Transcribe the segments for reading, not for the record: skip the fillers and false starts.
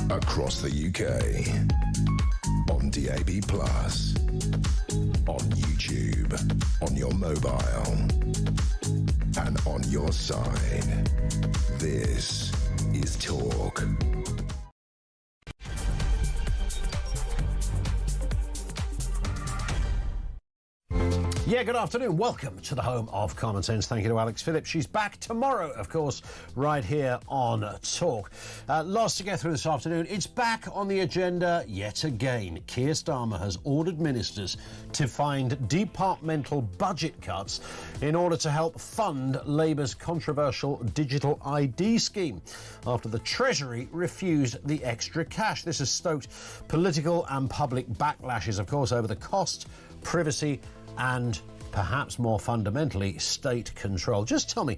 Across the UK, on DAB+, on YouTube, on your mobile, and on your side. This is Talk. Yeah, good afternoon. Welcome to the home of Common Sense. Thank you to Alex Phillips. She's back tomorrow, of course, right here on Talk. Lots to get through this afternoon. It's back on the agenda yet again. Keir Starmer has ordered ministers to find departmental budget cuts in order to help fund Labour's controversial digital ID scheme after the Treasury refused the extra cash. This has stoked political and public backlashes, of course, over the cost, privacy and perhaps more fundamentally, state control. Just tell me,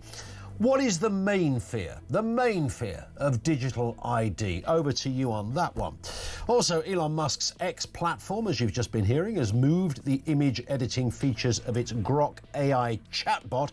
what is the main fear of digital ID? Over to you on that one. Also, Elon Musk's X platform, as you've just been hearing, has moved the image editing features of its Grok AI chatbot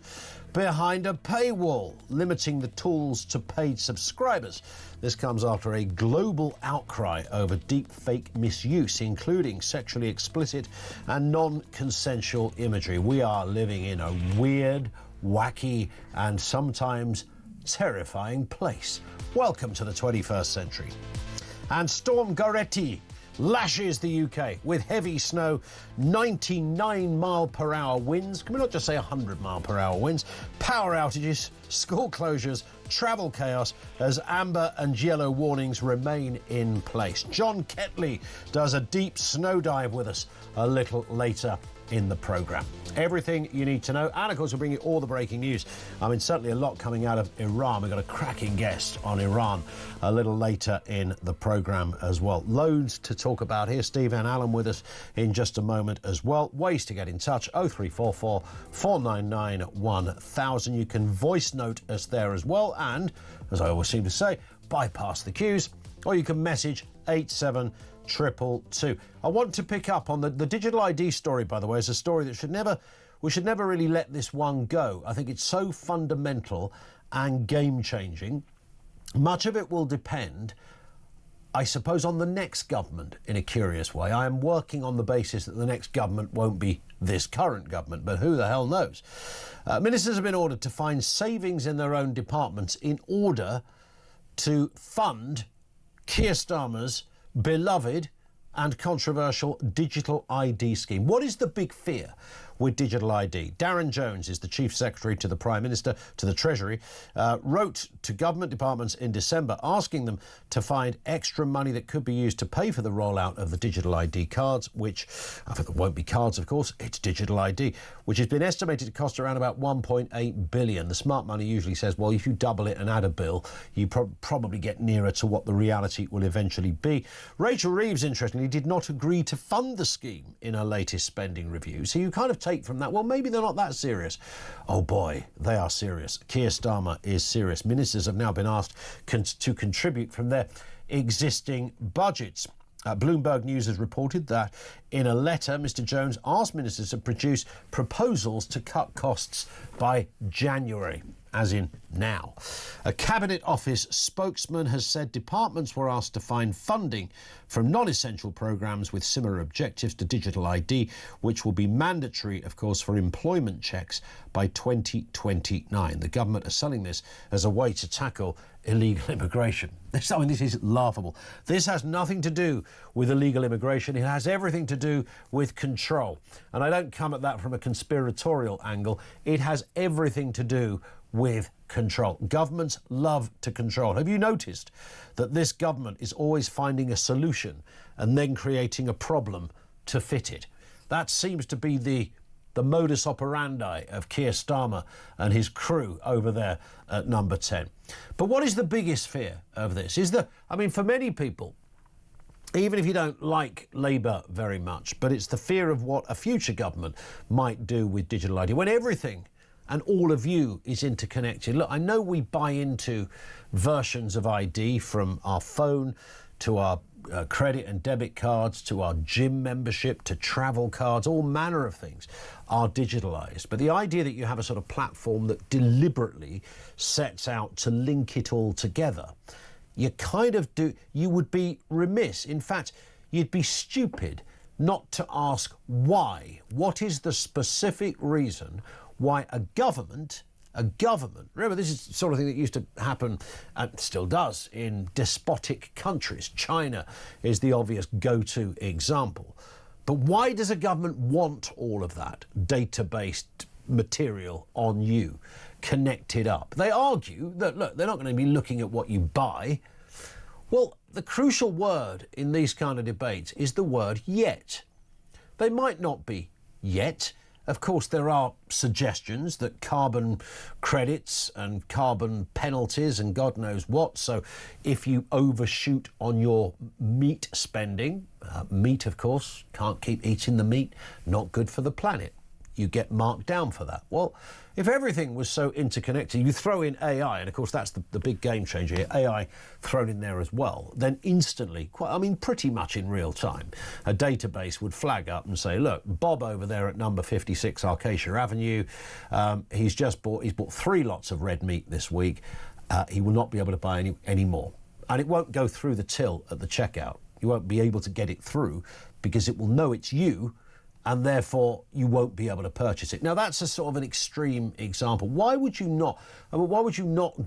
behind a paywall, limiting the tools to paid subscribers. This comes after a global outcry over deepfake misuse, including sexually explicit and non-consensual imagery. We are living in a weird, wacky and sometimes terrifying place. Welcome to the 21st century. And Storm Goretti lashes the UK with heavy snow, 99-mile-per-hour winds. Can we not just say 100-mile-per-hour winds? Power outages, school closures, travel chaos as amber and yellow warnings remain in place. John Ketley does a deep snow dive with us a little later in the programme. Everything you need to know, and of course we'll bring you all the breaking news. I mean, certainly a lot coming out of Iran. We've got a cracking guest on Iran a little later in the programme as well. Loads to talk about here. Steve and Alan with us in just a moment as well. Ways to get in touch, 0344 499 1000. You can voice note us there as well, and as I always seem to say, bypass the queues, or you can message 87222. I want to pick up on the digital ID story, by the way, is a story that we should never really let this one go. I think it's so fundamental and game-changing. Much of it will depend, I suppose, on the next government in a curious way. I am working on the basis that the next government won't be this current government, but who the hell knows? Ministers have been ordered to find savings in their own departments in order to fund Keir Starmer's beloved and controversial digital ID scheme. What is the big fear with digital ID? Darren Jones is the Chief Secretary to the Prime Minister, to the Treasury, wrote to government departments in December asking them to find extra money that could be used to pay for the rollout of the digital ID cards, which, I think there won't be cards, of course, it's digital ID, which has been estimated to cost around about 1.8 billion. The smart money usually says, well, if you double it and add a bill, you probably get nearer to what the reality will eventually be. Rachel Reeves, interestingly, did not agree to fund the scheme in her latest spending review. So you kind of take from that, well, maybe they're not that serious. Oh boy, they are serious. Keir Starmer is serious. Ministers have now been asked to contribute from their existing budgets. Bloomberg News has reported that in a letter, Mr Jones asked ministers to produce proposals to cut costs by January, as in now. A Cabinet Office spokesman has said departments were asked to find funding from non-essential programmes with similar objectives to digital ID, which will be mandatory, of course, for employment checks by 2029. The government are selling this as a way to tackle illegal immigration. This is laughable. This has nothing to do with illegal immigration. It has everything to do with control. And I don't come at that from a conspiratorial angle. It has everything to do with control. Governments love to control. Have you noticed that this government is always finding a solution and then creating a problem to fit it? That seems to be the modus operandi of Keir Starmer and his crew over there at number 10. But what is the biggest fear of this? For many people, even if you don't like Labour very much, but it's the fear of what a future government might do with digital ID, when everything and all of you is interconnected. Look, I know we buy into versions of ID from our phone to our credit and debit cards, to our gym membership, to travel cards, all manner of things are digitalised. But the idea that you have a sort of platform that deliberately sets out to link it all together you would be remiss. In fact, you'd be stupid not to ask why. What is the specific reason why a government, remember this is the sort of thing that used to happen and still does in despotic countries. China is the obvious go-to example. But why does a government want all of that data-based material on you, connected up? They argue that, look, they're not going to be looking at what you buy. Well, the crucial word in these kind of debates is the word yet. They might not be yet. Of course, there are suggestions that carbon credits and carbon penalties and God knows what. So if you overshoot on your meat spending, meat, of course, can't keep eating the meat, not good for the planet. You get marked down for that. Well, if everything was so interconnected, you throw in AI, and of course that's the big game changer here, AI thrown in there as well, then instantly, pretty much in real time, a database would flag up and say, look, Bob over there at number 56 Arcacia Avenue, he's bought 3 lots of red meat this week. He will not be able to buy any more. And it won't go through the till at the checkout. You won't be able to get it through because it will know it's you, and therefore you won't be able to purchase it. Now that's a sort of an extreme example. Why would you not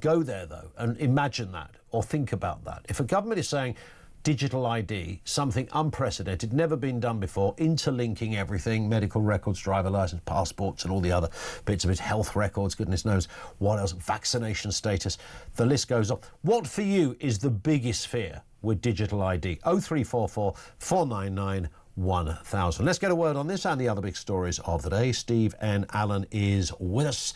go there though and imagine that or think about that? If a government is saying digital ID, something unprecedented, never been done before, interlinking everything, medical records, driver license, passports and all the other bits of it, health records, goodness knows what else, vaccination status, the list goes on. What for you is the biggest fear with digital ID? 0344 499 1000. Let's get a word on this and the other big stories of the day. Steve N. Allen is with us.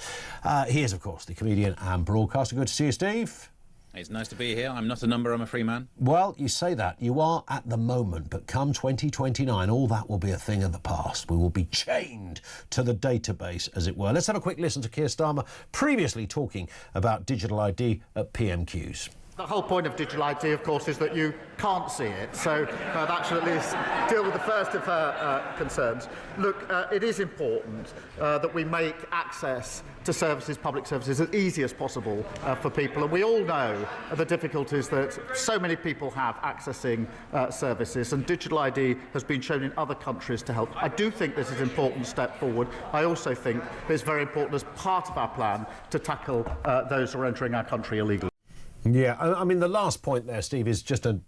He is, of course, the comedian and broadcaster. Good to see you, Steve. It's nice to be here. I'm not a number, I'm a free man. Well, you say that. You are at the moment, but come 2029, all that will be a thing of the past. We will be chained to the database, as it were. Let's have a quick listen to Keir Starmer previously talking about digital ID at PMQs. The whole point of digital ID, of course, is that you can't see it. So that should at least deal with the first of her concerns. Look, it is important that we make access to services, public services, as easy as possible for people. And we all know the difficulties that so many people have accessing services. And digital ID has been shown in other countries to help. I do think this is an important step forward. I also think it's very important as part of our plan to tackle those who are entering our country illegally. Yeah, I mean, the last point there, Steve, is just a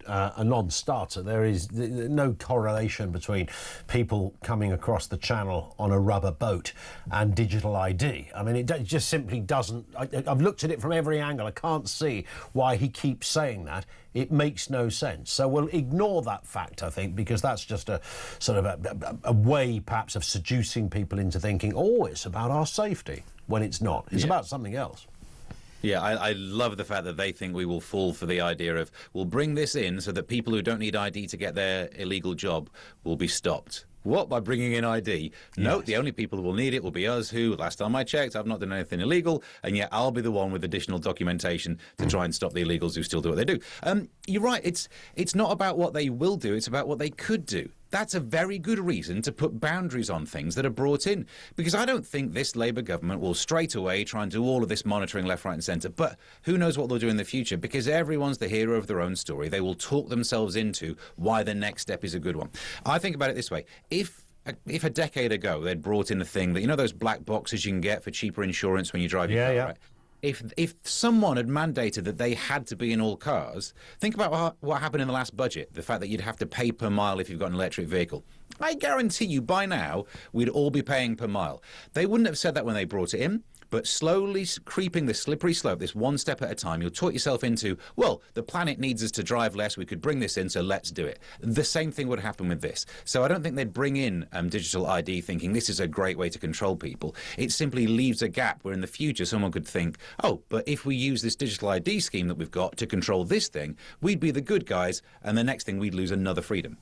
non-starter. There is no correlation between people coming across the channel on a rubber boat and digital ID. I mean, it just simply doesn't. I've looked at it from every angle. I can't see why he keeps saying that. It makes no sense. So we'll ignore that fact, I think, because that's just a sort of a way, perhaps, of seducing people into thinking, oh, it's about our safety, when it's not. It's about something else. Yeah, I love the fact that they think we will fall for the idea of, we'll bring this in so that people who don't need ID to get their illegal job will be stopped. What? By bringing in ID? No, yes. The only people who will need it will be us who, last time I checked, I've not done anything illegal, and yet I'll be the one with additional documentation to try and stop the illegals who still do what they do. You're right, it's not about what they will do, it's about what they could do. That's a very good reason to put boundaries on things that are brought in, because I don't think this Labour government will straight away try and do all of this monitoring left, right and centre, but who knows what they'll do in the future, because everyone's the hero of their own story. They will talk themselves into why the next step is a good one. I think about it this way. If a decade ago they'd brought in the thing that, you know, those black boxes you can get for cheaper insurance when you drive your car, right? If someone had mandated that they had to be in all cars, think about what happened in the last budget, the fact that you'd have to pay per mile if you've got an electric vehicle. I guarantee you by now we'd all be paying per mile. They wouldn't have said that when they brought it in, but slowly creeping this slippery slope, this one step at a time, you'll talk yourself into, well, the planet needs us to drive less, we could bring this in, so let's do it. The same thing would happen with this. So I don't think they'd bring in digital ID thinking this is a great way to control people. It simply leaves a gap where in the future someone could think, oh, but if we use this digital ID scheme that we've got to control this thing, we'd be the good guys, and the next thing we'd lose another freedom.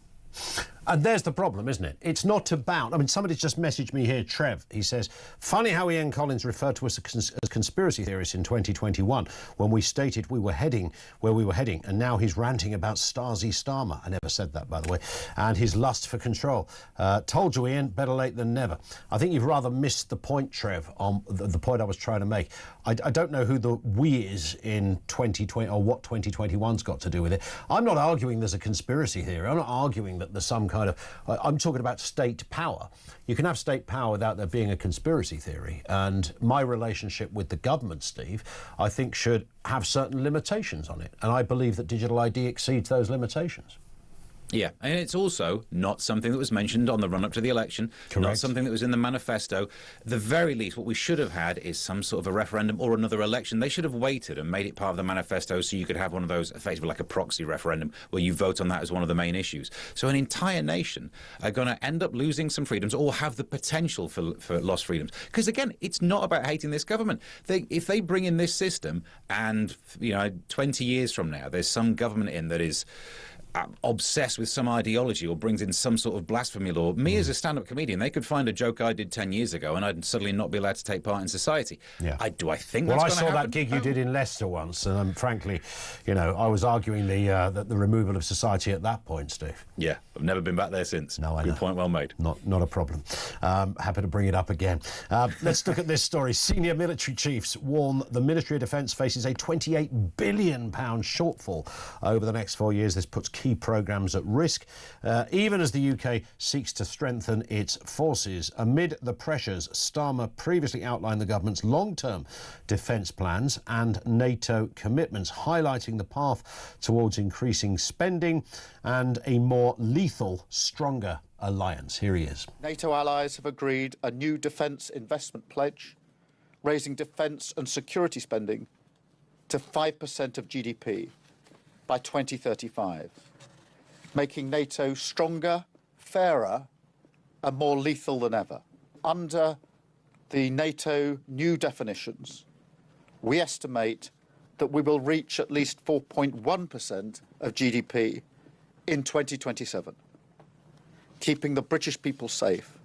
And there's the problem, isn't it? It's not about... I mean, somebody's just messaged me here, Trev. He says, funny how Ian Collins referred to us as conspiracy theorists in 2021 when we stated we were heading where we were heading, and now he's ranting about Stasi Starmer. I never said that, by the way. And his lust for control. Told you, Ian, better late than never. I think you've rather missed the point, Trev, on the point I was trying to make. I don't know who the we is in 2020 or what 2021's got to do with it. I'm not arguing there's a conspiracy theory. I'm not arguing that there's some kind of... I'm talking about state power. You can have state power without there being a conspiracy theory. And my relationship with the government, Steve, I think should have certain limitations on it. And I believe that digital ID exceeds those limitations. Yeah, and it's also not something that was mentioned on the run-up to the election, Correct. Not something that was in the manifesto. The very least, what we should have had is some sort of a referendum or another election. They should have waited and made it part of the manifesto so you could have one of those, effectively like a proxy referendum, where you vote on that as one of the main issues. So an entire nation are going to end up losing some freedoms or have the potential for lost freedoms. Because, again, it's not about hating this government. If they bring in this system and, 20 years from now, there's some government in that is... obsessed with some ideology or brings in some sort of blasphemy law. Me as a stand-up comedian, they could find a joke I did 10 years ago and I'd suddenly not be allowed to take part in society. Yeah. Do I think well, that's I saw happen? that gig you did in Leicester once, and frankly, I was arguing the removal of society at that point, Steve. Yeah, I've never been back there since. No, I know. Good point, well made. Not a problem. Happy to bring it up again. Let's look at this story. Senior military chiefs warn the Ministry of Defence faces a £28 billion shortfall over the next 4 years. This puts key programmes at risk, even as the UK seeks to strengthen its forces. Amid the pressures, Starmer previously outlined the government's long-term defence plans and NATO commitments, highlighting the path towards increasing spending and a more lethal, stronger alliance. Here he is. NATO allies have agreed a new defence investment pledge, raising defence and security spending to 5% of GDP by 2035. Making NATO stronger, fairer and more lethal than ever. Under the NATO new definitions, we estimate that we will reach at least 4.1% of GDP in 2027, keeping the British people safe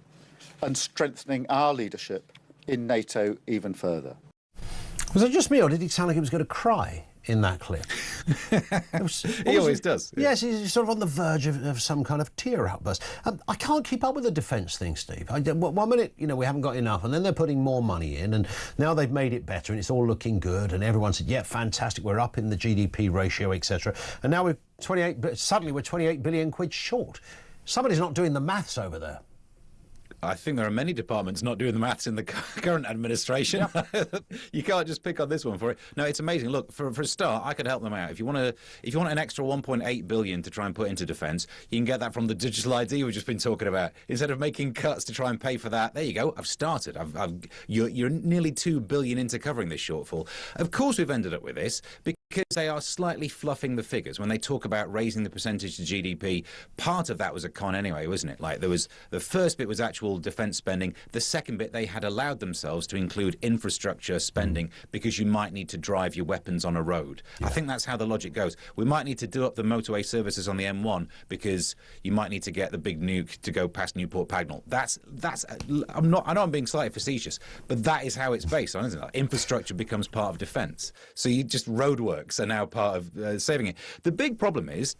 and strengthening our leadership in NATO even further. Was it just me, or did he sound like he was going to cry in that clip? He always does. Yeah. Yes, he's sort of on the verge of some kind of tear outburst. I can't keep up with the defence thing, Steve. 1 minute, we haven't got enough, and then they're putting more money in, and now they've made it better, and it's all looking good, and everyone said, yeah, fantastic, we're up in the GDP ratio, etc. And now suddenly we're 28 billion quid short. Somebody's not doing the maths over there. I think there are many departments not doing the maths in the current administration. Yep. You can't just pick on this one for it. No, it's amazing. Look, for a start, I could help them out. If you want an extra 1.8 billion to try and put into defence, you can get that from the digital ID we've just been talking about. Instead of making cuts to try and pay for that, there you go. I've started. You're nearly 2 billion into covering this shortfall. Of course, we've ended up with this because they are slightly fluffing the figures when they talk about raising the percentage to GDP. Part of that was a con anyway, wasn't it? Like, there was the first bit was actual defence spending. The second bit, they had allowed themselves to include infrastructure spending because you might need to drive your weapons on a road. Yeah. I think that's how the logic goes. We might need to do up the motorway services on the M1 because you might need to get the big nuke to go past Newport Pagnell. I know I'm being slightly facetious, but that is how it's based on, isn't it? Infrastructure becomes part of defence. So you just roadworks are now part of saving it. The big problem is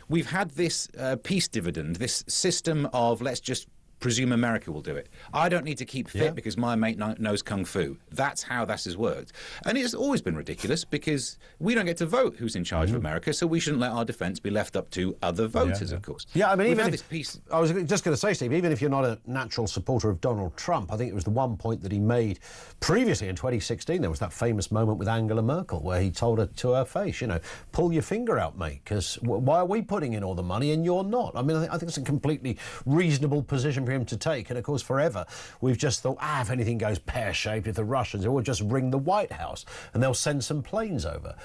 we've had this peace dividend, this system of let's just presume America will do it. I don't need to keep fit because my mate knows Kung Fu. That's how this has worked. And it's always been ridiculous because we don't get to vote who's in charge of America, so we shouldn't let our defence be left up to other voters, of course. Yeah, I mean, even this piece... I was just going to say, Steve, even if you're not a natural supporter of Donald Trump, I think it was the one point that he made previously in 2016, there was that famous moment with Angela Merkel where he told her to her face, pull your finger out, mate, because why are we putting in all the money and you're not? I mean, I think it's a completely reasonable position for him to take. And of course, forever, we've just thought, if anything goes pear-shaped, if the Russians, we'll just ring the White House and they'll send some planes over.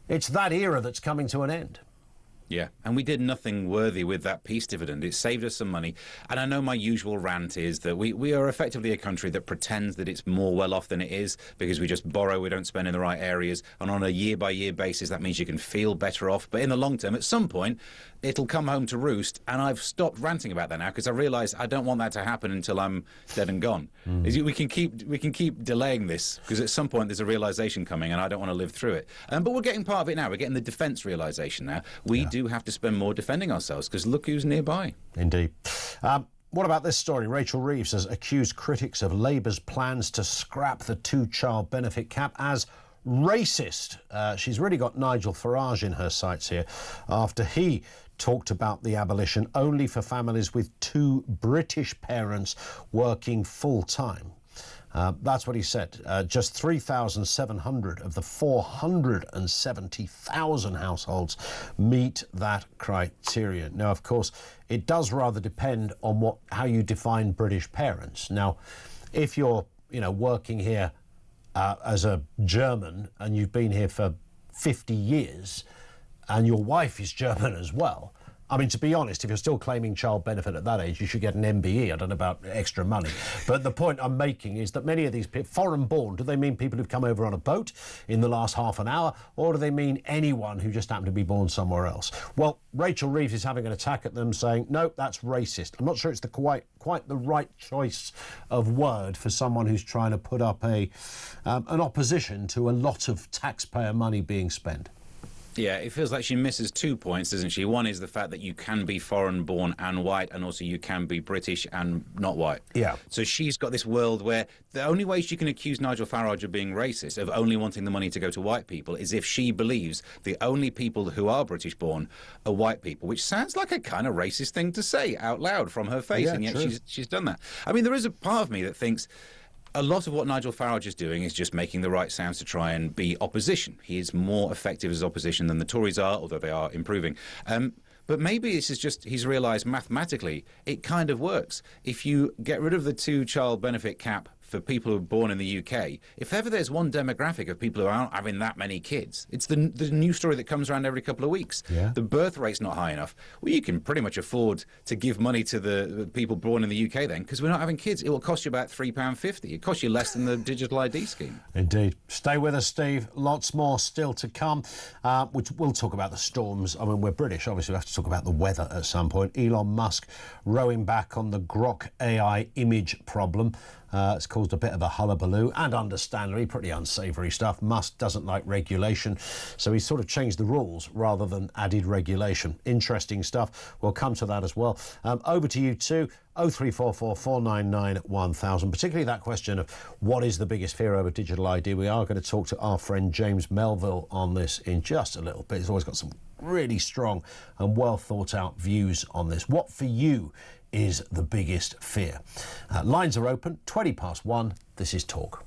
It's that era that's coming to an end. Yeah, and we did nothing worthy with that peace dividend. It saved us some money. And I know my usual rant is that we are effectively a country that pretends that it's more well off than it is because we just borrow, we don't spend in the right areas. And on a year-by-year basis, that means you can feel better off. But in the long term, at some point, it'll come home to roost. And I've stopped ranting about that now because I realise I don't want that to happen until I'm dead and gone. We can keep delaying this because at some point there's a realisation coming and I don't want to live through it. But we're getting part of it now. We're getting the defence realisation now. We do have to spend more defending ourselves because look who's nearby. Indeed. What about this story? Rachel Reeves has accused critics of Labour's plans to scrap the two-child benefit cap as racist. She's really got Nigel Farage in her sights here after he talked about the abolition only for families with two British parents working full-time. That's what he said. Just 3,700 of the 470,000 households meet that criteria. Now, of course, it does rather depend on how you define British parents. Now, if you're, working here as a German and you've been here for 50 years and your wife is German as well, I mean, to be honest, if you're still claiming child benefit at that age, you should get an MBE. I don't know about extra money. But the point I'm making is that many of these people, foreign born, do they mean people who've come over on a boat in the last half an hour, or do they mean anyone who just happened to be born somewhere else? Well, Rachel Reeves is having an attack at them saying, no, that's racist. I'm not sure it's quite the right choice of word for someone who's trying to put up an opposition to a lot of taxpayer money being spent. Yeah, it feels like she misses 2 points, doesn't she? One is the fact that you can be foreign-born and white, and also you can be British and not white. Yeah. So she's got this world where the only way she can accuse Nigel Farage of being racist, of only wanting the money to go to white people, is if she believes the only people who are British-born are white people, which sounds like a kind of racist thing to say out loud from her face, and yet she's done that. I mean, there is a part of me that thinks a lot of what Nigel Farage is doing is just making the right sounds to try and be opposition. He is more effective as opposition than the Tories are, although they are improving. But maybe this is just he's realised mathematically it kind of works. If you get rid of the two-child benefit cap for people who are born in the UK, if ever there's one demographic of people who aren't having that many kids, it's the news story that comes around every couple of weeks. Yeah. The birth rate's not high enough. Well, you can pretty much afford to give money to the people born in the UK then, because we're not having kids. It will cost you about £3.50. It costs you less than the digital ID scheme. Indeed. Stay with us, Steve. Lots more still to come, which we'll talk about the storms. I mean, we're British. Obviously, we have to talk about the weather at some point. Elon Musk rowing back on the Grok AI image problem. It's caused a bit of a hullabaloo, and understandably pretty unsavoury stuff. Musk doesn't like regulation, so he's sort of changed the rules rather than added regulation. Interesting stuff. We'll come to that as well. Over to you too. 0344 499 1000, particularly that question of what is the biggest fear over digital ID. We are going to talk to our friend James Melville on this in just a little bit. He's always got some really strong and well thought out views on this. What for you is the biggest fear? Lines are open, 1:20. This is Talk.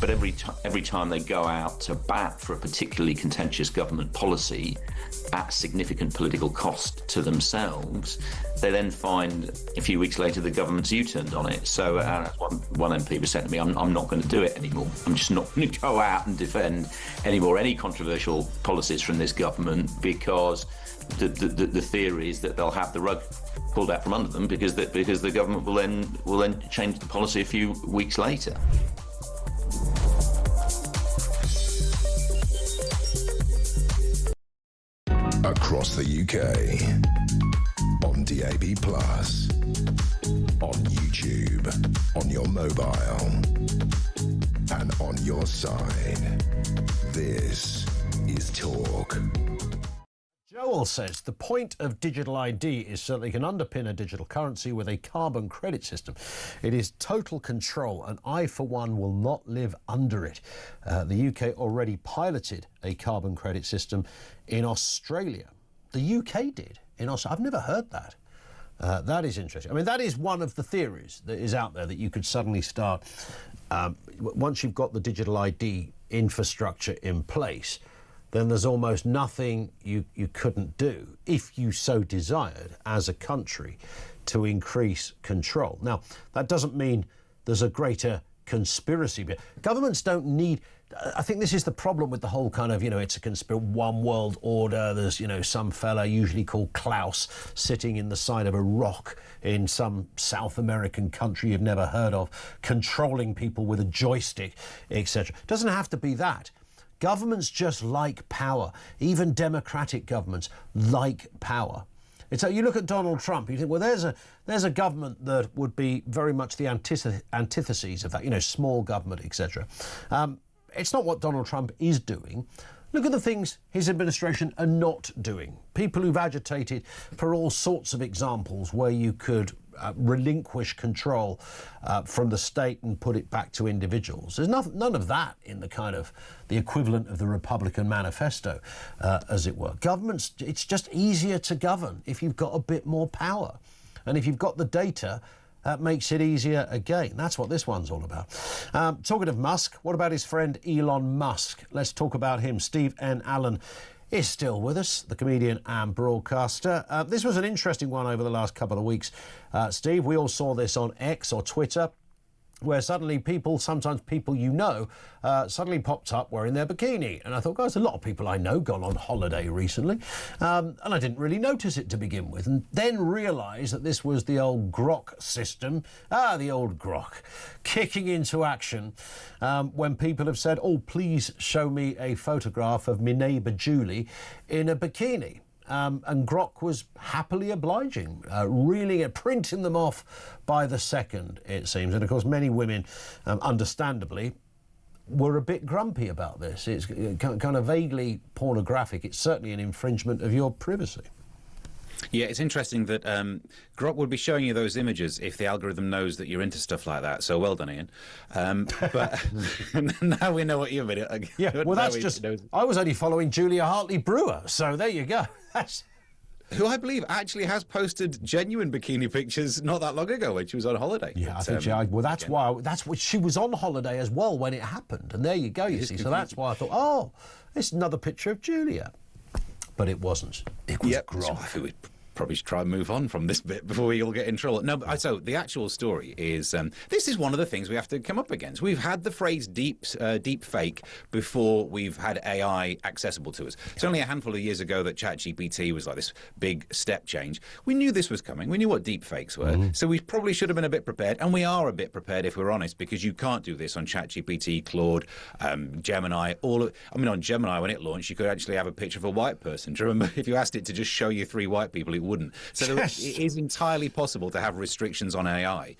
But every time they go out to bat for a particularly contentious government policy at significant political cost to themselves, they then find a few weeks later the government's U-turned on it. So one MP was saying to me, I'm not going to do it anymore. I'm just not going to go out and defend any controversial policies from this government, because the theory is that they'll have the rug pulled out from under them because the government will then change the policy a few weeks later. Across the UK, on DAB+, on YouTube, on your mobile, and on your side. This is Talk. Joel says the point of digital ID is so they can underpin a digital currency with a carbon credit system. It is total control, and I, for one, will not live under it. The UK already piloted a carbon credit system in Australia. The UK did in Australia. I've never heard that. That is interesting. I mean, that is one of the theories that is out there, that you could suddenly start, once you've got the digital ID infrastructure in place, then there's almost nothing you couldn't do, if you so desired, as a country, to increase control. Now, that doesn't mean there's a greater conspiracy. Governments don't need... I think this is the problem with the whole kind of, it's a one world order. There's, some fella, usually called Klaus, sitting in the side of a rock in some South American country you've never heard of, controlling people with a joystick, etc. It doesn't have to be that. Governments just like power. Even democratic governments like power. It's like, you look at Donald Trump, you think, well, there's a government that would be very much the antitheses of that, small government, etc. It's not what Donald Trump is doing. Look at the things his administration are not doing. People who've agitated for all sorts of examples where you could relinquish control from the state and put it back to individuals. There's none of that in the equivalent of the Republican manifesto, as it were. Governments, it's just easier to govern if you've got a bit more power. And if you've got the data, that makes it easier again. That's what this one's all about. Talking of Musk, what about his friend Elon Musk? Let's talk about him. Steve N. Allen is still with us, the comedian and broadcaster. This was an interesting one over the last couple of weeks. Steve, we all saw this on X or Twitter, where suddenly sometimes people suddenly popped up wearing their bikini. And I thought, guys, a lot of people I know gone on holiday recently. And I didn't really notice it to begin with, and then realised that this was the old Grok system, the old Grok, kicking into action when people have said, oh, please show me a photograph of my neighbour Julie in a bikini. And Grok was happily obliging, printing them off by the second, it seems. And of course, many women, understandably, were a bit grumpy about this. It's kind of vaguely pornographic. It's certainly an infringement of your privacy. Yeah, it's interesting that Grok would be showing you those images if the algorithm knows that you're into stuff like that. So well done, Ian. But now we know what you're into. Yeah, well, that's just... I was only following Julia Hartley-Brewer, so there you go. Who I believe actually has posted genuine bikini pictures not that long ago when she was on holiday. Yeah, I think that's why she was on holiday as well when it happened. And there you go, you see. So that's why I thought, oh, it's another picture of Julia. But it wasn't. It was Grok. So we probably should try and move on from this bit before we all get in trouble. No, but so the actual story is this is one of the things we have to come up against. We've had the phrase deep fake before we've had AI accessible to us. It's only a handful of years ago that ChatGPT was like this big step change. We knew this was coming. We knew what deep fakes were. So we probably should have been a bit prepared, and we are a bit prepared if we're honest, because you can't do this on ChatGPT, Claude, Gemini. On Gemini, when it launched, you could actually have a picture of a white person. Do you remember? If you asked it to just show you 3 white people, it wouldn't. So it is entirely possible to have restrictions on AI.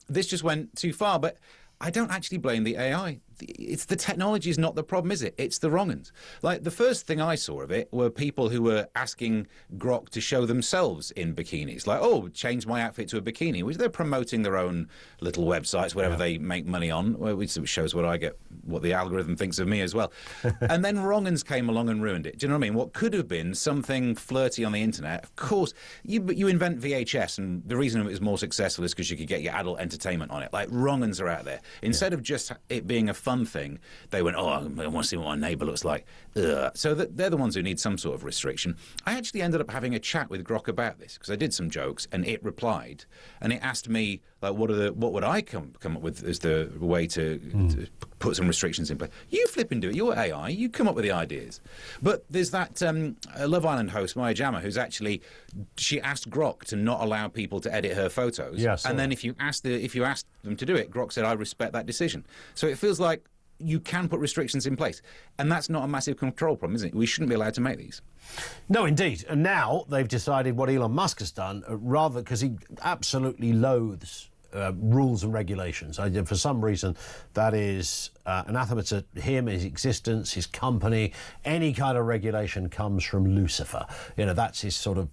This just went too far, but I don't actually blame the AI. It's the technology is not the problem, is it? It's the wrong uns. Like, the first thing I saw of it were people who were asking Grok to show themselves in bikinis. Like, oh, change my outfit to a bikini, which they're promoting their own little websites, whatever they make money on, which shows what the algorithm thinks of me as well. And then wrong uns came along and ruined it. Do you know what I mean? What could have been something flirty on the internet, of course, you invent VHS, and the reason it was more successful is because you could get your adult entertainment on it. Like, wrong uns are out there. Instead of just it being a fun thing, they went, oh, I want to see what my neighbour looks like. Ugh. So they're the ones who need some sort of restriction. I actually ended up having a chat with Grok about this because I did some jokes and it replied and it asked me, like, what would I come up with as the way to put some restrictions in place? You flipping do it. You're AI. You come up with the ideas. But there's that Love Island host, Maya Jama, who's actually, she asked Grok to not allow people to edit her photos. Yes. And then if you asked them to do it, Grok said, I respect that decision. So it feels like you can put restrictions in place. And that's not a massive control problem, is it? We shouldn't be allowed to make these. No, indeed. And now they've decided what Elon Musk has done, rather because he absolutely loathes rules and regulations. For some reason, that is anathema to him, his existence, his company. Any kind of regulation comes from Lucifer. You know, that's his sort of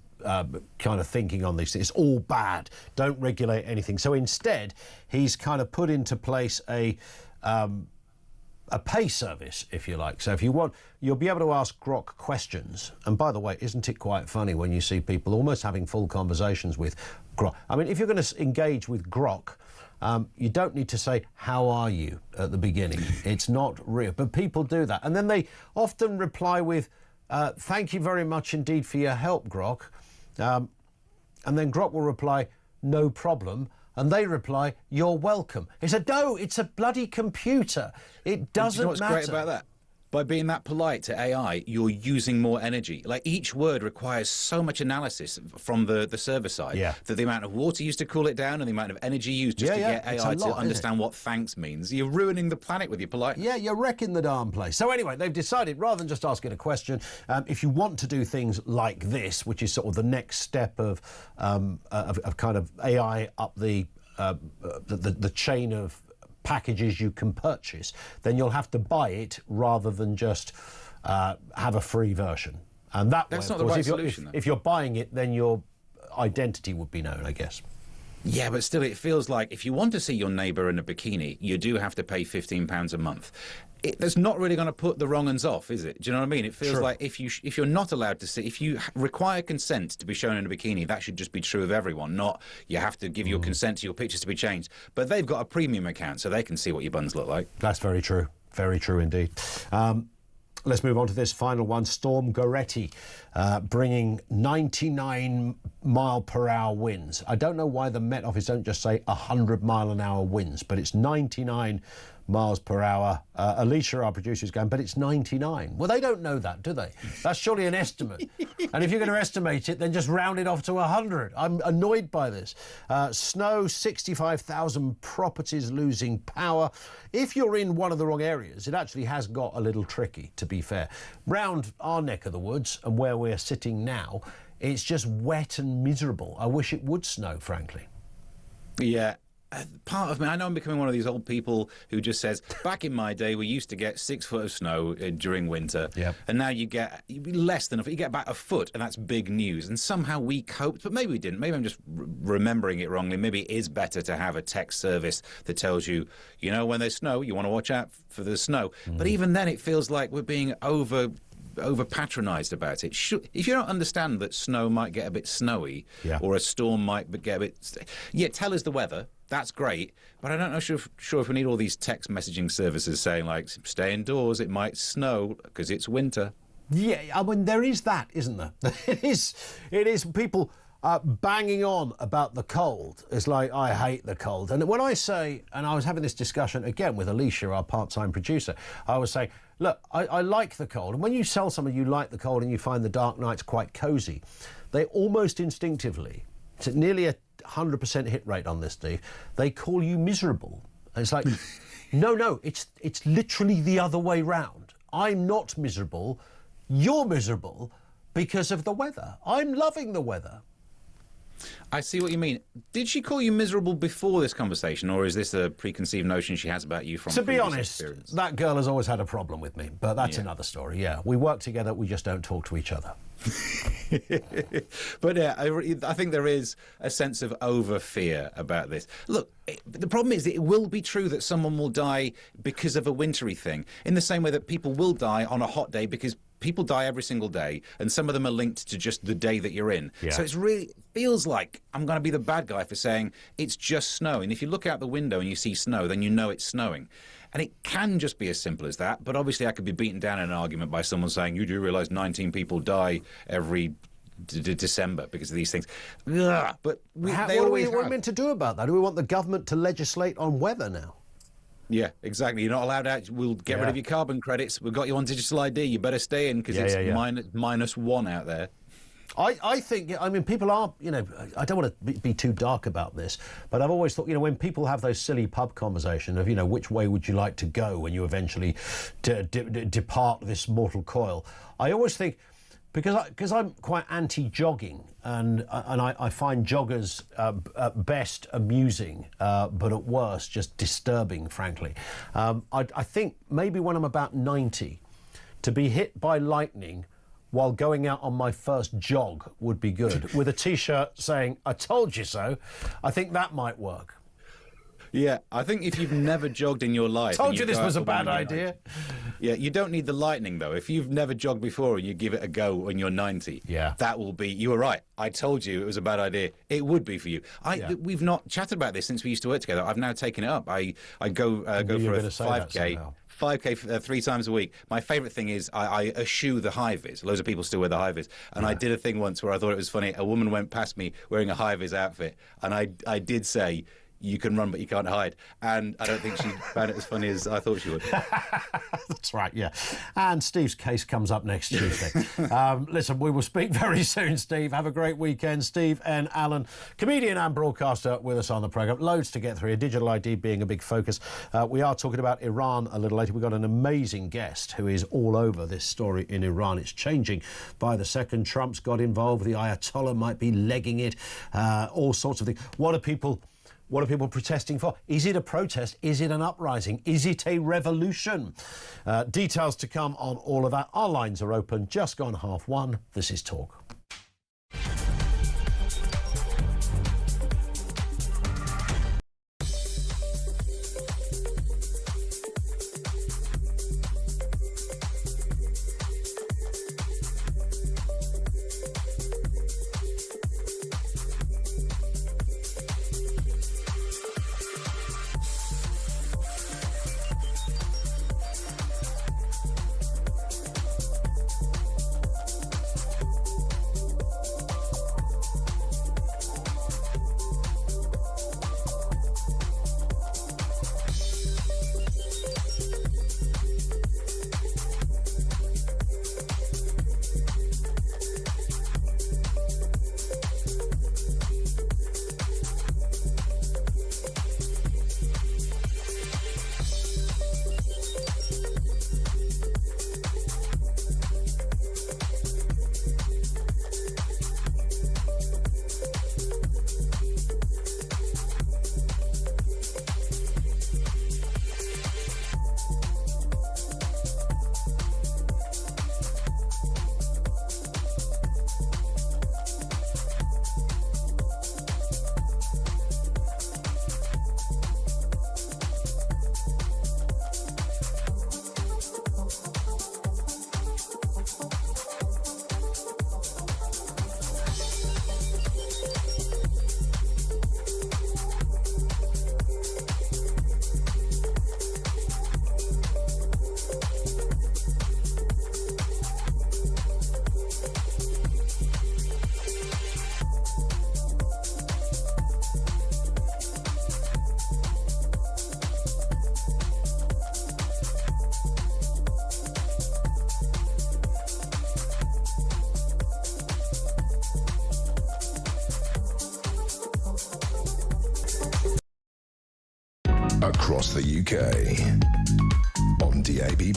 kind of thinking on these things. It's all bad. Don't regulate anything. So instead, he's kind of put into place a pay service, if you like. So if you want, you'll be able to ask Grok questions. And by the way, isn't it quite funny when you see people almost having full conversations with Grok? I mean, if you're going to engage with Grok, you don't need to say, how are you, at the beginning. It's not real. But people do that. And then they often reply with, thank you very much indeed for your help, Grok. And then Grok will reply, no problem. And they reply, you're welcome. He said, no, it's a bloody computer. It doesn't you know what's matter. Great about that? By being that polite to AI, you're using more energy. Like, each word requires so much analysis from the server side that the amount of water used to cool it down and the amount of energy used just to get AI to understand what thanks means. You're ruining the planet with your politeness. Yeah, you're wrecking the darn place. So anyway, they've decided, rather than just asking a question, if you want to do things like this, which is sort of the next step of kind of AI up the chain of packages you can purchase, then you'll have to buy it rather than just have a free version. And that's not the right solution. If you're buying it, then your identity would be known, I guess. Yeah, but still, it feels like if you want to see your neighbour in a bikini, you do have to pay £15 a month. That's not really going to put the wrong uns off, is it? Do you know what I mean? It feels like if you're not allowed to see, if you require consent to be shown in a bikini, that should just be true of everyone, not you have to give your consent to your pictures to be changed. But they've got a premium account, so they can see what your buns look like. That's very true. Very true indeed. Let's move on to this final one. Storm Goretti bringing 99-mile-per-hour winds. I don't know why the Met Office don't just say 100-mile-an-hour winds, but it's 99 miles per hour. Alicia, our producer, is going, but it's 99. Well, they don't know that, do they? That's surely an estimate. And if you're going to estimate it, then just round it off to 100. I'm annoyed by this. Snow, 65,000 properties losing power. If you're in one of the wrong areas, it actually has got a little tricky, to be fair. Round our neck of the woods and where we're sitting now, it's just wet and miserable. I wish it would snow, frankly. Yeah. Part of me, I know I'm becoming one of these old people who just says, back in my day, we used to get 6 foot of snow during winter. Yep. And now you get less than a foot. You get about a foot, and that's big news. And somehow we coped, but maybe we didn't. Maybe I'm just remembering it wrongly. Maybe it is better to have a text service that tells you, you know, when there's snow, you want to watch out for the snow. But even then, it feels like we're being over patronised about it. If you don't understand that snow might get a bit snowy or a storm might get a bit... Yeah, tell us the weather. That's great, but I don't know sure if we need all these text messaging services saying, like, stay indoors, it might snow because it's winter. Yeah, I mean, there is that, isn't there? It is people banging on about the cold. It's like, I hate the cold. And when I say, and I was having this discussion again with Alicia, our part-time producer, I was saying, look, I like the cold. And when you tell someone you like the cold and you find the dark nights quite cosy, they almost instinctively, it's nearly a 100% hit rate on this, Steve, they call you miserable. And it's like, no, it's literally the other way round. I'm not miserable, you're miserable because of the weather. I'm loving the weather. I see what you mean. Did she call you miserable before this conversation, or is this a preconceived notion she has about you from To be honest, experience? That girl has always had a problem with me, but that's another story, yeah. We work together, we just don't talk to each other. But yeah, I think there is a sense of over fear about this. Look, the problem is that it will be true that someone will die because of a wintry thing, in the same way that people will die on a hot day because people die every single day, and some of them are linked to just the day that you're in. Yeah. So it's really feels like I'm going to be the bad guy for saying it's just snow. And if you look out the window and you see snow, then you know it's snowing. And it can just be as simple as that. But obviously I could be beaten down in an argument by someone saying, you do realise 19 people die every December because of these things. Ugh, but What are we meant to do about that? Do we want the government to legislate on weather now? Yeah, exactly. You're not allowed out. We'll get rid of your carbon credits. We've got you on digital ID. You better stay in because it's -1 out there. I think, I mean, people are, I don't want to be too dark about this, but I've always thought, when people have those silly pub conversations of, which way would you like to go when you eventually depart this mortal coil, I always think, because I'm quite anti-jogging, and I find joggers at best amusing, but at worst just disturbing, frankly. I think maybe when I'm about 90, to be hit by lightning while going out on my first jog would be good, with a T-shirt saying, I told you so. I think that might work. Yeah, I think if you've never jogged in your life... Told you this was a bad idea. Yeah, you don't need the lightning, though. If you've never jogged before and you give it a go when you're 90, that will be... You were right. I told you it was a bad idea. It would be for you. We've not chatted about this since we used to work together. I've now taken it up. I go for a 5K. 5K 3 times a week. My favourite thing is I eschew the high-vis. Loads of people still wear the high-vis. And I did a thing once where I thought it was funny. A woman went past me wearing a high-vis outfit. And I did say, you can run, but you can't hide. And I don't think she found it as funny as I thought she would. That's right, yeah. And Steve's case comes up next Tuesday. Listen, we will speak very soon, Steve. Have a great weekend. Steve and Alan, comedian and broadcaster, with us on the programme. Loads to get through, digital ID being a big focus. We are talking about Iran a little later. We've got an amazing guest who is all over this story in Iran. It's changing by the second. Trump's got involved. The Ayatollah might be legging it. All sorts of things. What are people protesting for? Is it a protest? Is it an uprising? Is it a revolution? Details to come on all of that. Our lines are open. Just gone 1:30. This is Talk. Across the UK, on DAB+,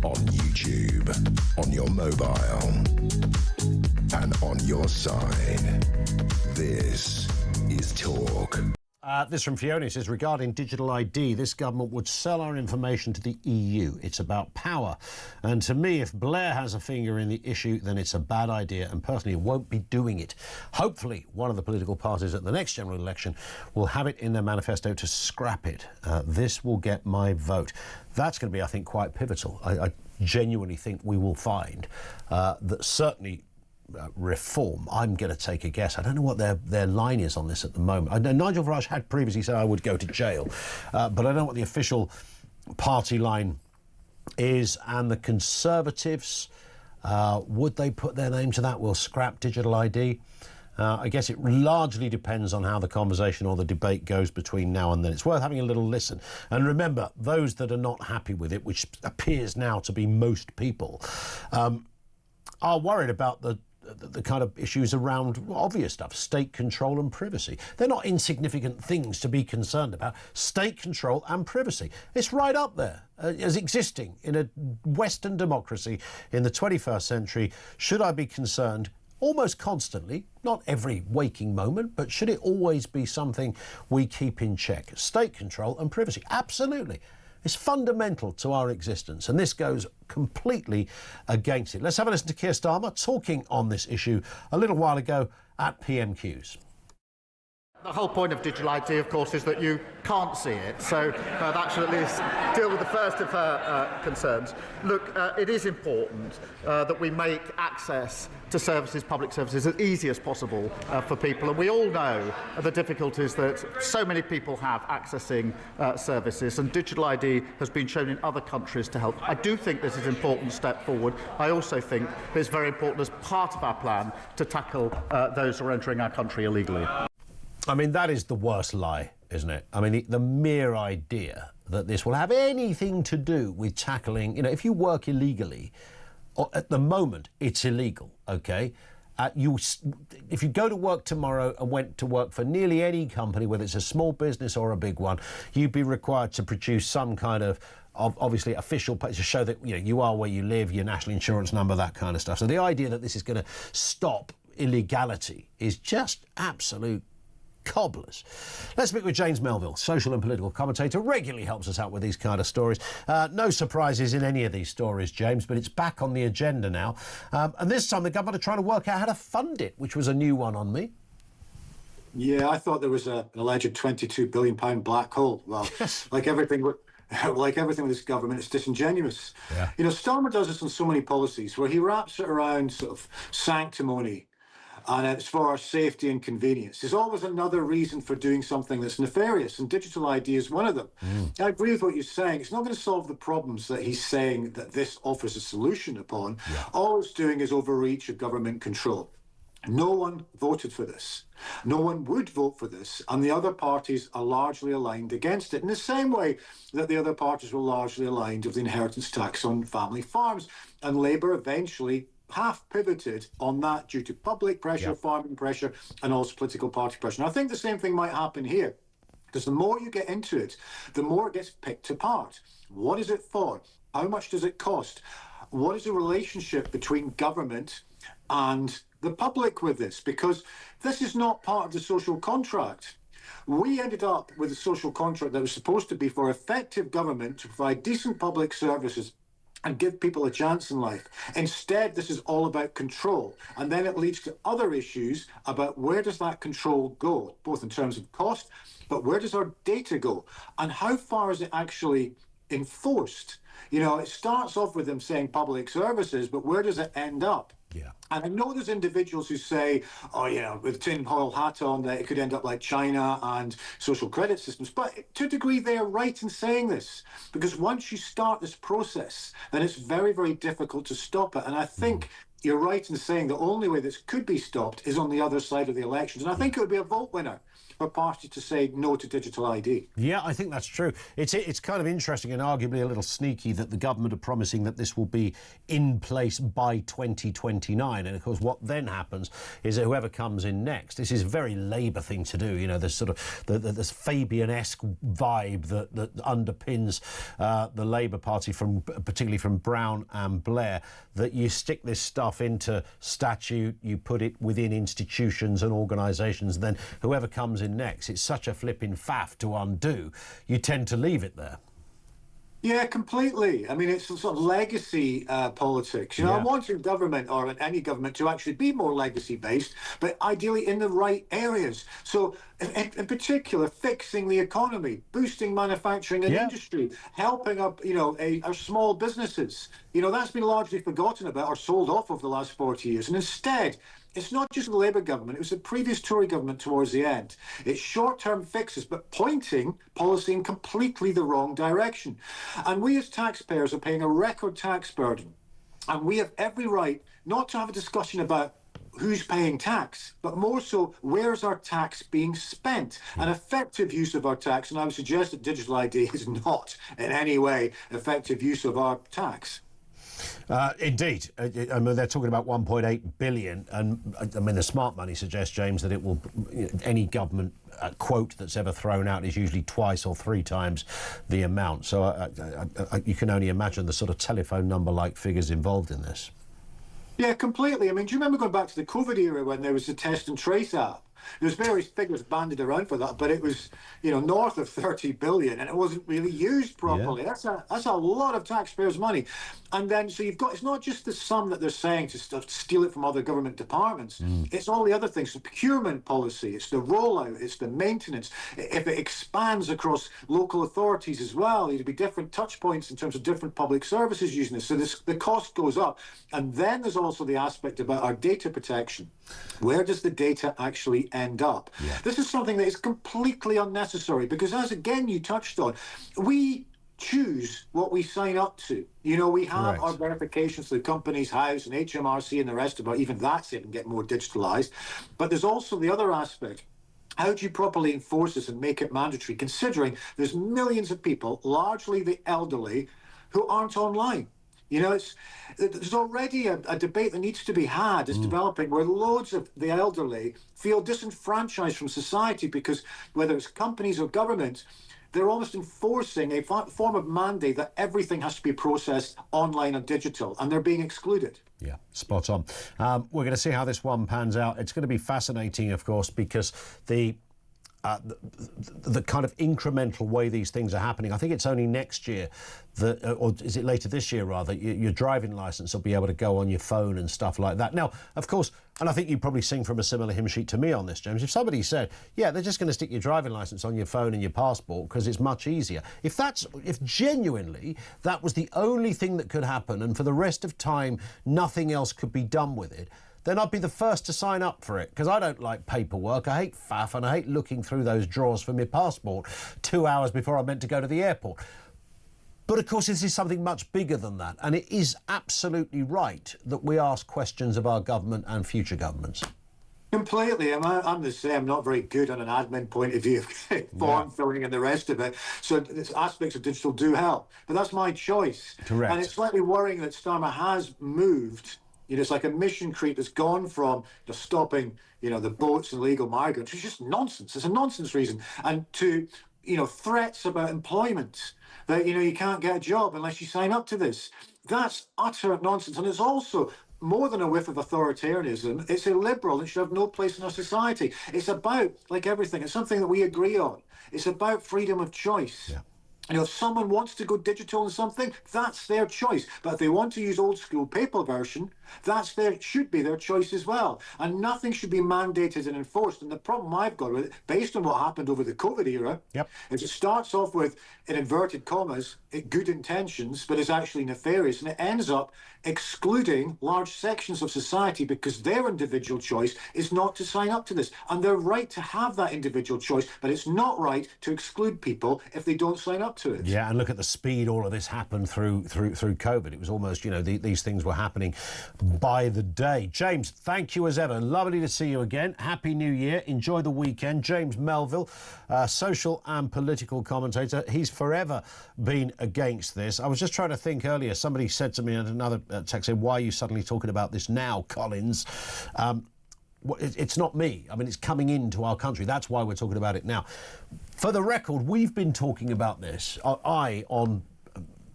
on YouTube, on your mobile, and on your side. This is Talk. This from Fiona says, regarding digital ID, this government would sell our information to the EU. It's about power. And to me, if Blair has a finger in the issue, then it's a bad idea, and personally it won't be doing it. Hopefully, one of the political parties at the next general election will have it in their manifesto to scrap it. This will get my vote. That's going to be, I think, quite pivotal. I genuinely think we will find that certainly reform. I'm going to take a guess. I don't know what their line is on this at the moment. I know Nigel Farage had previously said I would go to jail, but I don't know what the official party line is. And the Conservatives, would they put their name to that? We'll scrap digital ID. I guess it largely depends on how the conversation or the debate goes between now and then. It's worth having a little listen. And remember, those that are not happy with it, which appears now to be most people, are worried about the kind of issues around obvious stuff, state control and privacy. They're not insignificant things to be concerned about. State control and privacy. It's right up there as existing in a Western democracy in the 21st century. Should I be concerned almost constantly, not every waking moment, but should it always be something we keep in check? State control and privacy, absolutely. It's fundamental to our existence, and this goes completely against it. Let's have a listen to Keir Starmer talking on this issue a little while ago at PMQs. The whole point of digital ID, of course, is that you can't see it, so that should at least deal with the first of her concerns. Look, it is important that we make access to services, public services, as easy as possible for people, and we all know the difficulties that so many people have accessing services, and digital ID has been shown in other countries to help. I do think this is an important step forward. I also think it's very important as part of our plan to tackle those who are entering our country illegally. I mean, that is the worst lie, isn't it? I mean, the mere idea that this will have anything to do with tackling, if you work illegally, at the moment, it's illegal, OK? If you go to work tomorrow and went to work for nearly any company, whether it's a small business or a big one, you'd be required to produce some kind of obviously official to show that you are where you live, your national insurance number, that kind of stuff. So the idea that this is going to stop illegality is just absolute cobblers. Let's speak with James Melville, social and political commentator, regularly helps us out with these kind of stories. No surprises in any of these stories, James, but it's back on the agenda now. And this time the government are trying to work out how to fund it, which was a new one on me. Yeah, I thought there was an alleged £22 billion black hole. Well, like everything with this government, it's disingenuous. Yeah. Starmer does this on so many policies where he wraps it around sort of sanctimony, and it's for our safety and convenience. There's always another reason for doing something that's nefarious, and digital ID is one of them. I agree with what you're saying. It's not going to solve the problems that he's saying that this offers a solution upon. Yeah. All it's doing is overreach of government control. No one voted for this. No one would vote for this, and the other parties are largely aligned against it, in the same way that the other parties were largely aligned with the inheritance tax on family farms, and Labour eventually half pivoted on that due to public pressure, farming pressure, and also political party pressure. And I think the same thing might happen here, because the more you get into it, the more it gets picked apart. What is it for? How much does it cost? What is the relationship between government and the public with this? Because this is not part of the social contract. We ended up with a social contract that was supposed to be for effective government to provide decent public services and give people a chance in life. Instead, this is all about control. And then it leads to other issues about where does that control go, both in terms of cost, but where does our data go? And how far is it actually enforced? It starts off with them saying public services, but where does it end up? Yeah. And I know there's individuals who say, with tinfoil hat on, that it could end up like China and social credit systems. But to a degree, they are right in saying this, because once you start this process, then it's very, very difficult to stop it. And I think you're right in saying the only way this could be stopped is on the other side of the elections. And I think it would be a vote winner for parties to say no to digital ID. Yeah, I think that's true. It's kind of interesting and arguably a little sneaky that the government are promising that this will be in place by 2029. And of course, what then happens is that whoever comes in next, this is a very Labour thing to do. There's sort of this Fabian-esque vibe that underpins the Labour Party, particularly from Brown and Blair, that you stick this stuff into statute, you put it within institutions and organisations, and then whoever comes in necks, it's such a flipping faff to undo, you tend to leave it there. Yeah, completely. I mean, it's a sort of legacy politics. You know, Yeah. I'm wanting government, or any government, to actually be more legacy-based, but ideally in the right areas. So, in particular, fixing the economy, boosting manufacturing and Yeah. industry, helping up, our small businesses. You know, that's been largely forgotten about or sold off over the last 40 years. And instead, it's not just the Labour government, it was the previous Tory government towards the end. It's short-term fixes, but pointing policy in completely the wrong direction. And we as taxpayers are paying a record tax burden. And we have every right not to have a discussion about who's paying tax, but more so, where's our tax being spent? An effective use of our tax, and I would suggest that digital ID is not in any way effective use of our tax. Indeed. I mean, they're talking about 1.8 billion, and I mean, the smart money suggests, James, that it will, any government quote that's ever thrown out is usually twice or three times the amount. So you can only imagine the sort of telephone number-like figures involved in this. Yeah, completely. I mean, do you remember going back to the COVID era when there was the test and trace app? There's various figures banded around for that, but it was, north of 30 billion, and it wasn't really used properly. Yeah. That's a lot of taxpayers' money. And then, so you've got, it's not just the sum that they're saying to steal it from other government departments. It's all the other things, the procurement policy, it's the rollout, it's the maintenance. If it expands across local authorities as well, there'd be different touch points in terms of different public services using this. So the cost goes up. And then there's also the aspect about our data protection. Where does the data actually end up? Yeah. This is something that is completely unnecessary because, as again you touched on, we choose what we sign up to. We have our verifications to the Companies House and HMRC and the rest of it. Even that's it and get more digitalised. But there's also the other aspect. How do you properly enforce this and make it mandatory, considering there's millions of people, largely the elderly, who aren't online? There's already a debate that needs to be had, is developing, where loads of the elderly feel disenfranchised from society because whether it's companies or governments, they're almost enforcing a form of mandate that everything has to be processed online and digital, and they're being excluded. Yeah, spot on. We're going to see how this one pans out. It's going to be fascinating, of course, because the kind of incremental way these things are happening. I think it's only next year that, or is it later this year rather, your driving licence will be able to go on your phone and stuff like that. Now, of course, and I think you probably sing from a similar hymn sheet to me on this, James, if somebody said, yeah, they're just going to stick your driving licence on your phone and your passport because it's much easier. If genuinely that was the only thing that could happen and for the rest of time nothing else could be done with it, then I'd be the first to sign up for it, because I don't like paperwork. I hate faff and I hate looking through those drawers for my passport 2 hours before I'm meant to go to the airport. But of course, this is something much bigger than that, and it is absolutely right that we ask questions of our government and future governments. Completely. I'm the same. I'm not very good on an admin point of view, form filling and the rest of it. So aspects of digital do help, but that's my choice. Correct. And it's slightly worrying that Starmer has moved. It's like a mission creep that's gone from stopping, the boats and illegal migrants, which is just nonsense. It's a nonsense reason. And to, threats about employment, that, you can't get a job unless you sign up to this. That's utter nonsense. And it's also more than a whiff of authoritarianism. It's illiberal. It should have no place in our society. It's about, like everything, it's something that we agree on. It's about freedom of choice. Yeah. If someone wants to go digital in something, that's their choice. But if they want to use old school paper version, should be their choice as well. And nothing should be mandated and enforced. And the problem I've got with it, based on what happened over the COVID era, is it starts off with, in inverted commas, good intentions, but is actually nefarious. And it ends up excluding large sections of society because their individual choice is not to sign up to this. And they're right to have that individual choice, but it's not right to exclude people if they don't sign up to it. Yeah, and look at the speed all of this happened through COVID. It was almost, these things were happening by the day. James, thank you as ever. Lovely to see you again. Happy New Year. Enjoy the weekend. James Melville, social and political commentator. He's forever been against this. I was just trying to think earlier. Somebody said to me in another text, why are you suddenly talking about this now, Collins? It's not me. I mean, it's coming into our country. That's why we're talking about it now. For the record, we've been talking about this. I on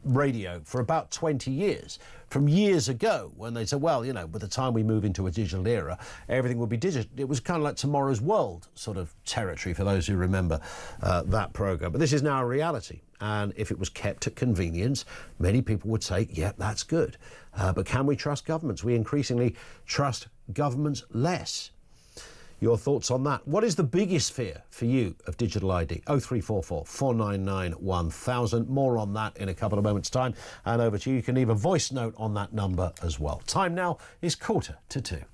radio for about 20 years. From years ago, when they said, well, you know, by the time we move into a digital era, everything will be digital. It was kind of like Tomorrow's World sort of territory for those who remember that programme. But this is now a reality. And if it was kept at convenience, many people would say, yeah, that's good. But can we trust governments? We increasingly trust governments less. Your thoughts on that? What is the biggest fear for you of digital ID? 0344 499 1000. More on that in a couple of moments' time. And over to you. You can leave a voice note on that number as well. Time now is 1:45.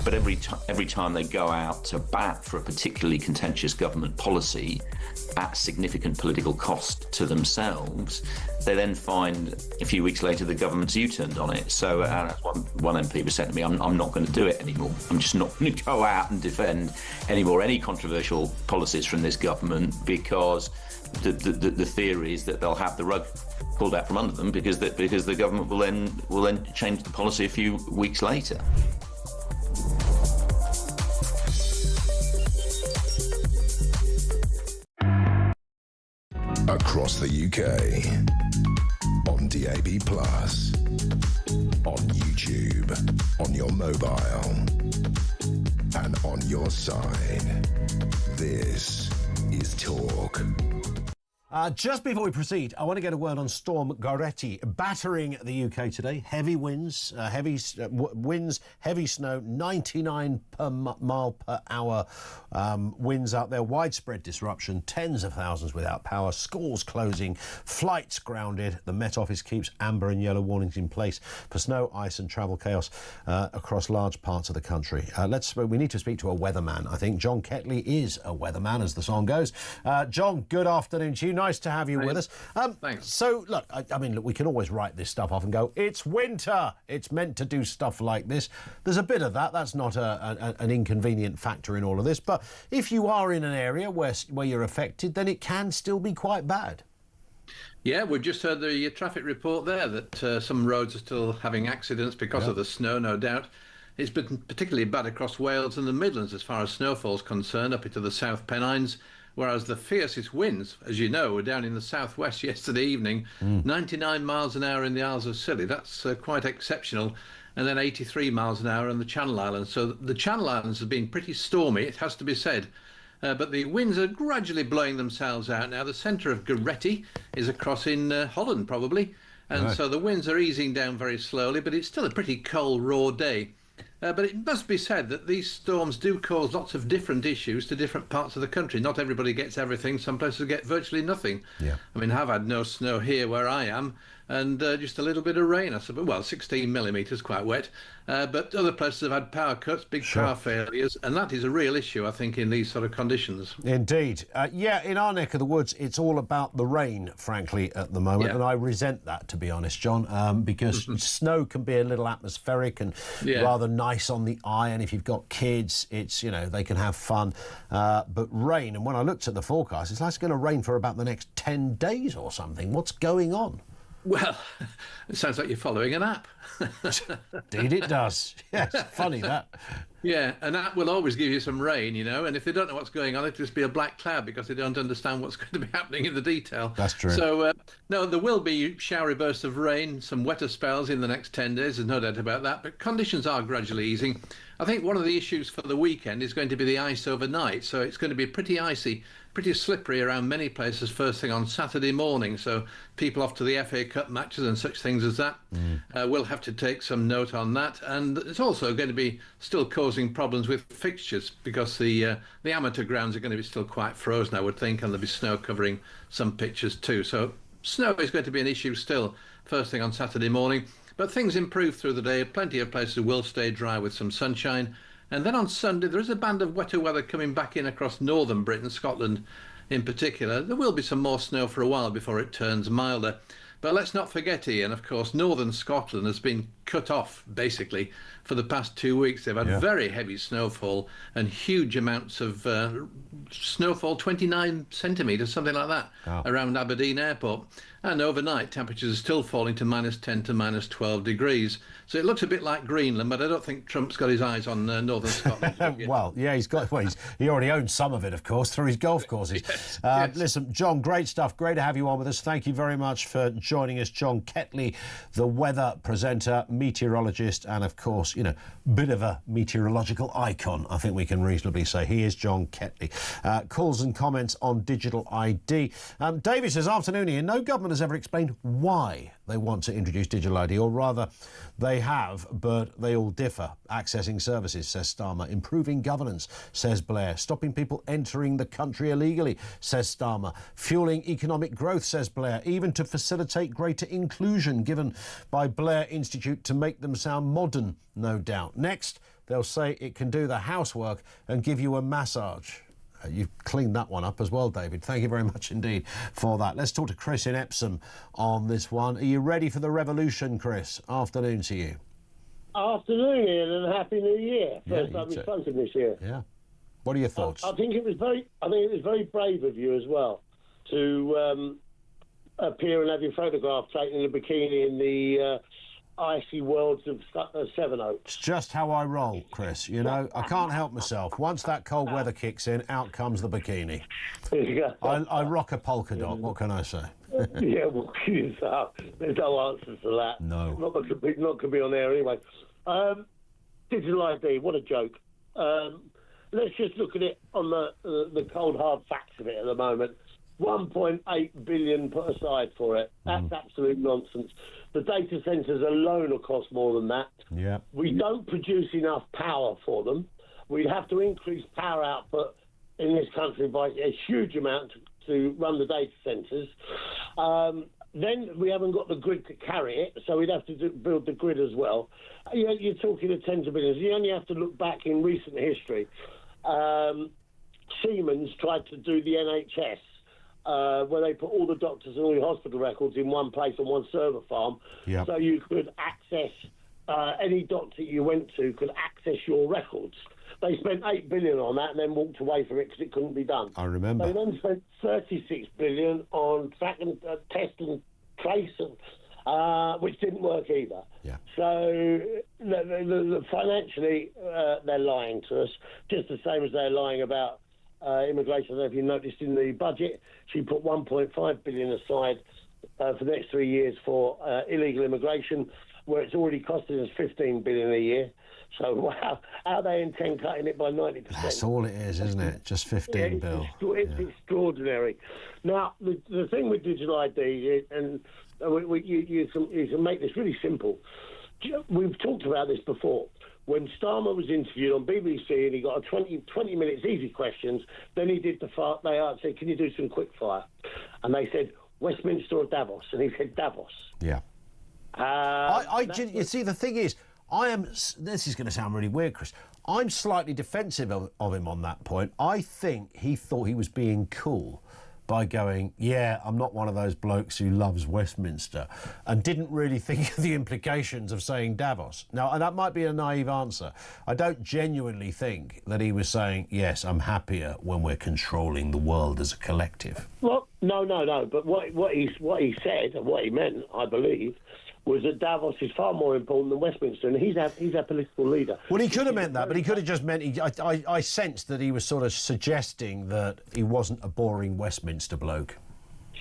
But every time they go out to bat for a particularly contentious government policy at significant political cost to themselves, they then find a few weeks later the government's U-turned on it. So one MP was saying to me, I'm not going to do it anymore. I'm just not going to go out and defend any controversial policies from this government, because the theory is that they'll have the rug pulled out from under them because the government will then change the policy a few weeks later. Across the UK, on DAB+, on YouTube, on your mobile, and on your side. This is Talk. Just before we proceed, I want to get a word on Storm Goretti battering the UK today. Heavy winds, heavy snow, 99 mile per hour winds out there. Widespread disruption, tens of thousands without power, schools closing, flights grounded. The Met Office keeps amber and yellow warnings in place for snow, ice and travel chaos across large parts of the country. We need to speak to a weatherman. I think John Ketley is a weatherman, as the song goes. John, good afternoon to you. Nice to have you with us. Thanks. So, look, I mean, look, we can always write this stuff off and go, it's winter. It's meant to do stuff like this. There's a bit of that. That's not an inconvenient factor in all of this. But if you are in an area where you're affected, then it can still be quite bad. Yeah, we've just heard the traffic report there that some roads are still having accidents because of the snow, no doubt. It's been particularly bad across Wales and the Midlands as far as snowfall is concerned, up into the South Pennines. Whereas the fiercest winds, as you know, were down in the southwest yesterday evening, 99 miles an hour in the Isles of Scilly. That's quite exceptional. And then 83 miles an hour on the Channel Islands. So the Channel Islands have been pretty stormy, it has to be said. But the winds are gradually blowing themselves out now. The centre of Goretti is across in Holland, probably. And so the winds are easing down very slowly, but it's still a pretty cold, raw day. But it must be said that these storms do cause lots of different issues to different parts of the country. Not everybody gets everything. Some places get virtually nothing. Yeah. I mean, I've had no snow here where I am, and just a little bit of rain, I suppose. Well, 16 millimetres, quite wet. But other places have had power cuts, big power failures, and that is a real issue, I think, in these sort of conditions. Indeed. Yeah, in our neck of the woods, it's all about the rain, frankly, at the moment, and I resent that, to be honest, John, because snow can be a little atmospheric and rather nice on the eye, and if you've got kids, it's, you know, they can have fun. But rain, and when I looked at the forecast, it's like it's going to rain for about the next 10 days or something. What's going on? Well, it sounds like you're following an app. Indeed it does. Yes, funny that. Yeah, an app will always give you some rain, you know, and if they don't know what's going on, it'll just be a black cloud because they don't understand what's going to be happening in the detail. That's true. So, no, there will be showery bursts of rain, some wetter spells in the next 10 days, there's no doubt about that, but conditions are gradually easing. I think one of the issues for the weekend is going to be the ice overnight, so it's going to be pretty icy, pretty slippery around many places first thing on Saturday morning, so people off to the FA Cup matches and such things as that will have to take some note on that, and it's also going to be still causing problems with fixtures because the amateur grounds are going to be still quite frozen, I would think, and there'll be snow covering some pitches too, so snow is going to be an issue still first thing on Saturday morning. But things improve through the day. Plenty of places will stay dry with some sunshine. And then on Sunday, there is a band of wetter weather coming back in across northern Britain, Scotland in particular. There will be some more snow for a while before it turns milder. But let's not forget, Ian, of course, northern Scotland has been cut off, basically, for the past 2 weeks. They've had very heavy snowfall and huge amounts of snowfall, 29 centimetres, something like that, around Aberdeen Airport. And overnight, temperatures are still falling to -10 to -12 degrees. So it looks a bit like Greenland, but I don't think Trump's got his eyes on northern Scotland. Well, yeah, he's got. Well, he already owns some of it, of course, through his golf courses. Yes. Listen, John, great stuff. Great to have you on with us. Thank you very much for joining us, John Ketley, the weather presenter, meteorologist, and of course, you know, bit of a meteorological icon. I think we can reasonably say he is John Ketley. Calls and comments on digital ID. David says, afternoon, Ian. No government has ever explained why they want to introduce digital ID, or rather they have, but they all differ. Accessing services, says Starmer. Improving governance, says Blair. Stopping people entering the country illegally, says Starmer. Fueling economic growth, says Blair. Even to facilitate greater inclusion, given by Blair Institute to make them sound modern, no doubt. Next, they'll say it can do the housework and give you a massage. You've cleaned that one up as well, David. Thank you very much indeed for that. Let's talk to Chris in Epsom on this one. Are you ready for the revolution, Chris? Afternoon to you. Afternoon, Ian, and Happy New Year. First time we've spoken this year. Yeah. What are your thoughts? I think it was very brave of you as well to appear and have your photograph taken in a bikini in the icy worlds of Sevenoaks. It's just how I roll, Chris. You know, I can't help myself. Once that cold weather kicks in, out comes the bikini. I rock a polka dot. What can I say? Yeah, well, there's no answers to that. No. Not could be on air anyway. Digital ID, what a joke. Let's just look at it on the cold hard facts of it at the moment. 1.8 billion put aside for it. That's absolute nonsense. The data centres alone will cost more than that. Yeah. We don't produce enough power for them. We'd have to increase power output in this country by a huge amount to run the data centres. Then we haven't got the grid to carry it, so we'd have to build the grid as well. You're talking of tens of billions. You only have to look back in recent history. Siemens tried to do the NHS, where they put all the doctors and all your hospital records in one place on one server farm, so you could access, any doctor you went to could access your records. They spent 8 billion on that and then walked away from it because it couldn't be done. I remember. They then spent 36 billion on track and test and trace, and, which didn't work either. Yeah. So financially, they're lying to us, just the same as they're lying about immigration. I don't know if you noticed in the budget, she put 1.5 billion aside for the next 3 years for illegal immigration, where it's already costing us 15 billion a year. So wow, how they intend cutting it by 90%. That's all it is, isn't it? Just 15 bill. It's extraordinary. Now, the thing with digital ID, and you can make this really simple. We've talked about this before. when Starmer was interviewed on BBC and he got a 20 minutes easy questions, then he did they said, can you do some quick fire? And they said, Westminster or Davos? And he said, Davos. Yeah. You see, the thing is, this is going to sound really weird, Chris. I'm slightly defensive of him on that point. I think he thought he was being cool by going, yeah, I'm not one of those blokes who loves Westminster, and didn't really think of the implications of saying Davos. Now, and that might be a naive answer. I don't genuinely think that he was saying, yes, I'm happier when we're controlling the world as a collective. Well, no. But what he said and what he meant, I believe, was that Davos is far more important than Westminster, and he's our political leader. Well, he could have meant that, but he could have just meant... I sensed that he was sort of suggesting that he wasn't a boring Westminster bloke.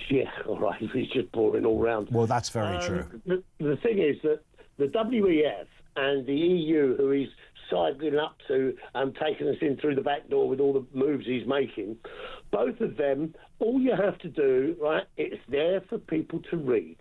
Yeah, all right, he's just boring all round. Well, that's very true. The thing is that the WEF and the EU, who he's sidling up to and taking us in through the back door with all the moves he's making, both of them, all you have to do, right, it's there for people to read.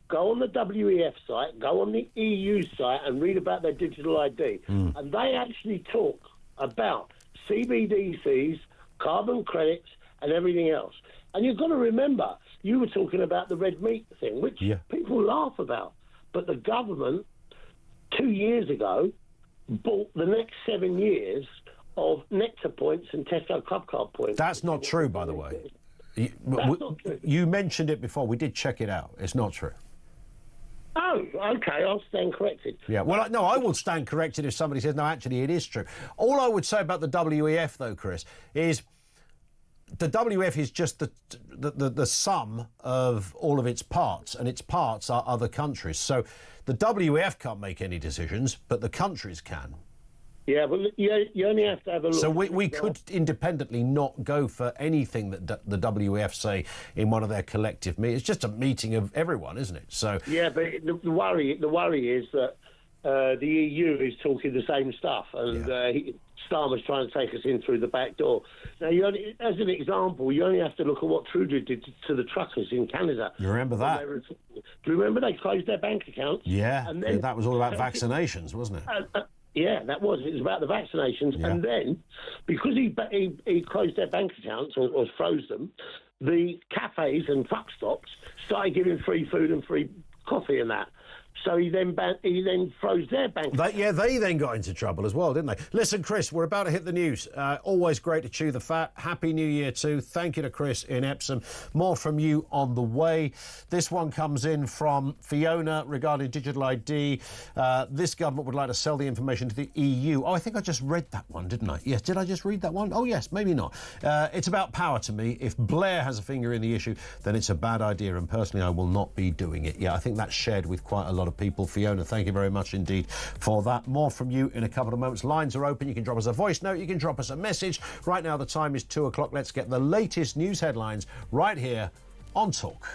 Go on the WEF site, go on the EU site and read about their digital ID. And they actually talk about CBDCs, carbon credits and everything else. And you've got to remember, you were talking about the red meat thing, which people laugh about. But the government, 2 years ago, bought the next 7 years of Nectar points and Tesco Club Card points. That's not true, by the way. Not true. You mentioned it before. We did check it out. It's not true. Oh, OK, I'll stand corrected. Yeah, well, no, I will stand corrected if somebody says, no, actually, it is true. All I would say about the WEF, though, Chris, is the WEF is just the sum of all of its parts, and its parts are other countries. So the WEF can't make any decisions, but the countries can. Yeah, but you only have to have a look. So we could independently not go for anything that the WEF say in one of their collective meetings. It's just a meeting of everyone, isn't it? So yeah, but the worry is that the EU is talking the same stuff, and Starmer's trying to take us in through the back door. Now, as an example, you only have to look at what Trudeau did to the truckers in Canada. You remember that? Do you remember they closed their bank accounts? Yeah, and then, that was all about vaccinations, wasn't it? Yeah, it was about the vaccinations. Yeah. And then, because he closed their bank accounts or froze them, the cafes and truck stops started giving free food and free coffee and that. So he then froze their bank. They then got into trouble as well, didn't they? Listen, Chris, we're about to hit the news. Always great to chew the fat. Happy New Year too. Thank you to Chris in Epsom. More from you on the way. This one comes in from Fiona regarding digital ID. This government would like to sell the information to the EU. Oh, I think I just read that one, didn't I? Yes, did I just read that one? Oh, yes, maybe not. It's about power to me. If Blair has a finger in the issue, then it's a bad idea, and personally, I will not be doing it. Yeah, I think that's shared with quite a lot of people. Fiona, thank you very much indeed for that. More from you in a couple of moments. Lines are open. You can drop us a voice note. You can drop us a message. Right now, the time is 2 o'clock. Let's get the latest news headlines right here on Talk.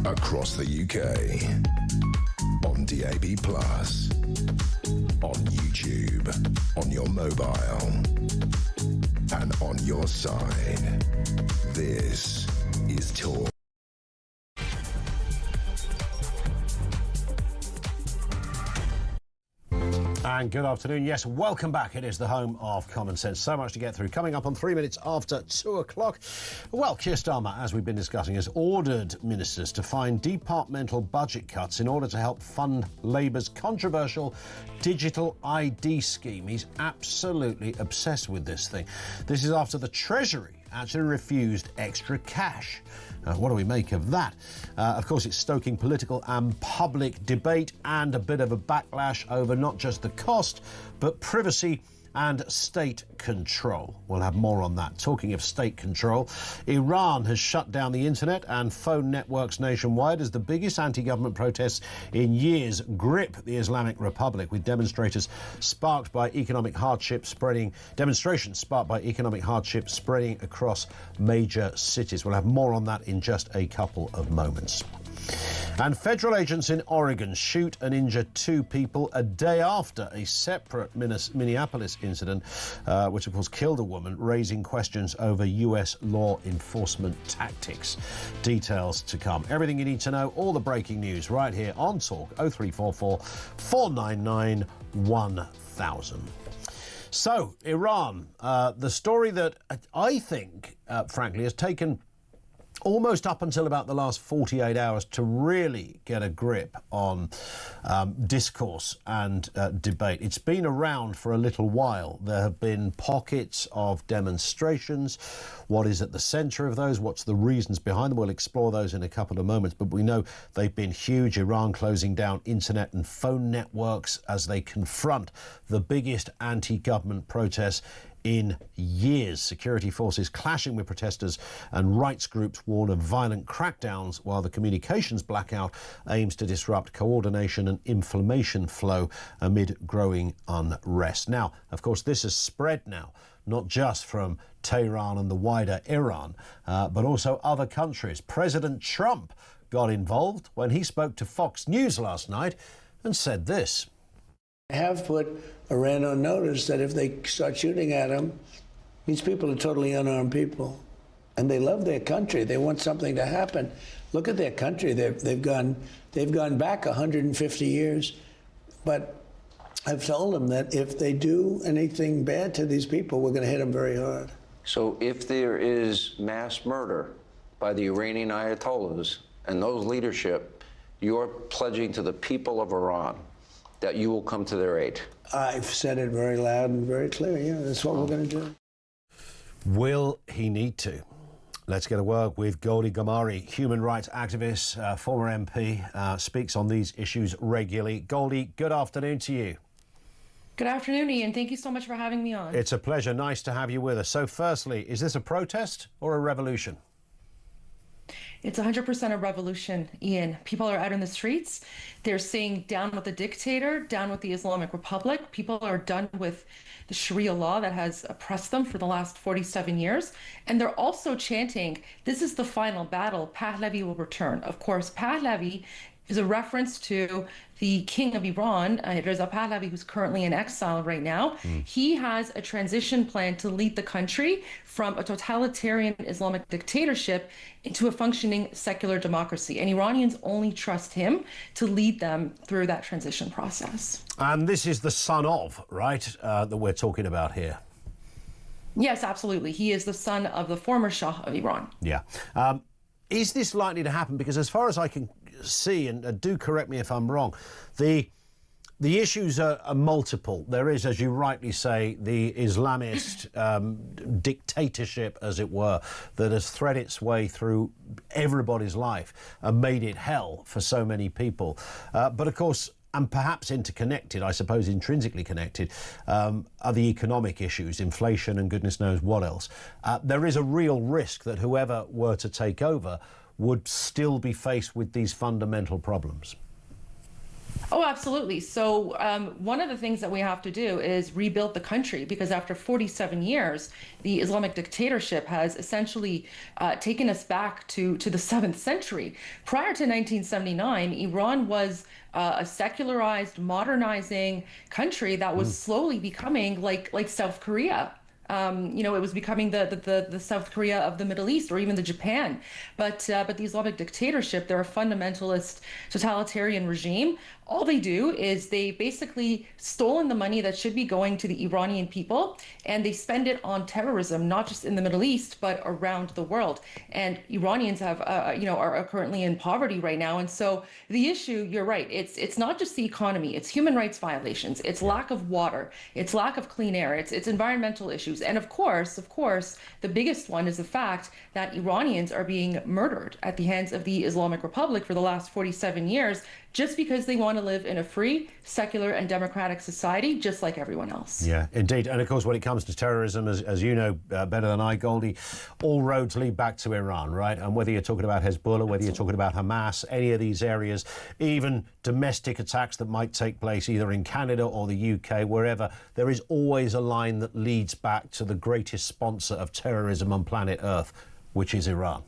across the UK, on DAB+, on YouTube, on your mobile, and on your side. This is Talk. And good afternoon. Yes, welcome back. It is the home of common sense. So much to get through. Coming up on 3 minutes after 2 o'clock. Well, Keir Starmer, as we've been discussing, has ordered ministers to find departmental budget cuts in order to help fund Labour's controversial digital ID scheme. He's absolutely obsessed with this thing. This is after the Treasury actually refused extra cash. What do we make of that? Of course, it's stoking political and public debate and a bit of a backlash over not just the cost, but privacy and state control. We'll have more on that. Talking of state control, Iran has shut down the internet and phone networks nationwide as the biggest anti-government protests in years grip the Islamic Republic, with demonstrations sparked by economic hardship spreading across major cities. We'll have more on that in just a couple of moments. And federal agents in Oregon shoot and injure 2 people a day after a separate Minneapolis incident, which of course killed a woman, raising questions over US law enforcement tactics. Details to come. Everything you need to know, all the breaking news right here on Talk 0344 499 1000. So, Iran, the story that I think, frankly, has taken almost up until about the last 48 hours to really get a grip on discourse and debate. It's been around for a little while. There have been pockets of demonstrations. What is at the centre of those? What's the reasons behind them? We'll explore those in a couple of moments, but we know they've been huge. Iran closing down internet and phone networks as they confront the biggest anti-government protests in years. Security forces clashing with protesters and rights groups warn of violent crackdowns, while the communications blackout aims to disrupt coordination and information flow amid growing unrest. Now, of course, this has spread now, not just from Tehran and the wider Iran, but also other countries. President Trump got involved when he spoke to Fox News last night and said this. I have put Iran on notice that if they start shooting at them, these people are totally unarmed people. And they love their country. They want something to happen. Look at their country. They've gone back 150 years. But I've told them that if they do anything bad to these people, we're going to hit them very hard. So if there is mass murder by the Iranian Ayatollahs and those leadership, you're pledging to the people of Iran that you will come to their aid. I've said it very loud and very clear. Yeah, that's what we're going to do. Will he need to? Let's get a word with Goldie Gamari, human rights activist, former MP, speaks on these issues regularly. Goldie, good afternoon to you. Good afternoon, Ian. Thank you so much for having me on. It's a pleasure. Nice to have you with us. So firstly, is this a protest or a revolution? It's 100% a revolution, Ian. People are out in the streets. They're saying down with the dictator, down with the Islamic Republic. People are done with the Sharia law that has oppressed them for the last 47 years. And they're also chanting, this is the final battle. Pahlavi will return. Of course, Pahlavi is a reference to the king of Iran, Reza Pahlavi, who's currently in exile right now. He has a transition plan to lead the country from a totalitarian Islamic dictatorship into a functioning secular democracy. And Iranians only trust him to lead them through that transition process. And this is the son of, right, that we're talking about here? Yes, absolutely. He is the son of the former Shah of Iran. Yeah. Is this likely to happen? Because as far as I can see, and do correct me if I'm wrong, the issues are multiple. There is, as you rightly say, the Islamist dictatorship, as it were, that has thread its way through everybody's life and made it hell for so many people. But of course, and perhaps interconnected, I suppose intrinsically connected, are the economic issues, inflation and goodness knows what else. There is a real risk that whoever were to take over would still be faced with these fundamental problems. Oh, absolutely. So one of the things that we have to do is rebuild the country, because after 47 years, the Islamic dictatorship has essentially taken us back to the 7th century. Prior to 1979, Iran was a secularized, modernizing country that was slowly becoming like South Korea. It was becoming the South Korea of the Middle East, or even the Japan. But the Islamic dictatorship, they're a fundamentalist totalitarian regime. All they do is they basically stolen the money that should be going to the Iranian people, and they spend it on terrorism, not just in the Middle East, but around the world. And Iranians are currently in poverty right now. And so the issue, you're right, it's not just the economy, it's human rights violations, it's lack of water, it's lack of clean air, it's environmental issues. And of course, the biggest one is the fact that Iranians are being murdered at the hands of the Islamic Republic for the last 47 years, just because they want to live in a free, secular, and democratic society, just like everyone else. Yeah, indeed. And of course, when it comes to terrorism, as you know better than I, Goldie, all roads lead back to Iran, right? And whether you're talking about Hezbollah, whether you're talking about Hamas, any of these areas, even domestic attacks that might take place either in Canada or the UK, wherever, there is always a line that leads back to the greatest sponsor of terrorism on planet Earth, which is Iran.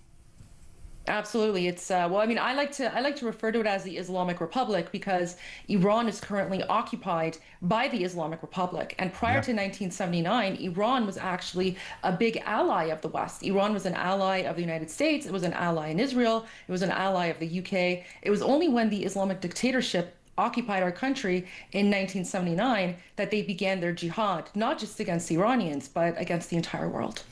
Absolutely. It's I like to refer to it as the Islamic Republic, because Iran is currently occupied by the Islamic Republic. And prior to 1979, Iran was actually a big ally of the West. Iran was an ally of the United States. It was an ally in Israel. It was an ally of the UK. It was only when the Islamic dictatorship occupied our country in 1979 that they began their jihad, not just against the Iranians, but against the entire world.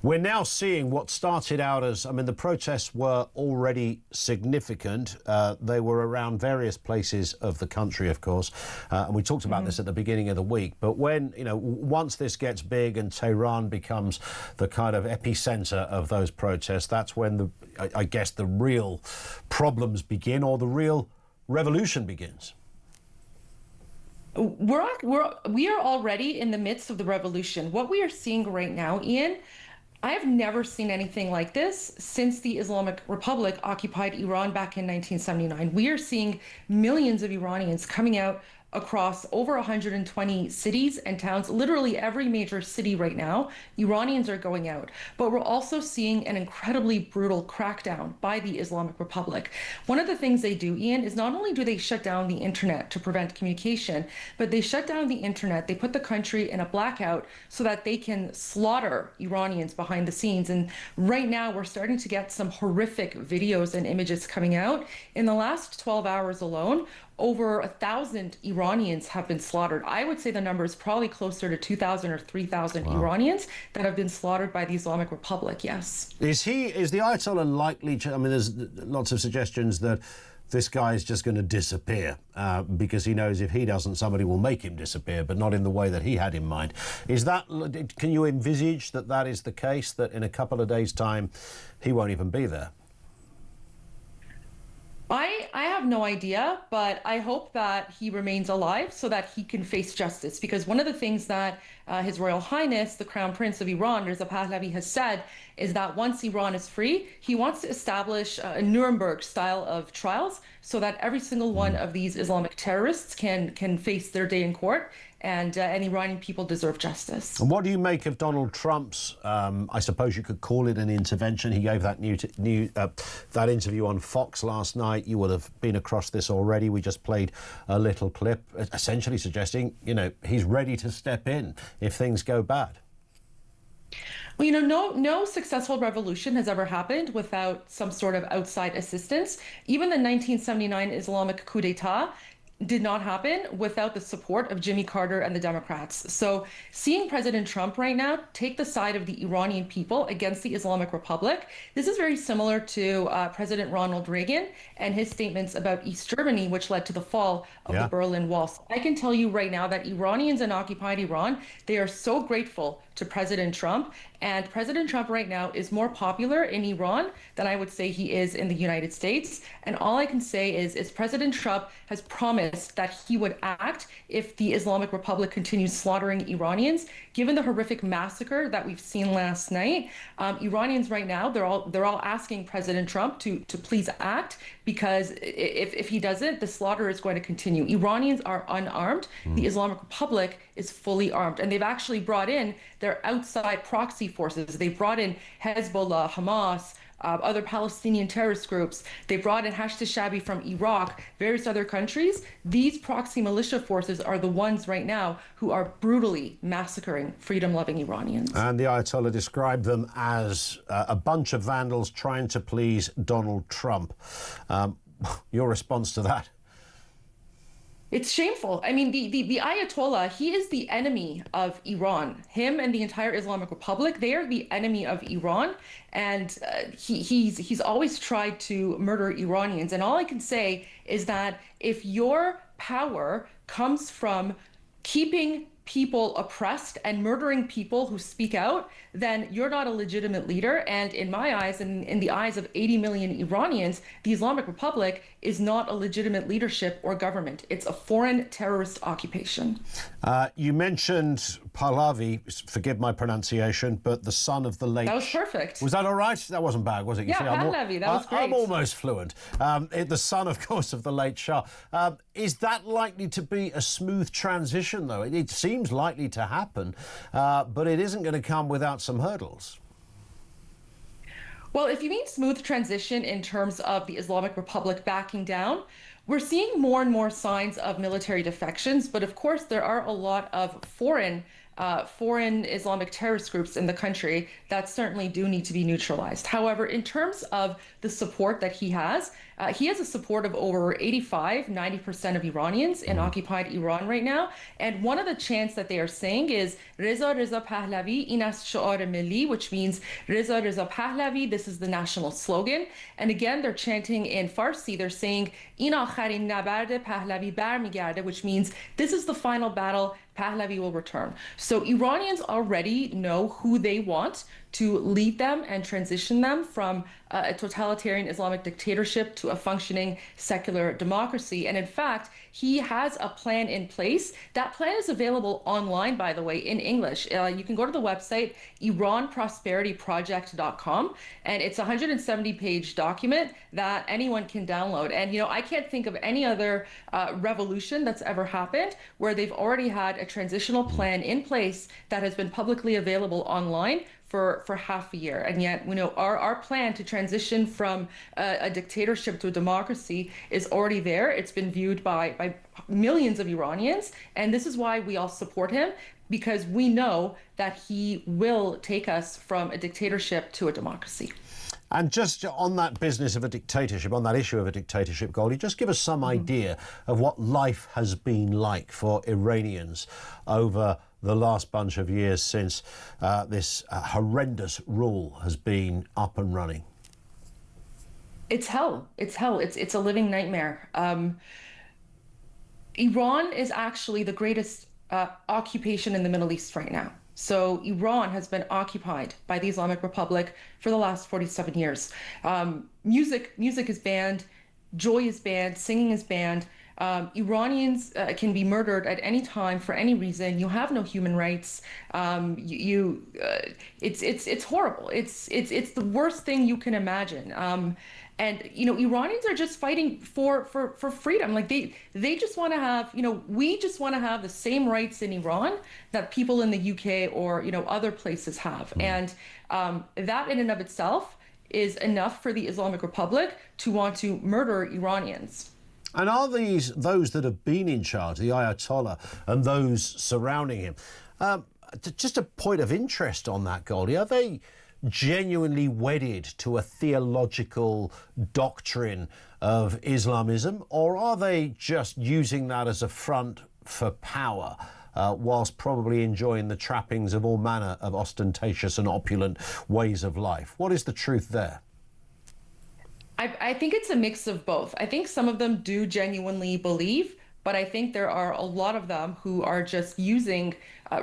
We're now seeing what started out as, the protests were already significant. They were around various places of the country, of course, and we talked about this at the beginning of the week. But when, once this gets big and Tehran becomes the kind of epicenter of those protests, that's when I guess the real problems begin, or the real revolution begins. We are already in the midst of the revolution. What we are seeing right now, Ian, I have never seen anything like this since the Islamic Republic occupied Iran back in 1979. We are seeing millions of Iranians coming out across over 120 cities and towns, literally every major city right now. Iranians are going out. But we're also seeing an incredibly brutal crackdown by the Islamic Republic. One of the things they do, Ian, is not only do they shut down the internet to prevent communication, but they shut down the internet. They put the country in a blackout so that they can slaughter Iranians behind the scenes. And right now we're starting to get some horrific videos and images coming out. In the last 12 hours alone, over 1,000 Iranians have been slaughtered. I would say the number is probably closer to 2,000 or 3,000 Iranians that have been slaughtered by the Islamic Republic, yes. Is the Ayatollah likely to, there's lots of suggestions that this guy is just going to disappear because he knows if he doesn't, somebody will make him disappear, but not in the way that he had in mind. Can you envisage that is the case, that in a couple of days' time, he won't even be there? I have no idea, but I hope that he remains alive so that he can face justice. Because one of the things that His Royal Highness, the Crown Prince of Iran, Reza Pahlavi, has said is that once Iran is free, he wants to establish a Nuremberg style of trials so that every single one of these Islamic terrorists can face their day in court, and Iranian people deserve justice. And what do you make of Donald Trump's, I suppose you could call it an intervention? He gave that that interview on Fox last night. You will have been across this already. We just played a little clip, essentially suggesting, he's ready to step in if things go bad. Well, no successful revolution has ever happened without some sort of outside assistance. Even the 1979 Islamic coup d'etat did not happen without the support of Jimmy Carter and the Democrats. So seeing President Trump right now take the side of the Iranian people against the Islamic Republic, this is very similar to President Ronald Reagan and his statements about East Germany, which led to the fall of the Berlin Wall. So I can tell you right now that Iranians in occupied Iran, they are so grateful to President Trump. And President Trump right now is more popular in Iran than I would say he is in the United States. And all I can say is President Trump has promised promised that he would act if the Islamic Republic continues slaughtering Iranians. Given the horrific massacre that we've seen last night, Iranians right now, they're all asking President Trump to please act, because if he doesn't, the slaughter is going to continue. Iranians are unarmed. The Islamic Republic is fully armed, and they've actually brought in their outside proxy forces. They brought in Hezbollah, Hamas, other Palestinian terrorist groups. They brought in Hashd Shabi from Iraq, various other countries. These proxy militia forces are the ones right now who are brutally massacring freedom-loving Iranians. And the Ayatollah described them as a bunch of vandals trying to please Donald Trump. Your response to that? It's shameful. I mean, the Ayatollah, he is the enemy of Iran. Him and the entire Islamic Republic, they are the enemy of Iran. And he's always tried to murder Iranians. And all I can say is that if your power comes from keeping people oppressed and murdering people who speak out, then you're not a legitimate leader. And in my eyes, and in the eyes of 80 million Iranians, the Islamic Republic is not a legitimate leadership or government. It's a foreign terrorist occupation. You mentioned Pahlavi, forgive my pronunciation, but the son of the late... That was perfect. Was that all right? That wasn't bad, was it? Yeah, Pahlavi, that was great. I'm almost fluent. The son, of course, of the late Shah. Is that likely to be a smooth transition, though? It seems likely to happen, but it isn't going to come without some hurdles. Well, if you mean smooth transition in terms of the Islamic Republic backing down, we're seeing more and more signs of military defections, but of course there are a lot of foreign Islamic terrorist groups in the country that certainly do need to be neutralized. However, in terms of the support that he has a support of over 85–90% of Iranians in occupied Iran right now. And one of the chants that they are saying is Reza Reza Pahlavi in ast shi'ar milli, which means Reza Reza Pahlavi, this is the national slogan. And again, they're chanting in Farsi, they're saying In akharin nabard Pahlavi barmigarde, which means this is the final battle, Pahlavi will return. So Iranians already know who they want to lead them and transition them from a totalitarian Islamic dictatorship to a functioning secular democracy. And in fact, he has a plan in place. That plan is available online, by the way, in English. You can go to the website, iranprosperityproject.com, and it's a 170-page document that anyone can download. And, you know, I can't think of any other revolution that's ever happened where they've already had a transitional plan in place that has been publicly available online for half a year. And yet, you know, our plan to transition from a dictatorship to a democracy is already there. It's been viewed by millions of Iranians. And this is why we all support him, because we know that he will take us from a dictatorship to a democracy. And just on that business of a dictatorship, on that issue of a dictatorship, Goldie, just give us some idea of what life has been like for Iranians over the last bunch of years since this horrendous rule has been up and running. It's hell. It's hell. It's a living nightmare. Iran is actually the greatest occupation in the Middle East right now. So Iran has been occupied by the Islamic Republic for the last 47 years. Music is banned, joy is banned, singing is banned. Iranians can be murdered at any time for any reason. You have no human rights. It's horrible. It's the worst thing you can imagine. And you know, Iranians are just fighting for freedom. Like they just want to have, you know, we just want to have the same rights in Iran that people in the UK or, you know, other places have. And that in and of itself is enough for the Islamic Republic to want to murder Iranians. And are those that have been in charge, the Ayatollah and those surrounding him, just a point of interest on that, Goldie, are they genuinely wedded to a theological doctrine of Islamism, or are they just using that as a front for power, whilst probably enjoying the trappings of all manner of ostentatious and opulent ways of life? What is the truth there? I think it's a mix of both. I think some of them do genuinely believe, but I think there are a lot of them who are just using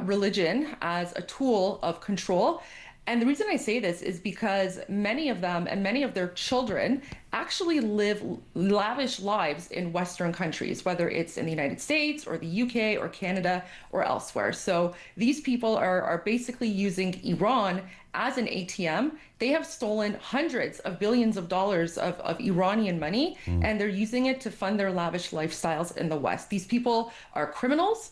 religion as a tool of control. And the reason I say this is because many of them and many of their children actually live lavish lives in Western countries, whether it's in the United States or the UK or Canada or elsewhere. So these people are basically using Iran as an ATM. They have stolen hundreds of billions of dollars of Iranian money, and they're using it to fund their lavish lifestyles in the West. These people are criminals.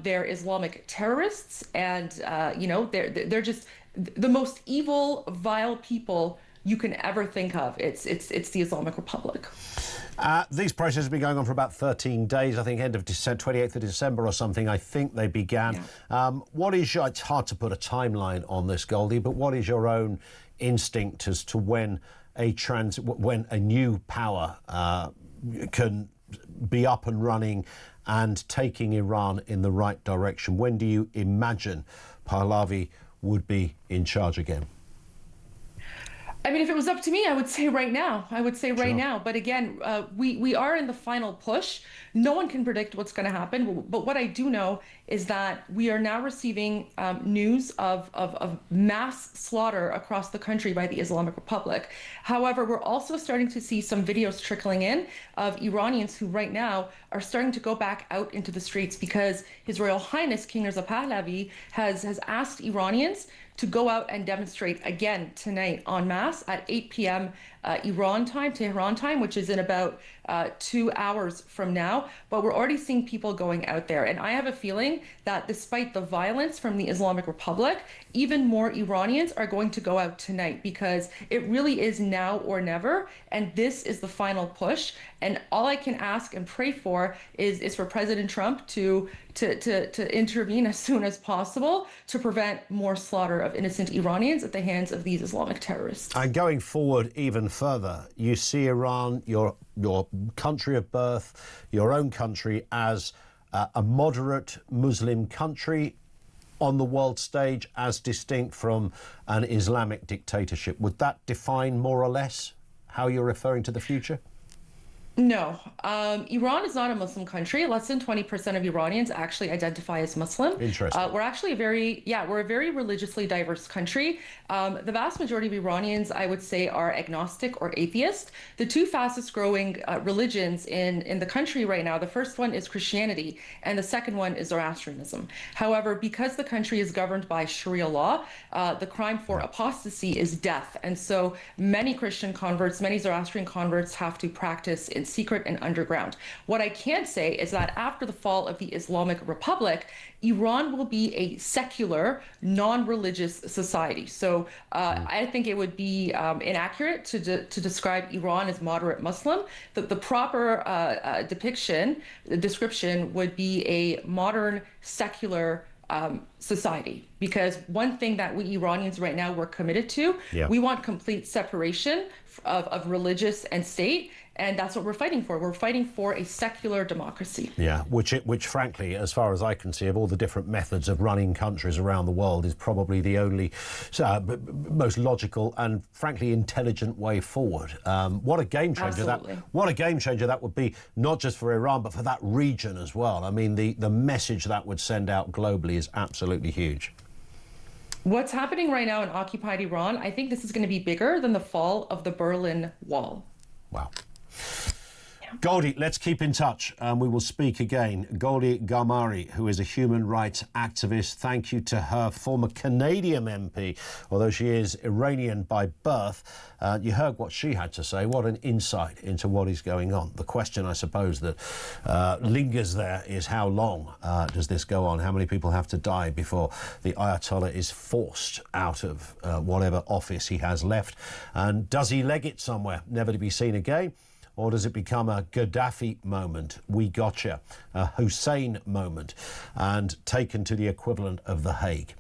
They're Islamic terrorists, and they're just the most evil, vile people you can ever think of. It's the Islamic Republic. These processes have been going on for about 13 days. I think end of December, 28th of December or something. I think they began. Yeah. It's hard to put a timeline on this, Goldie, but what is your own instinct as to when a new power can be up and running and taking Iran in the right direction? When do you imagine Pahlavi would be in charge again? I mean, if it was up to me, I would say right now. Now. But again, we are in the final push. No one can predict what's going to happen. But what I do know is that we are now receiving news of mass slaughter across the country by the Islamic Republic. However, we're also starting to see some videos trickling in of Iranians who right now are starting to go back out into the streets because His Royal Highness King Reza Pahlavi has asked Iranians to go out and demonstrate again tonight en masse at 8 p.m. Iran time, Tehran time, which is in about 2 hours from now. But we're already seeing people going out there. And I have a feeling that despite the violence from the Islamic Republic, even more Iranians are going to go out tonight because it really is now or never. And this is the final push. And all I can ask and pray for is for President Trump to intervene as soon as possible to prevent more slaughter of innocent Iranians at the hands of these Islamic terrorists. And going forward even further, you see Iran, your country of birth, your own country, as a moderate Muslim country on the world stage, as distinct from an Islamic dictatorship. Would that define more or less how you're referring to the future? No, Iran is not a Muslim country. Less than 20% of Iranians actually identify as Muslim. Interesting. We're actually we're a very religiously diverse country. The vast majority of Iranians, I would say, are agnostic or atheist. The two fastest growing religions in the country right now, the first one is Christianity, and the second one is Zoroastrianism. However, because the country is governed by Sharia law, the crime for apostasy is death. And so many Christian converts, many Zoroastrian converts have to practice in secret and underground. What I can say is that after the fall of the Islamic Republic, Iran will be a secular, non-religious society. So I think it would be inaccurate to describe Iran as moderate Muslim. The proper description would be a modern, secular society, because one thing that we Iranians right now we're committed to, we want complete separation of religious and state, and that's what we're fighting for. We're fighting for a secular democracy. Yeah, which frankly, as far as I can see, of all the different methods of running countries around the world, is probably the only most logical and frankly intelligent way forward. What a game changer! Absolutely. What a game changer that would be, not just for Iran but for that region as well. I mean, the message that would send out globally is absolutely huge. What's happening right now in occupied Iran, I think this is going to be bigger than the fall of the Berlin Wall. Wow. Goldie, let's keep in touch and we will speak again. Goldie Garmari, who is a human rights activist, thank you to her, former Canadian MP, although she is Iranian by birth. You heard what she had to say. What an insight into what is going on. The question, I suppose, that lingers there is how long does this go on? How many people have to die before the Ayatollah is forced out of whatever office he has left? And does he leg it somewhere, never to be seen again? Or does it become a Gaddafi moment, we gotcha, a Hussein moment, and taken to the equivalent of The Hague?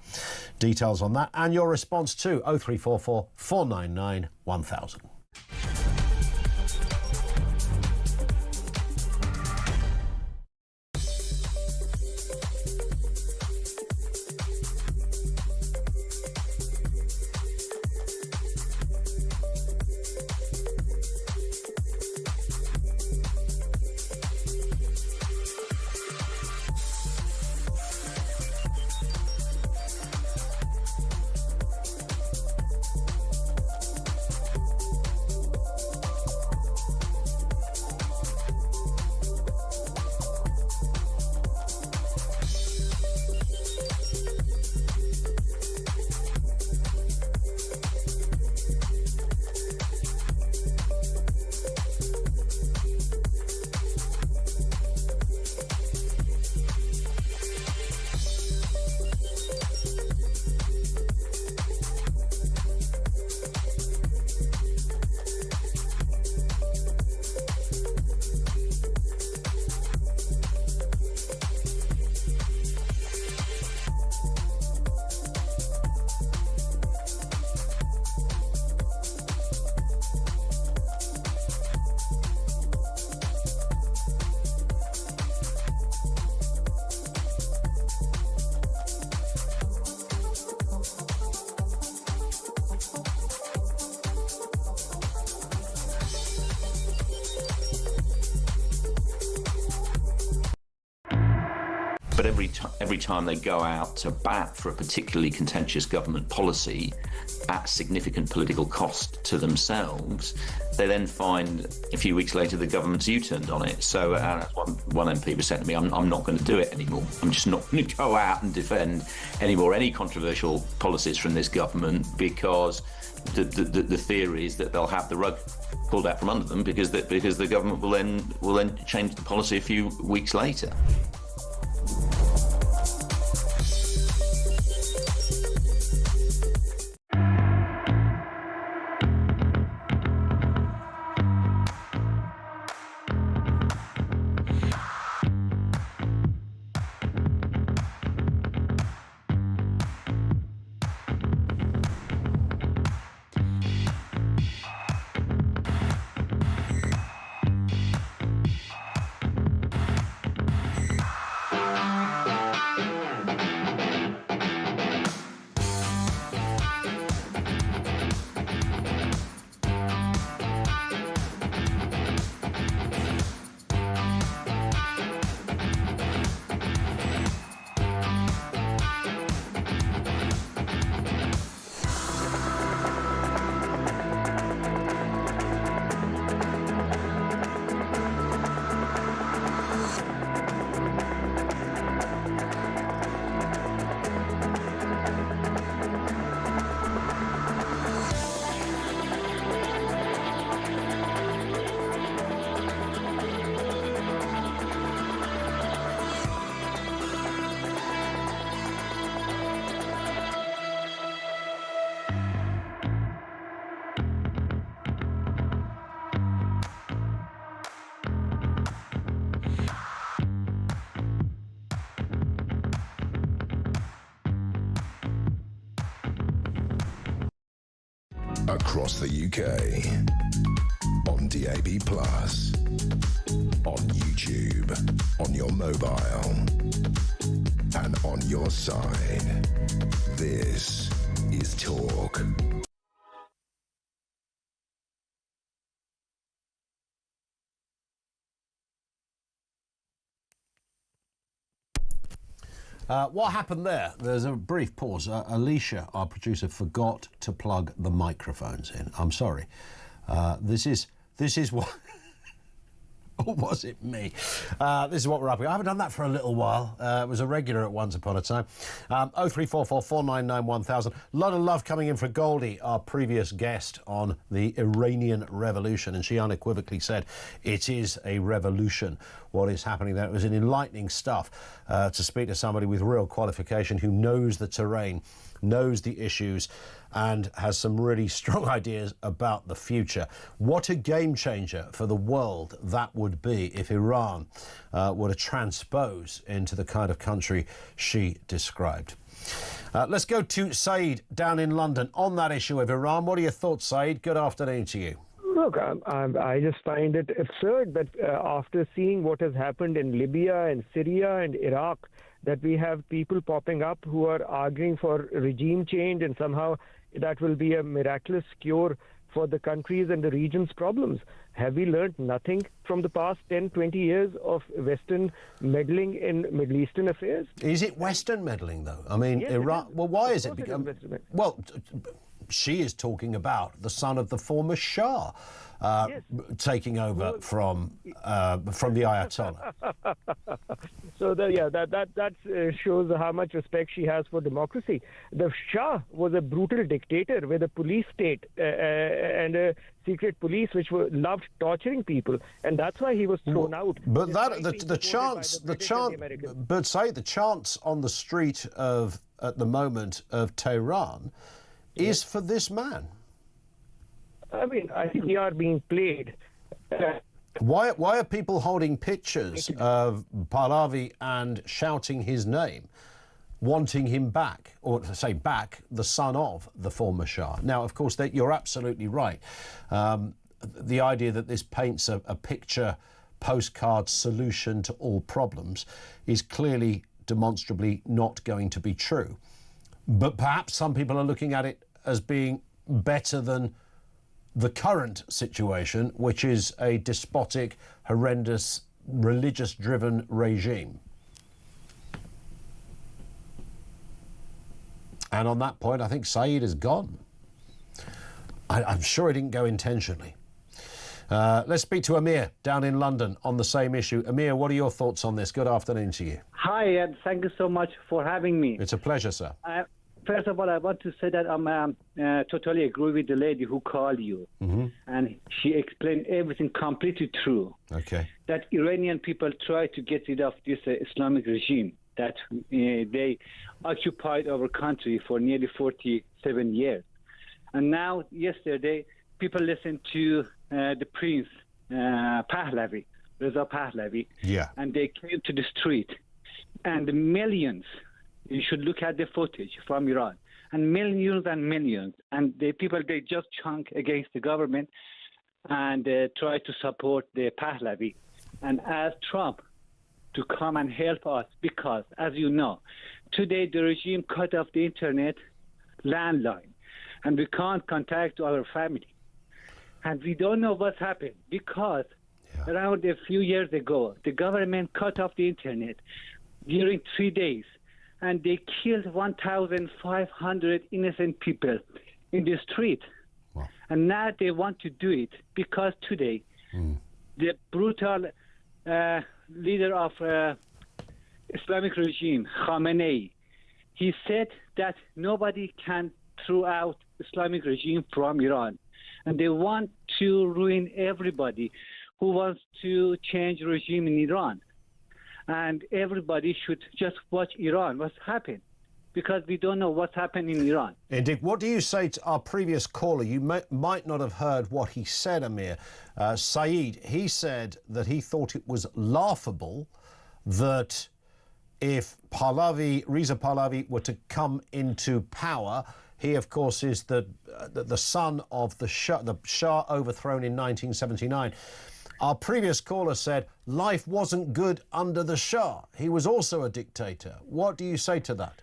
Details on that and your response to 0344 499 1000. But every time they go out to bat for a particularly contentious government policy at significant political cost to themselves, they then find a few weeks later the government's U-turned on it. So one MP was saying to me, I'm not going to do it anymore. I'm just not going to go out and defend any controversial policies from this government, because the theory is that they'll have the rug pulled out from under them because the government will then change the policy a few weeks later. Across the UK, on DAB+, on YouTube, on your mobile, and on your side. This is Talk. What happened there? There's a brief pause. Alicia, our producer, forgot to plug the microphones in. I'm sorry. This is what... Or was it me? This is what we're up against. I haven't done that for a little while. It was a regular at once upon a time. 0344 499 1000. A lot of love coming in for Goldie, our previous guest on the Iranian Revolution, and she unequivocally said it is a revolution. What is happening there? It was an enlightening stuff to speak to somebody with real qualification who knows the terrain, knows the issues, and has some really strong ideas about the future. What a game changer for the world that would be if Iran were to transpose into the kind of country she described. Let's go to Saeed down in London on that issue of Iran. What are your thoughts, Saeed? Good afternoon to you. Look, I just find it absurd that after seeing what has happened in Libya and Syria and Iraq, that we have people popping up who are arguing for regime change, and somehow that will be a miraculous cure for the countries and the region's problems. Have we learned nothing from the past 10, 20 years of Western meddling in Middle Eastern affairs? Is it Western meddling, though? I mean, yes, Iran... Well, why is it? Well, she is talking about the son of the former Shah taking over from the Ayatollah. So that shows how much respect she has for democracy. The Shah was a brutal dictator with a police state and a secret police which loved torturing people, and that's why he was thrown out. But the chants on the street at the moment of Tehran is for this man. I mean, I think we are being played. Why are people holding pictures of Pahlavi and shouting his name, wanting him back, or to say back, the son of the former Shah? Now, of course, you're absolutely right. The idea that this paints a picture postcard solution to all problems is clearly demonstrably not going to be true. But perhaps some people are looking at it as being better than the current situation, which is a despotic, horrendous, religious-driven regime. And on that point, I think Saeed is gone. I'm sure he didn't go intentionally. Let's speak to Amir down in London on the same issue. Amir, what are your thoughts on this? Good afternoon to you. Hi, and thank you so much for having me. It's a pleasure, sir. First of all, I want to say that I'm totally agree with the lady who called you. And she explained everything completely true. Okay. That Iranian people try to get rid of this Islamic regime, that they occupied our country for nearly 47 years. And now, yesterday, people listened to the Prince Pahlavi, Reza Pahlavi, and they came to the street. And millions, you should look at the footage from Iran, and millions, and the people, they just chunk against the government and try to support the Pahlavi and ask Trump to come and help us because, as you know, today the regime cut off the internet landline, and we can't contact our family. And we don't know what's happened because around a few years ago, the government cut off the internet during 3 days, and they killed 1,500 innocent people in the street. Wow. And now they want to do it because today the brutal leader of Islamic regime, Khamenei, he said that nobody can throw out Islamic regime from Iran. And they want to ruin everybody who wants to change regime in Iran. And everybody should just watch Iran, what's happened, because we don't know what's happened in Iran. Indeed. What do you say to our previous caller? You might not have heard what he said, Amir. Saeed, he said that he thought it was laughable that if Reza Pahlavi were to come into power, he, of course, is the son of the Shah overthrown in 1979. Our previous caller said life wasn't good under the Shah. He was also a dictator. What do you say to that?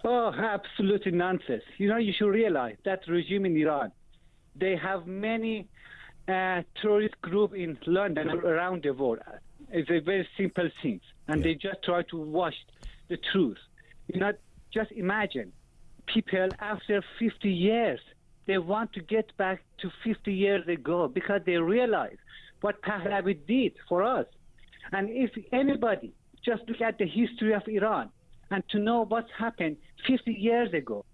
Oh, absolutely nonsense. You know, you should realize that regime in Iran, they have many terrorist groups in London and around the world. It's a very simple thing. And they just try to wash the truth. You know, just imagine people after 50 years, they want to get back to 50 years ago because they realize what Pahlavi did for us. And if anybody just look at the history of Iran and to know what's happened 50 years ago,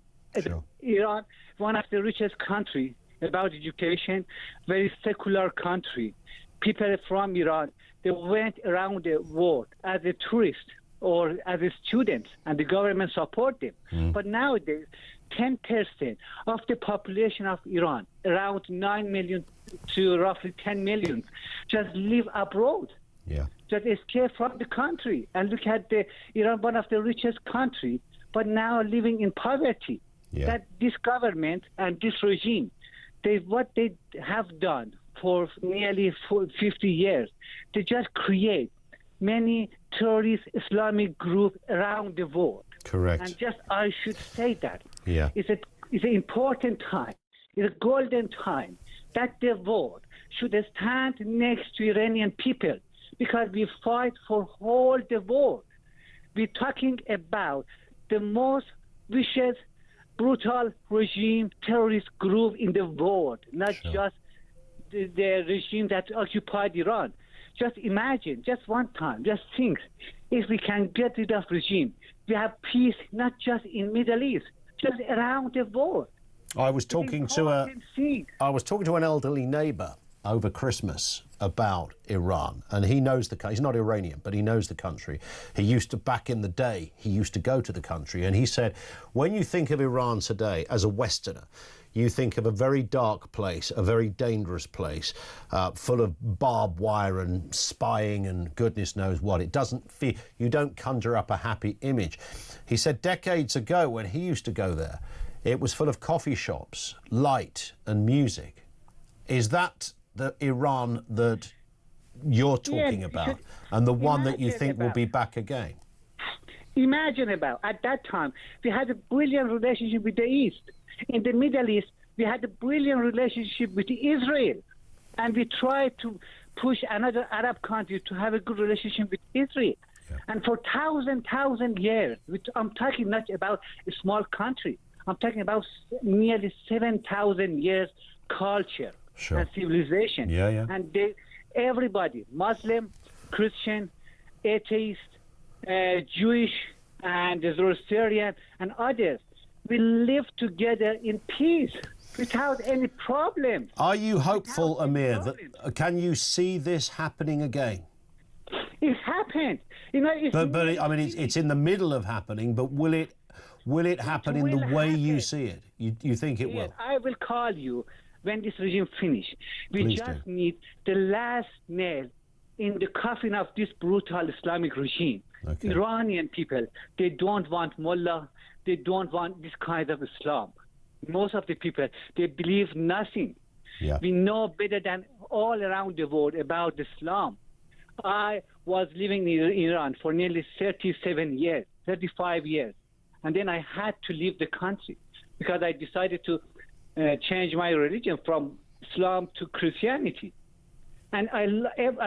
Iran, one of the richest country about education, very secular country. People from Iran, they went around the world as a tourist or as a student, and the government support them. But nowadays, 10% of the population of Iran, around 9 million to roughly 10 million, just live abroad. Just escape from the country. And look at Iran, one of the richest country, but now living in poverty. That this government and this regime, what they have done for nearly 50 years, they just create many terrorist Islamic groups around the world. Correct. And just I should say that. It's an important time. It's a golden time that the world should stand next to Iranian people because we fight for whole the world. We're talking about the most vicious, brutal regime, terrorist group in the world, not just the regime that occupied Iran. Just imagine, just one time, just think, if we can get rid of regime, we have peace not just in Middle East, just around the world. I was talking to an elderly neighbour over Christmas about Iran, and he knows the country. He's not Iranian, but he knows the country. He used to, back in the day, he used to go to the country, and he said, when you think of Iran today as a Westerner, you think of a very dark place, a very dangerous place, full of barbed wire and spying and goodness knows what. It doesn't feel, you don't conjure up a happy image. He said decades ago when he used to go there, it was full of coffee shops, light and music. Is that the Iran that you're talking about and the one that you think will be back again? Imagine about, at that time, we had a brilliant relationship with the East. In the Middle East, we had a brilliant relationship with Israel. And we tried to push another Arab country to have a good relationship with Israel. And for thousand years, I'm talking not about a small country. I'm talking about nearly 7,000 years culture and civilization. And everybody, Muslim, Christian, atheist, Jewish, and Zoroastrian, and others, we live together in peace without any problems. Are you hopeful, Amir, that can you see this happening again? It happened. You know, but I mean, it's in the middle of happening. But will it happen in the way you see it? You think it will? I will call you when this regime finish. We just need the last nail in the coffin of this brutal Islamic regime. Iranian people, they don't want mullah. They don't want this kind of Islam. Most of the people, they believe nothing. We know better than all around the world about Islam. I was living in Iran for nearly 37 years, 35 years. And then I had to leave the country because I decided to change my religion from Islam to Christianity. And I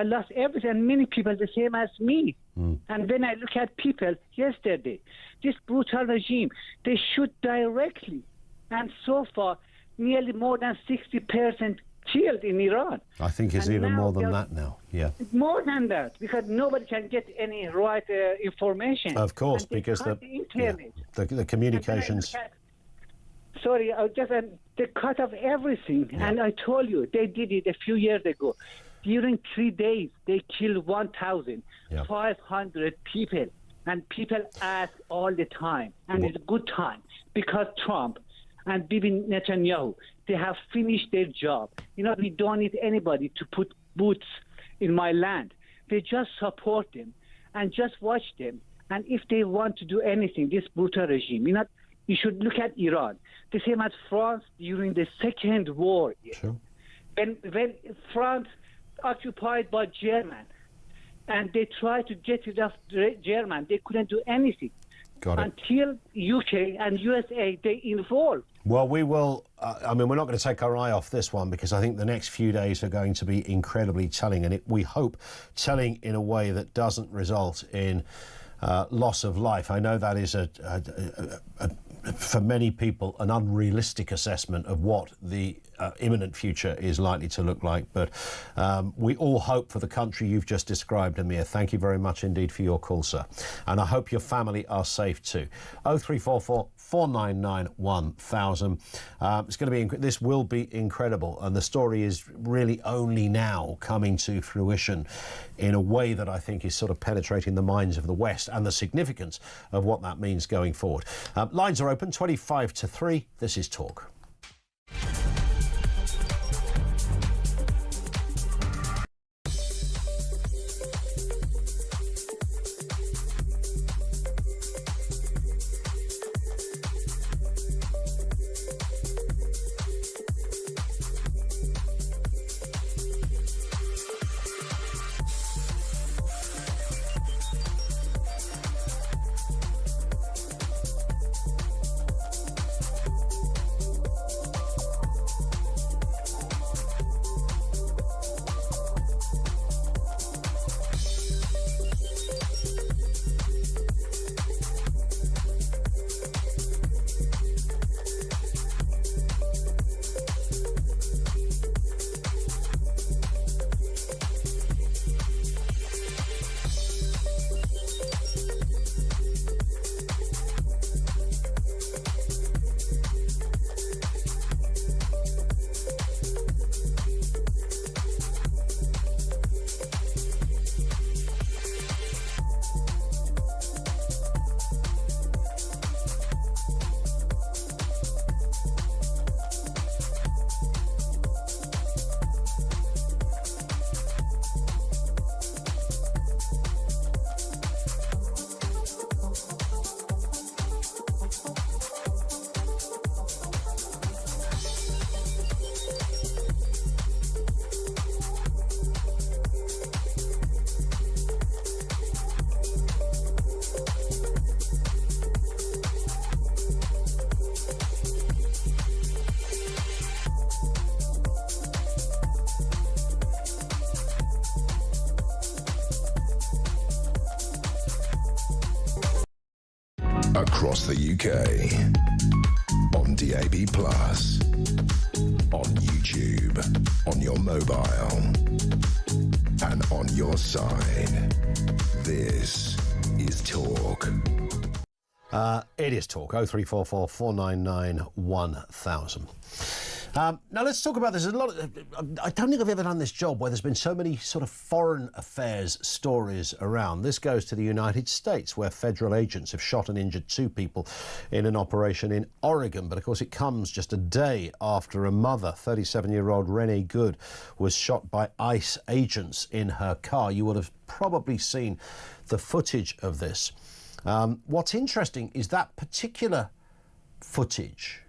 lost everything, and many people the same as me. And when I look at people yesterday, this brutal regime, they shoot directly. And so far, nearly more than 60% killed in Iran. I think it's even more than that now. More than that, because nobody can get any right information. Of course, because the communications. Sorry, they cut off everything. And I told you, they did it a few years ago. During 3 days, they killed 1,500 people. And people ask all the time, and it's a good time, because Trump and Bibi Netanyahu, they have finished their job. You know, we don't need anybody to put boots in my land. They just support them and just watch them. And if they want to do anything, this brutal regime, you should look at Iran. The same as France during the Second War. When France occupied by German, and they tried to get rid of German, they couldn't do anything. Until UK and USA, they involved. Well, we will, I mean, we're not going to take our eye off this one, because I think the next few days are going to be incredibly telling, and we hope telling in a way that doesn't result in loss of life. I know that is for many people an unrealistic assessment of what the imminent future is likely to look like, but we all hope for the country you've just described, Amir. Thank you very much indeed for your call, sir, and I hope your family are safe too. 0344 499 1000. It's going to be this will be incredible, and the story is really only now coming to fruition in a way that I think is sort of penetrating the minds of the West, and the significance of what that means going forward. Lines are open 25 to 3. This is Talk. Across the UK, DAB+, on YouTube, on your mobile, and on your side. This is Talk. It is Talk, 0344 499 1000. Now let's talk about this. There's a lot I don't think I've ever done this job where there's been so many sort of foreign affairs stories around. This goes to the United States, where federal agents have shot and injured 2 people in an operation in Oregon. But of course it comes just a day after a mother, 37-year-old Renee Good, was shot by ICE agents in her car. You would have probably seen the footage of this. What's interesting is that particular footage,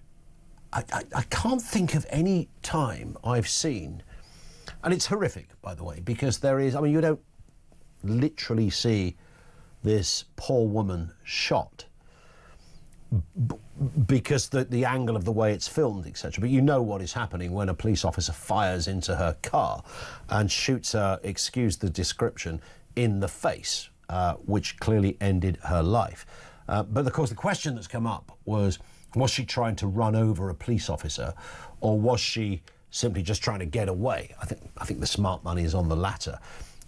I can't think of any time I've seen, and it's horrific, by the way, because there is, I mean, you don't literally see this poor woman shot because the angle of the way it's filmed, etc. But you know what is happening when a police officer fires into her car and shoots her, excuse the description, in the face, which clearly ended her life. But of course the question that's come up was she trying to run over a police officer, or was she simply just trying to get away? I think the smart money is on the latter.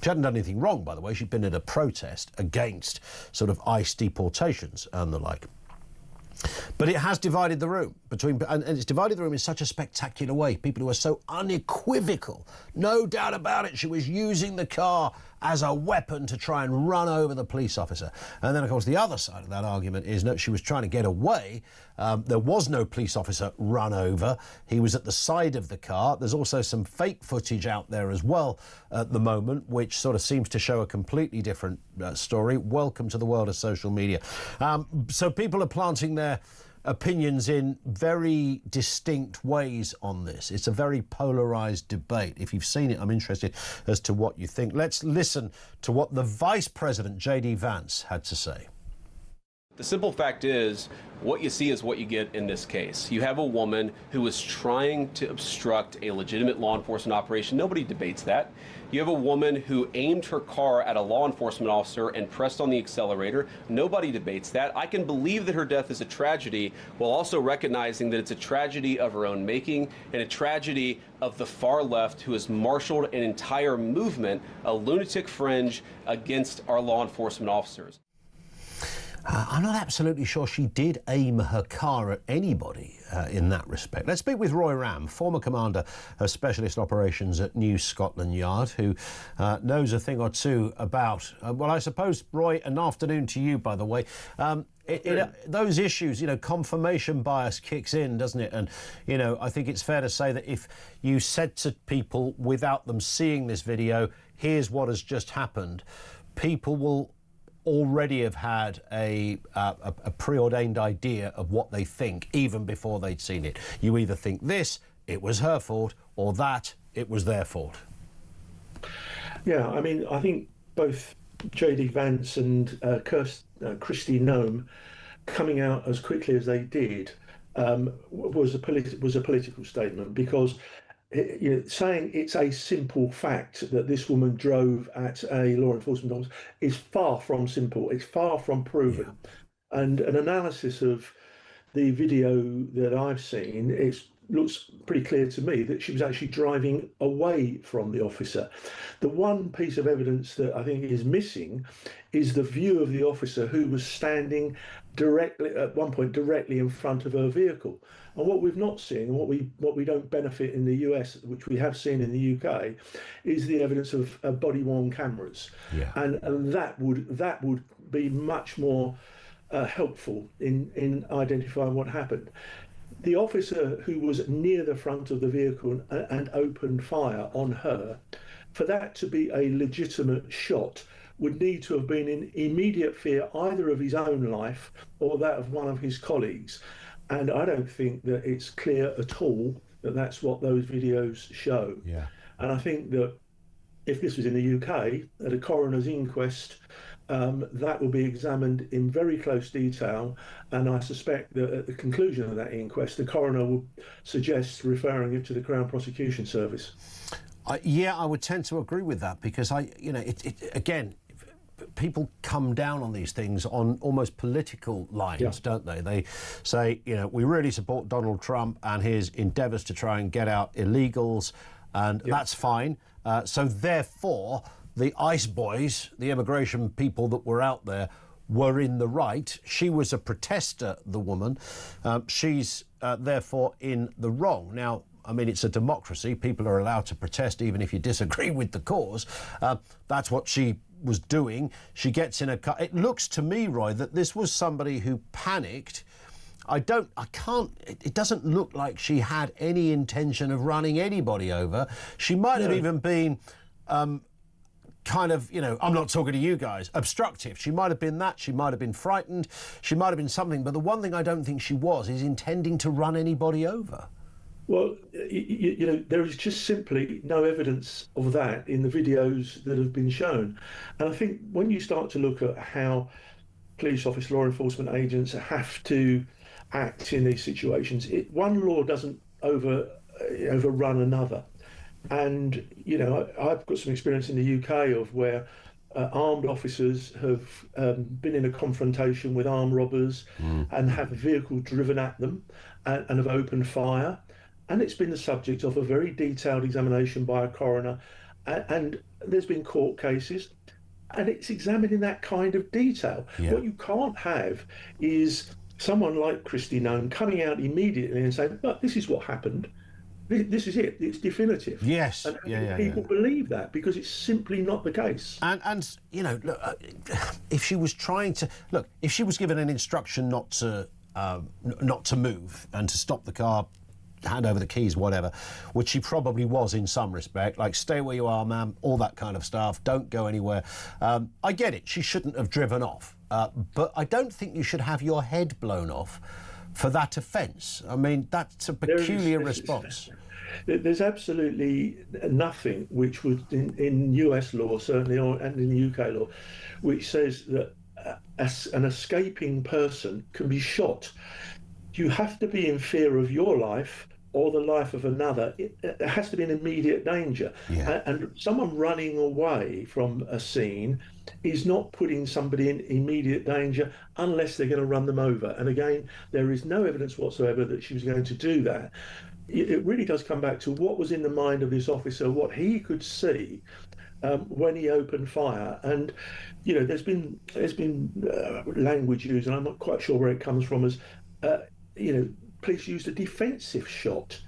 She hadn't done anything wrong, by the way. She'd been at a protest against sort of ICE deportations and the like. But it has divided the room and it's divided the room in such a spectacular way. People who are so unequivocal, no doubt about it, she was using the car as a weapon to try and run over the police officer. And then, of course, the other side of that argument is that she was trying to get away. There was no police officer run over. He was at the side of the car. There's also some fake footage out there as well at the moment, which sort of seems to show a completely different story. Welcome to the world of social media. So people are planting their opinions in very distinct ways on this. It's a very polarised debate. If you've seen it, I'm interested as to what you think. Let's listen to what the Vice President, J.D. Vance, had to say. The simple fact is, what you see is what you get in this case. You have a woman who was trying to obstruct a legitimate law enforcement operation. Nobody debates that. You have a woman who aimed her car at a law enforcement officer and pressed on the accelerator. Nobody debates that. I can believe that her death is a tragedy, while also recognizing that it's a tragedy of her own making and a tragedy of the far left, who has marshaled an entire movement, a lunatic fringe, against our law enforcement officers. I'm not absolutely sure she did aim her car at anybody in that respect. Let's speak with Roy Ram, former commander of Specialist Operations at New Scotland Yard, who knows a thing or two about, well, I suppose, Roy, an afternoon to you, by the way. Those issues, you know, confirmation bias kicks in, doesn't it? And, you know, I think it's fair to say that if you said to people without them seeing this video, here's what has just happened, people will already have had a preordained idea of what they think even before they'd seen it. You either think this, it was her fault, or that, it was their fault. Yeah, I mean, I think both J.D. Vance and Christy Nome coming out as quickly as they did was a political statement, because saying it's a simple fact that this woman drove at a law enforcement officer is far from simple. It's far from proven. Yeah. And an analysis of the video that I've seen, it looks pretty clear to me that she was actually driving away from the officer. The one piece of evidence that I think is missing is the view of the officer, who was standing directly, at one point, directly in front of her vehicle. And what we've not seen, and what we don't benefit in the US, which we have seen in the UK, is the evidence of body-worn cameras. Yeah. And that would be much more helpful in identifying what happened. The officer who was near the front of the vehicle and opened fire on her, for that to be a legitimate shot, would need to have been in immediate fear either of his own life or that of one of his colleagues. And I don't think that it's clear at all that that's what those videos show. Yeah. And I think that if this was in the UK, at a coroner's inquest, that will be examined in very close detail. And I suspect that at the conclusion of that inquest, the coroner will suggest referring it to the Crown Prosecution Service. Yeah, I would tend to agree with that, because again, people come down on these things on almost political lines, don't they? They say, you know, we really support Donald Trump and his endeavours to try and get out illegals, and that's fine. So therefore, the ICE boys, the immigration people that were out there, were in the right. She was a protester, the woman. She's therefore in the wrong. Now, I mean, it's a democracy. People are allowed to protest even if you disagree with the cause. That's what she was doing. She gets in a car. It looks to me, Roy, that this was somebody who panicked. It doesn't look like she had any intention of running anybody over. She might have even been kind of, you know, I'm not talking to you guys, obstructive. She might have been that. She might have been frightened. She might have been something. But the one thing I don't think she was is intending to run anybody over. Well, you know, there is just simply no evidence of that in the videos that have been shown. And I think when you start to look at how police officers, law enforcement agents have to act in these situations, one law doesn't overrun another. And, you know, I've got some experience in the UK of where armed officers have been in a confrontation with armed robbers and have a vehicle driven at them and have opened fire. And it's been the subject of a very detailed examination by a coroner. And there's been court cases. And it's examined in that kind of detail. What you can't have is someone like Kristi Noem coming out immediately and saying, look, this is what happened. This is it. It's definitive. Yes. And people believe that because it's simply not the case. And you know, look, if she was trying to look, if she was given an instruction not to move and to stop the car, hand over the keys, whatever, which she probably was in some respect, like stay where you are, ma'am, all that kind of stuff, don't go anywhere. I get it. She shouldn't have driven off, but I don't think you should have your head blown off for that offence. I mean, that's a peculiar response. There's absolutely nothing which would, in US law, certainly, and in UK law, which says that an escaping person can be shot. You have to be in fear of your life or the life of another. It has to be an immediate danger. And someone running away from a scene is not putting somebody in immediate danger unless they're going to run them over. And again, there is no evidence whatsoever that she was going to do that. It really does come back to what was in the mind of this officer, what he could see when he opened fire. And you know, there's been language used, and I'm not quite sure where it comes from, as you know, police used a defensive shot.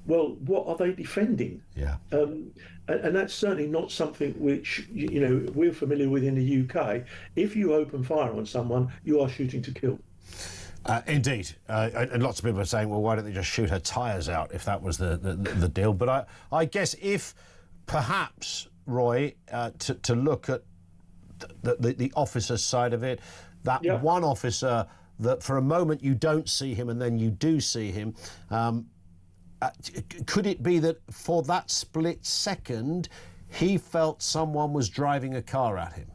Well, what are they defending? And that's certainly not something which, you know, we're familiar with in the UK. If you open fire on someone, you are shooting to kill. Indeed. And lots of people are saying, well, why don't they just shoot her tyres out if that was the deal? But I guess if perhaps, Roy, to look at the officer's side of it, that one officer that for a moment you don't see him and then you do see him, could it be that for that split second he felt someone was driving a car at him?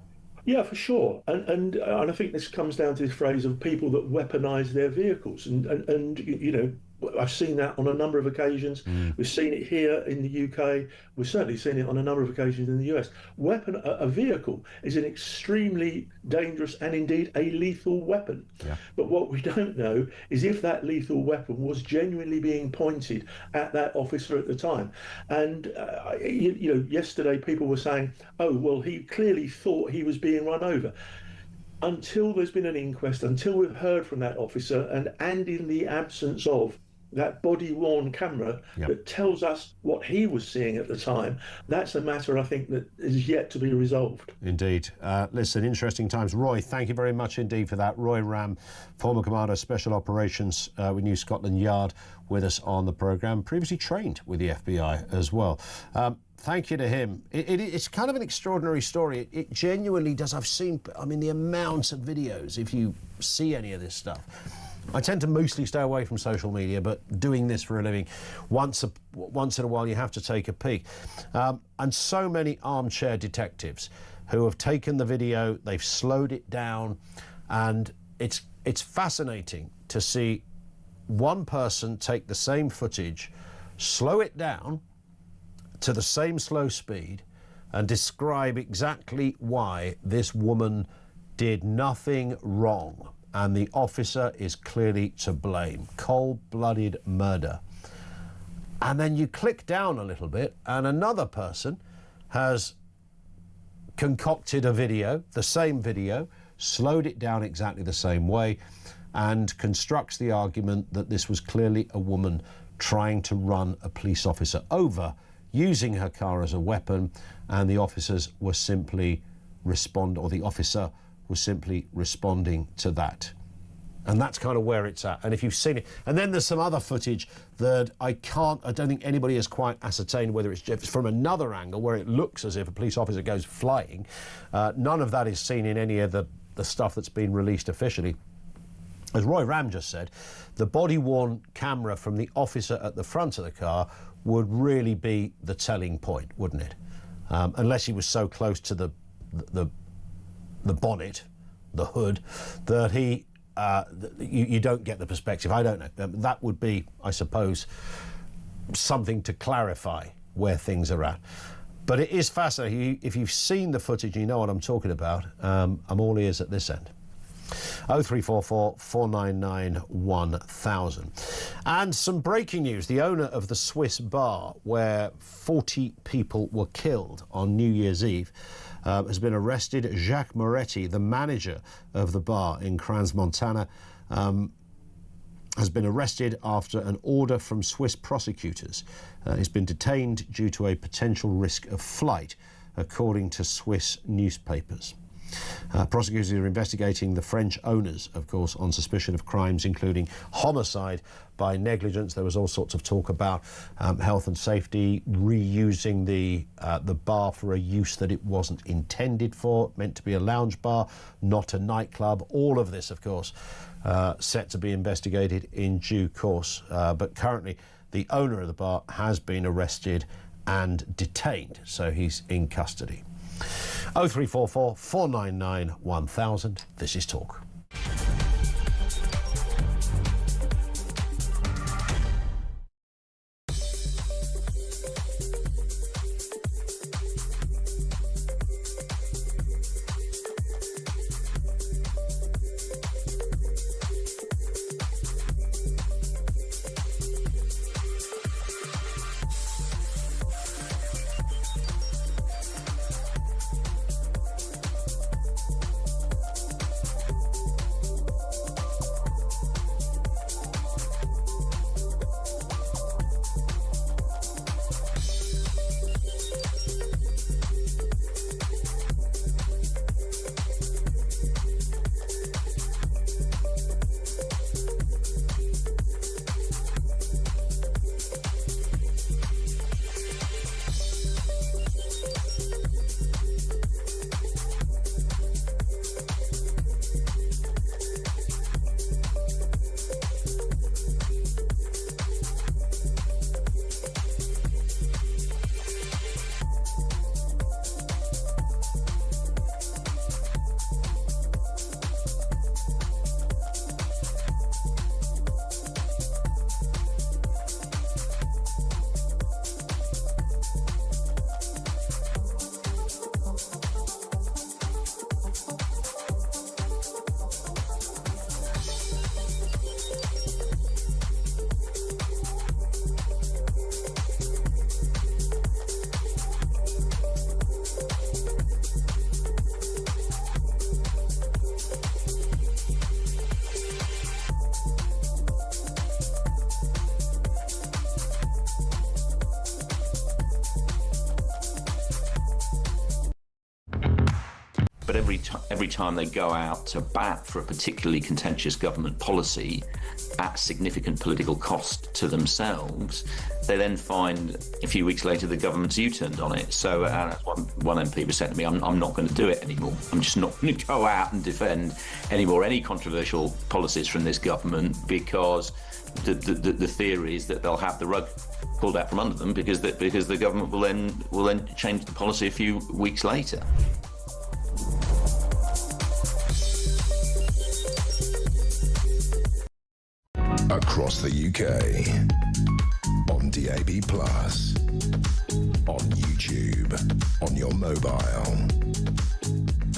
Yeah, for sure. And I think this comes down to this phrase of people that weaponise their vehicles. And you know, I've seen that on a number of occasions. We've seen it here in the UK. We've certainly seen it on a number of occasions in the US. A vehicle is an extremely dangerous and indeed a lethal weapon. But what we don't know is if that lethal weapon was genuinely being pointed at that officer at the time. And you know, yesterday people were saying, oh, well, he clearly thought he was being run over. Until there's been an inquest, until we've heard from that officer, and in the absence of that body-worn camera that tells us what he was seeing at the time, that's a matter, I think, that is yet to be resolved. Indeed. Listen, interesting times. Roy, thank you very much indeed for that. Roy Ram, former Commander of Special Operations with New Scotland Yard, with us on the programme, previously trained with the FBI as well. Thank you to him. It's kind of an extraordinary story. It genuinely does. I've seen, I mean, the amounts of videos, if you see any of this stuff. I tend to mostly stay away from social media, but doing this for a living, once in a while you have to take a peek. And so many armchair detectives who have taken the video, they've slowed it down, and it's fascinating to see one person take the same footage, slow it down to the same slow speed, and describe exactly why this woman did nothing wrong and the officer is clearly to blame. Cold-blooded murder. And then you click down a little bit and another person has concocted a video, the same video, slowed it down exactly the same way, and constructs the argument that this was clearly a woman trying to run a police officer over, using her car as a weapon, and the officers were simply the officer was simply responding to that. And that's kind of where it's at. And if you've seen it, and then there's some other footage that I don't think anybody has quite ascertained whether it's from another angle where it looks as if a police officer goes flying. None of that is seen in any of the stuff that's been released officially. As Roy Ram just said, the body-worn camera from the officer at the front of the car would really be the telling point, wouldn't it? Unless he was so close to the bonnet, the hood, that you don't get the perspective. I don't know. That would be, I suppose, something to clarify where things are at. But it is fascinating. If you've seen the footage, you know what I'm talking about. I'm all ears at this end. 0344 499 1000. And some breaking news. The owner of the Swiss bar where 40 people were killed on New Year's Eve has been arrested. Jacques Moretti, the manager of the bar in Crans-Montana, has been arrested after an order from Swiss prosecutors. He's been detained due to a potential risk of flight, according to Swiss newspapers. Prosecutors are investigating the French owners, of course, on suspicion of crimes including homicide by negligence. There was all sorts of talk about health and safety, reusing the bar for a use that it wasn't intended for, meant to be a lounge bar, not a nightclub. All of this, of course, set to be investigated in due course. But currently, the owner of the bar has been arrested and detained, so he's in custody. 0344 499 1000. This is Talk. But every time they go out to bat for a particularly contentious government policy at significant political cost to themselves, they then find a few weeks later the government's U-turned on it. So one MP was saying to me, I'm not going to do it anymore. I'm just not going to go out and defend any controversial policies from this government, because the theory is that they'll have the rug pulled out from under them because the government will then change the policy a few weeks later. Across the UK, on DAB+, on YouTube. YouTube, on your mobile,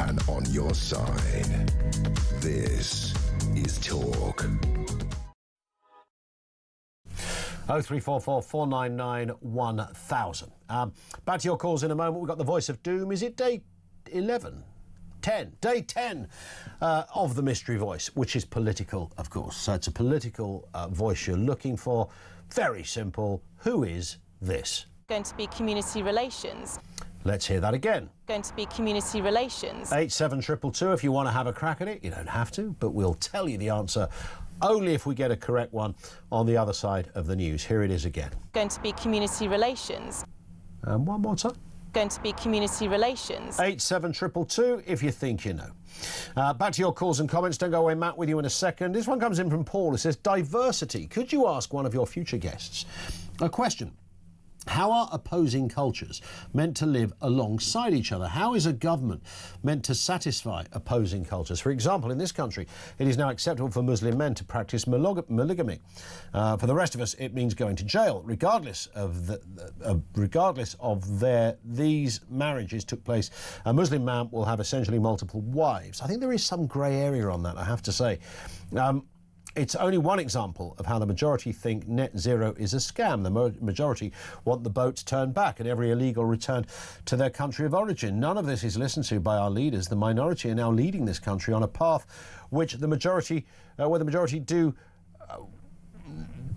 and on your side. This is Talk. 0344 499 1000. Back to your calls in a moment. We've got the voice of doom. Is it day 11? 10. Day 10 of the mystery voice, which is political, of course. So it's a political voice you're looking for. Very simple. Who is this? Going to be community relations. Let's hear that again. Going to be community relations. 87222 if you want to have a crack at it. You don't have to, but we'll tell you the answer only if we get a correct one on the other side of the news. Here it is again. Going to be community relations. One more time. Going to be community relations. 87222 if you think you know. Back to your calls and comments. Don't go away, Matt, with you in a second. This one comes in from Paul. It says, diversity. Could you ask one of your future guests a question? How are opposing cultures meant to live alongside each other? How is a government meant to satisfy opposing cultures? For example, in this country, it is now acceptable for Muslim men to practice monogamy. For the rest of us, it means going to jail, regardless of these marriages took place. A Muslim man will have essentially multiple wives. I think there is some grey area on that, I have to say. It's only one example of how the majority think net zero is a scam. The majority want the boats turned back and every illegal returned to their country of origin. None of this is listened to by our leaders. The minority are now leading this country on a path which the majority, do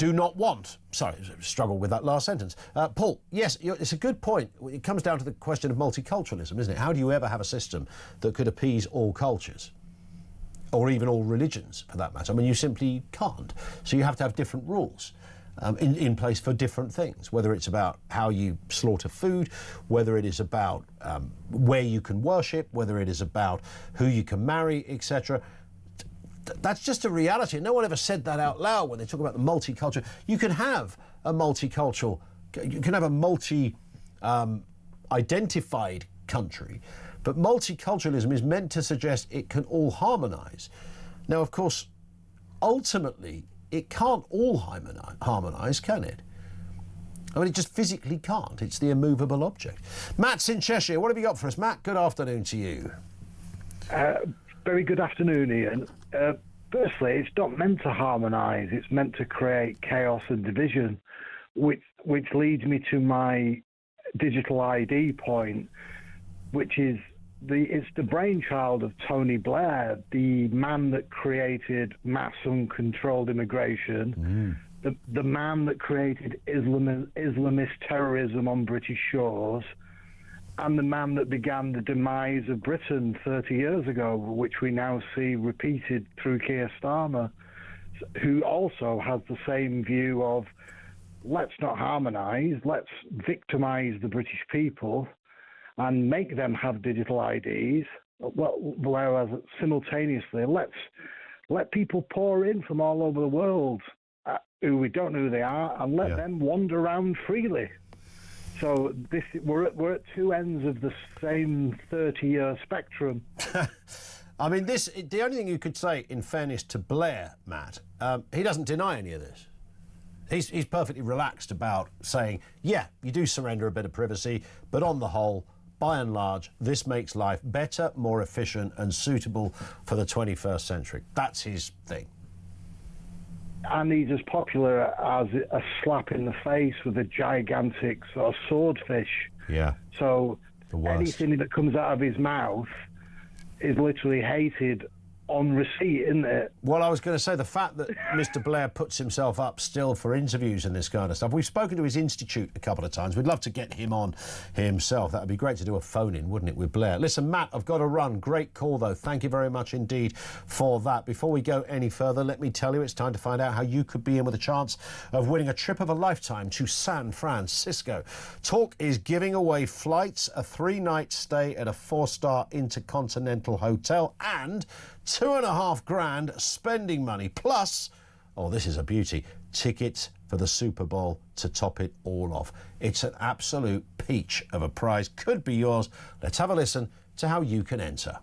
not want. Sorry, struggle with that last sentence. Paul, yes, it's a good point. It comes down to the question of multiculturalism, isn't it? How do you ever have a system that could appease all cultures? Or even all religions, for that matter. I mean, you simply can't. So you have to have different rules in place for different things, whether it's about how you slaughter food, whether it is about where you can worship, whether it is about who you can marry, etc. That's just a reality. No one ever said that out loud when they talk about the multicultural. You can have a multicultural, you can have a multi-identified country, but multiculturalism is meant to suggest it can all harmonise. Now, of course, ultimately, it can't all harmonise, can it? I mean, it just physically can't. It's the immovable object. Matt's in Cheshire. What have you got for us, Matt? Good afternoon to you. Very good afternoon, Ian. Firstly, it's not meant to harmonise. It's meant to create chaos and division, which leads me to my digital ID point, which is it's the brainchild of Tony Blair, the man that created mass uncontrolled immigration, the man that created Islamist terrorism on British shores, and the man that began the demise of Britain 30 years ago, which we now see repeated through Keir Starmer, who also has the same view of let's not harmonise, let's victimise the British people and make them have digital IDs, whereas simultaneously let people pour in from all over the world who we don't know who they are and let them wander around freely. So we're at two ends of the same 30-year spectrum. I mean, the only thing you could say, in fairness to Blair, Matt, he doesn't deny any of this. He's perfectly relaxed about saying, yeah, you do surrender a bit of privacy, but on the whole, by and large, this makes life better, more efficient and suitable for the 21st century. That's his thing. And he's as popular as a slap in the face with a gigantic sort of swordfish. Yeah. So anything that comes out of his mouth is literally hated on receipt, isn't it? Well, I was going to say the fact that Mr. Blair puts himself up still for interviews and this kind of stuff. We've spoken to his institute a couple of times. We'd love to get him on himself. That would be great to do a phone-in, wouldn't it, with Blair? Listen, Matt, I've got to run. Great call, though. Thank you very much indeed for that. Before we go any further, let me tell you it's time to find out how you could be in with a chance of winning a trip of a lifetime to San Francisco. Talk is giving away flights, a 3-night stay at a 4-star intercontinental hotel, and $2.5 grand spending money, plus, oh, this is a beauty, tickets for the Super Bowl to top it all off. It's an absolute peach of a prize. Could be yours. Let's have a listen to how you can enter.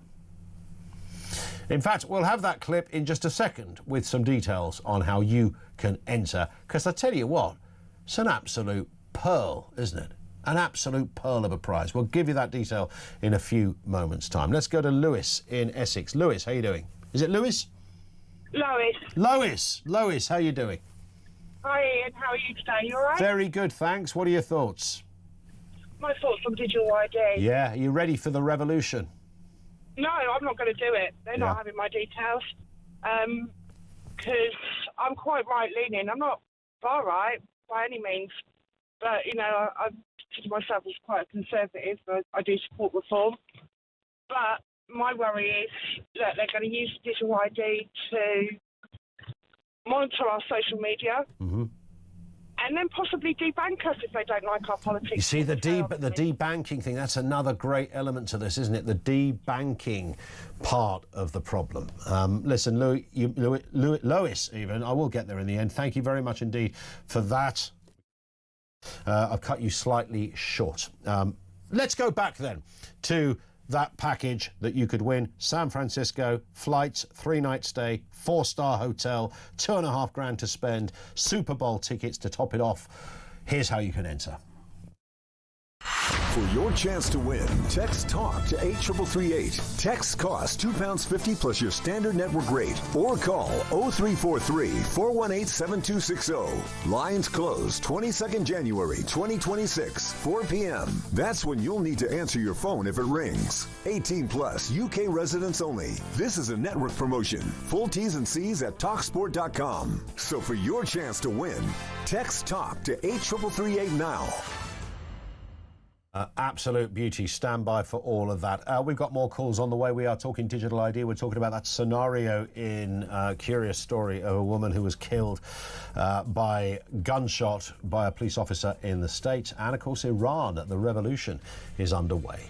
In fact, we'll have that clip in just a second with some details on how you can enter, because I tell you what, it's an absolute pearl, isn't it? An absolute pearl of a prize. We'll give you that detail in a few moments' time. Let's go to Lewis in Essex. Lewis, how you doing? Is it Lewis? Lois, how you doing? Hi Ian, how are you today? You all right? Very good, thanks. What are your thoughts? My thoughts on digital ID. Yeah, are you ready for the revolution? No, I'm not going to do it. They're not having my details. Because I'm quite right-leaning. I'm not far right by any means. But, you know, I consider myself as quite a conservative. I do support reform. But my worry is that they're going to use digital ID to monitor our social media and then possibly debank us if they don't like our politics. You see, the debanking thing, that's another great element to this, isn't it? The debanking part of the problem. Listen, Lois, even, I will get there in the end. Thank you very much indeed for that. I've cut you slightly short. Let's go back then to that package that you could win. San Francisco, flights, 3-night stay, 4-star hotel, $2.5 grand to spend, Super Bowl tickets to top it off. Here's how you can enter. For your chance to win, text TALK to 83338. Texts cost £2.50 plus your standard network rate. Or call 0343-418-7260. Lines close 22nd January 2026, 4 p.m. That's when you'll need to answer your phone if it rings. 18 plus, UK residents only. This is a network promotion. Full T's and C's at TalkSport.com. So for your chance to win, text TALK to 83338 now. Absolute beauty. Stand by for all of that. We've got more calls on the way. We are talking digital ID. We're talking about that scenario in Curious Story of a woman who was killed by gunshot by a police officer in the States. And, of course, Iran. The revolution is underway.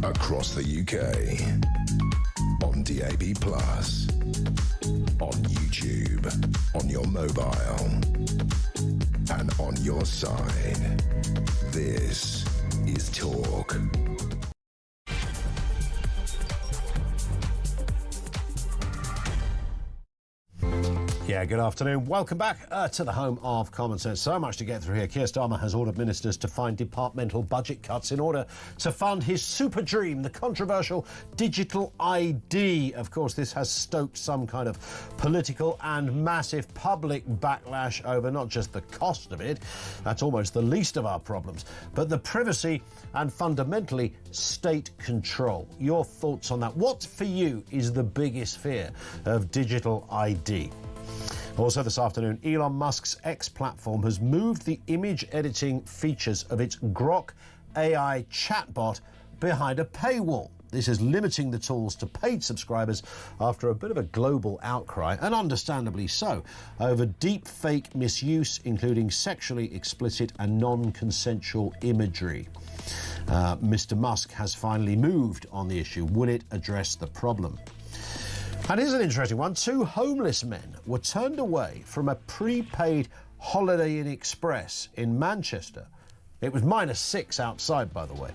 Across the UK, on DAB+, on YouTube, on your mobile, and on your side. This is Talk. Yeah, good afternoon. Welcome back to the home of common sense. So much to get through here. Keir Starmer has ordered ministers to find departmental budget cuts in order to fund his super dream, the controversial digital ID. Of course, this has stoked some kind of political and massive public backlash over not just the cost of it, that's almost the least of our problems, but the privacy and fundamentally state control. Your thoughts on that? What for you is the biggest fear of digital ID? Also this afternoon, Elon Musk's X platform has moved the image editing features of its Grok AI chatbot behind a paywall. This is limiting the tools to paid subscribers after a bit of a global outcry, and understandably so, over deep fake misuse, including sexually explicit and non-consensual imagery. Mr. Musk has finally moved on the issue. Will it address the problem? And here's an interesting one. 2 homeless men were turned away from a prepaid Holiday Inn Express in Manchester. It was -6 outside, by the way.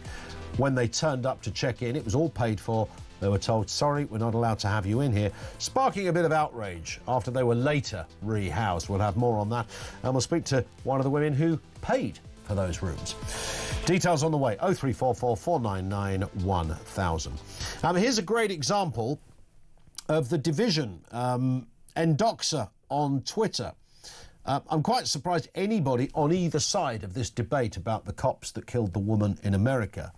When they turned up to check in, it was all paid for. They were told, sorry, we're not allowed to have you in here, sparking a bit of outrage after they were later rehoused. We'll have more on that, and we'll speak to one of the women who paid for those rooms. Details on the way, 0344 499 1000. Here's a great example of the division. Endoxa on Twitter. I'm quite surprised anybody on either side of this debate about the cops that killed the woman in America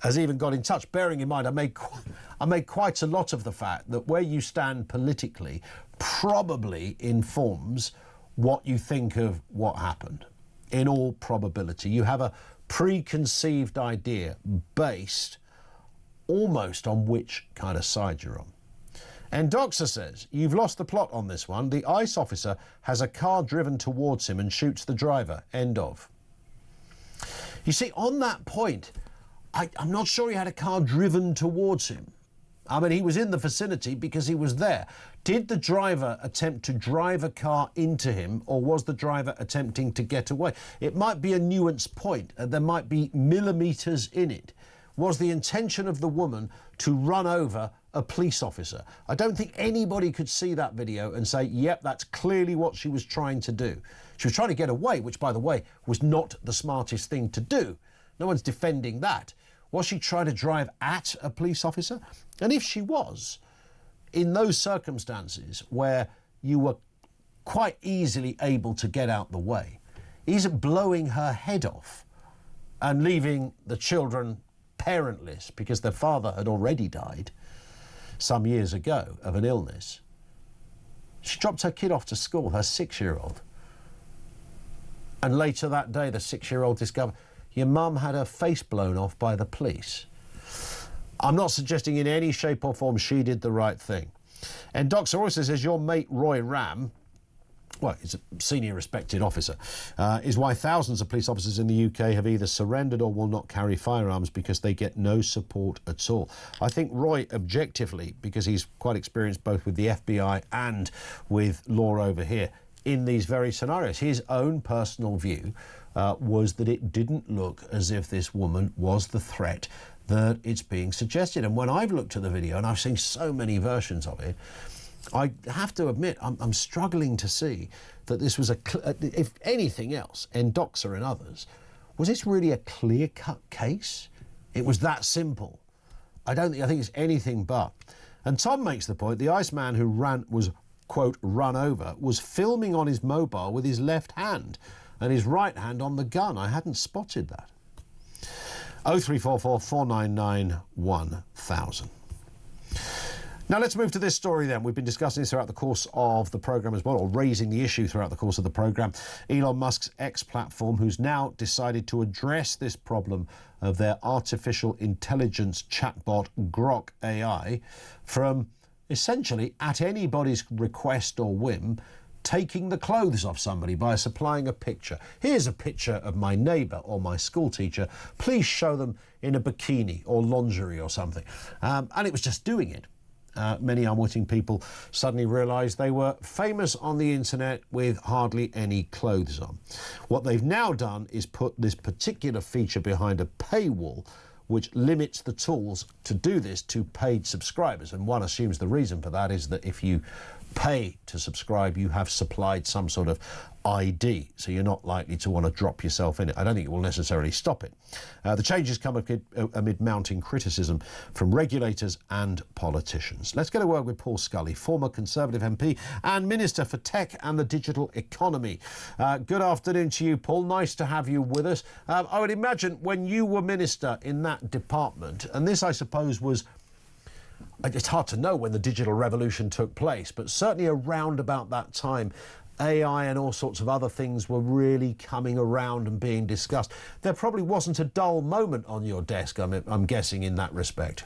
has even got in touch, bearing in mind I made quite a lot of the fact that where you stand politically probably informs what you think of what happened. In all probability, you have a preconceived idea based almost on which kind of side you're on. Endoxa says, you've lost the plot on this one. The ICE officer has a car driven towards him and shoots the driver. End of. You see, on that point, I'm not sure he had a car driven towards him. I mean, he was in the vicinity because he was there. Did the driver attempt to drive a car into him, or was the driver attempting to get away? It might be a nuanced point. There might be millimetres in it. Was the intention of the woman to run over a police officer? I don't think anybody could see that video and say, yep, that's clearly what she was trying to do. She was trying to get away, which, by the way, was not the smartest thing to do. No one's defending that. Was she trying to drive at a police officer? And if she was, in those circumstances where you were quite easily able to get out the way, is it blowing her head off and leaving the children parentless because their father had already died some years ago of an illness? She dropped her kid off to school, her 6-year-old. And later that day, the 6-year-old discovered, your mum had her face blown off by the police. I'm not suggesting in any shape or form she did the right thing. And Doxa also says your mate Roy Ram, well, he's a senior respected officer, is why thousands of police officers in the UK have either surrendered or will not carry firearms because they get no support at all. I think Roy, objectively, because he's quite experienced both with the FBI and with law over here, in these very scenarios, his own personal view was that it didn't look as if this woman was the threat that it's being suggested. And when I've looked at the video, and I've seen so many versions of it, I have to admit, I'm struggling to see that this was if anything else, Endoxa and others, was this really a clear-cut case? It was that simple. I think it's anything but. And Tom makes the point, the Iceman who was, quote, run over, was filming on his mobile with his left hand and his right hand on the gun. I hadn't spotted that. 0344 499 1000. Now let's move to this story then. We've been discussing this throughout the course of the programme as well, or raising the issue throughout the course of the programme. Elon Musk's X platform, who's now decided to address this problem of their artificial intelligence chatbot Grok AI from essentially at anybody's request or whim, taking the clothes off somebody by supplying a picture. Here's a picture of my neighbour or my school teacher. Please show them in a bikini or lingerie or something. And it was just doing it. Many unwitting people suddenly realised they were famous on the internet with hardly any clothes on. What they've now done is put this particular feature behind a paywall which limits the tools to do this to paid subscribers. And one assumes the reason for that is that if you pay to subscribe, you have supplied some sort of ID, so you're not likely to want to drop yourself in it. I don't think it will necessarily stop it. The changes come amid mounting criticism from regulators and politicians. Let's get a word with Paul Scully, former Conservative MP and Minister for Tech and the Digital Economy. Good afternoon to you, Paul. Nice to have you with us. I would imagine when you were Minister in that department, and this, I suppose, was... It's hard to know when the digital revolution took place, but certainly around about that time, AI and all sorts of other things were really coming around and being discussed. There probably wasn't a dull moment on your desk, I'm guessing, in that respect.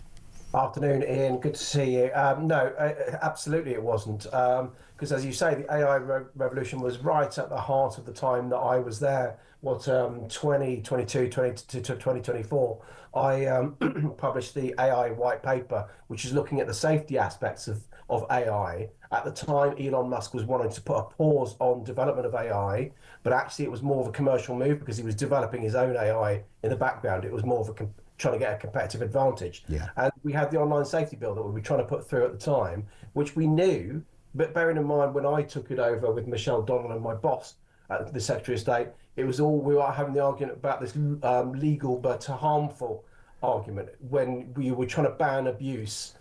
Afternoon, Ian. Good to see you. No, absolutely it wasn't. Because as you say, the AI revolution was right at the heart of the time that I was there. 2022 to 2024, I published the AI white paper, which is looking at the safety aspects of AI. At the time, Elon Musk was wanting to put a pause on development of AI, but actually it was more of a commercial move because he was developing his own AI in the background. It was more of a trying to get a competitive advantage. Yeah. And we had the online safety bill that we were trying to put through at the time, which we knew, but bearing in mind when I took it over with Michelle Donnell and my boss, the Secretary of State, it was all, we were having the argument about this legal but harmful argument when we were trying to ban abuse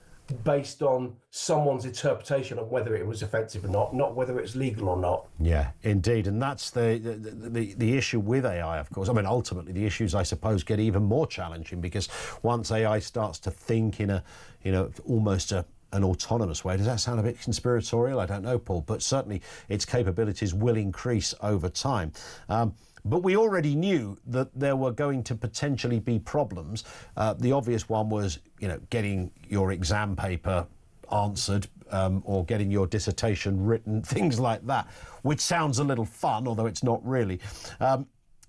based on someone's interpretation of whether it was offensive or not whether it's legal or not. Yeah, indeed. And that's the issue with AI, of course. I mean, ultimately, the issues, I suppose, get even more challenging because once AI starts to think in a, almost an autonomous way. Does that sound a bit conspiratorial? I don't know, Paul, but certainly its capabilities will increase over time. But we already knew that there were going to potentially be problems. The obvious one was, getting your exam paper answered or getting your dissertation written, things like that, which sounds a little fun, although it's not really.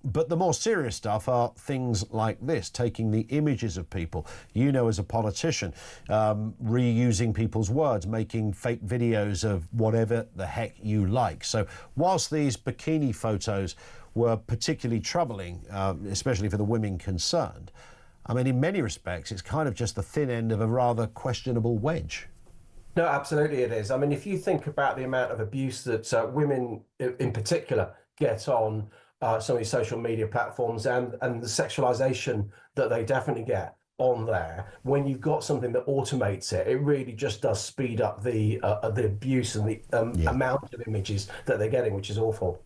But the more serious stuff are things like this, taking the images of people, as a politician, reusing people's words, making fake videos of whatever the heck you like. So whilst these bikini photos were particularly troubling, especially for the women concerned, I mean, in many respects, it's kind of just the thin end of a rather questionable wedge. No, absolutely it is. I mean, if you think about the amount of abuse that women in particular get on some of these social media platforms and the sexualization that they definitely get on there, when you've got something that automates it, it really just does speed up the abuse and the amount of images that they're getting, which is awful.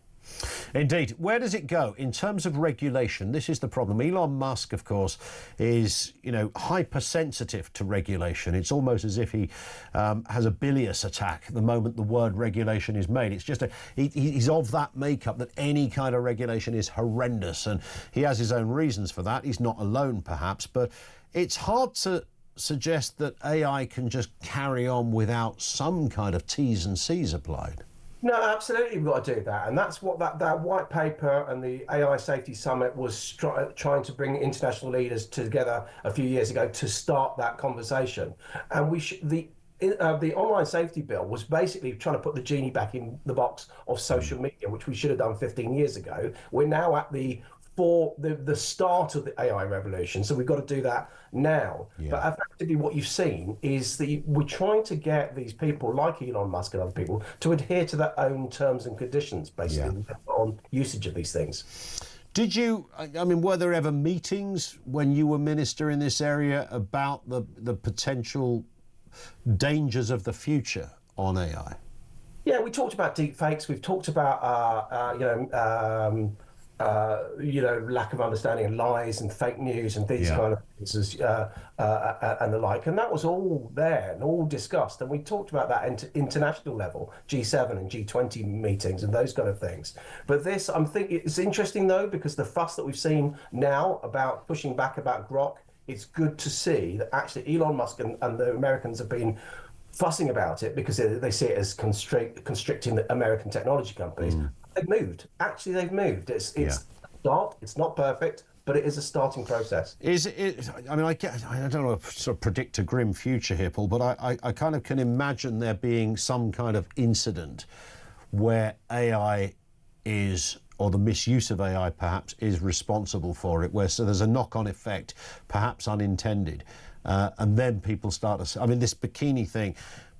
Indeed. Where does it go in terms of regulation? This is the problem. Elon Musk, of course, is, hypersensitive to regulation. It's almost as if he has a bilious attack the moment the word regulation is made. It's just he's of that makeup that any kind of regulation is horrendous, and he has his own reasons for that. He's not alone, perhaps, but it's hard to suggest that AI can just carry on without some kind of T's and C's applied. No, absolutely, we've got to do that. And that's what that white paper and the AI Safety Summit was trying to bring international leaders together a few years ago to start that conversation. And the online safety bill was basically trying to put the genie back in the box of social media, which we should have done 15 years ago. We're now at the start of the AI revolution, so we've got to do that now. Yeah. But effectively what you've seen is that we're trying to get these people like Elon Musk and other people to adhere to their own terms and conditions, basically, on usage of these things. Were there ever meetings when you were minister in this area about the potential dangers of the future on AI? Yeah, we talked about deep fakes. We've talked about, lack of understanding and lies and fake news and these kind of things and the like. And that was all there and all discussed. And we talked about that at international level, G7 and G20 meetings and those kind of things. But this, I'm thinking, it's interesting, though, because the fuss that we've seen now about pushing back about Grok, it's good to see that actually Elon Musk and the Americans have been fussing about it because they see it as constricting the American technology companies. They've moved. Actually, they've moved. It's start. It's not perfect, but it is a starting process. Is it? I mean, I don't want to sort of predict a grim future here, Paul, but I kind of can imagine there being some kind of incident where AI is or the misuse of AI perhaps is responsible for it, where so there's a knock-on effect, perhaps unintended, and then people start to, I mean, this bikini thing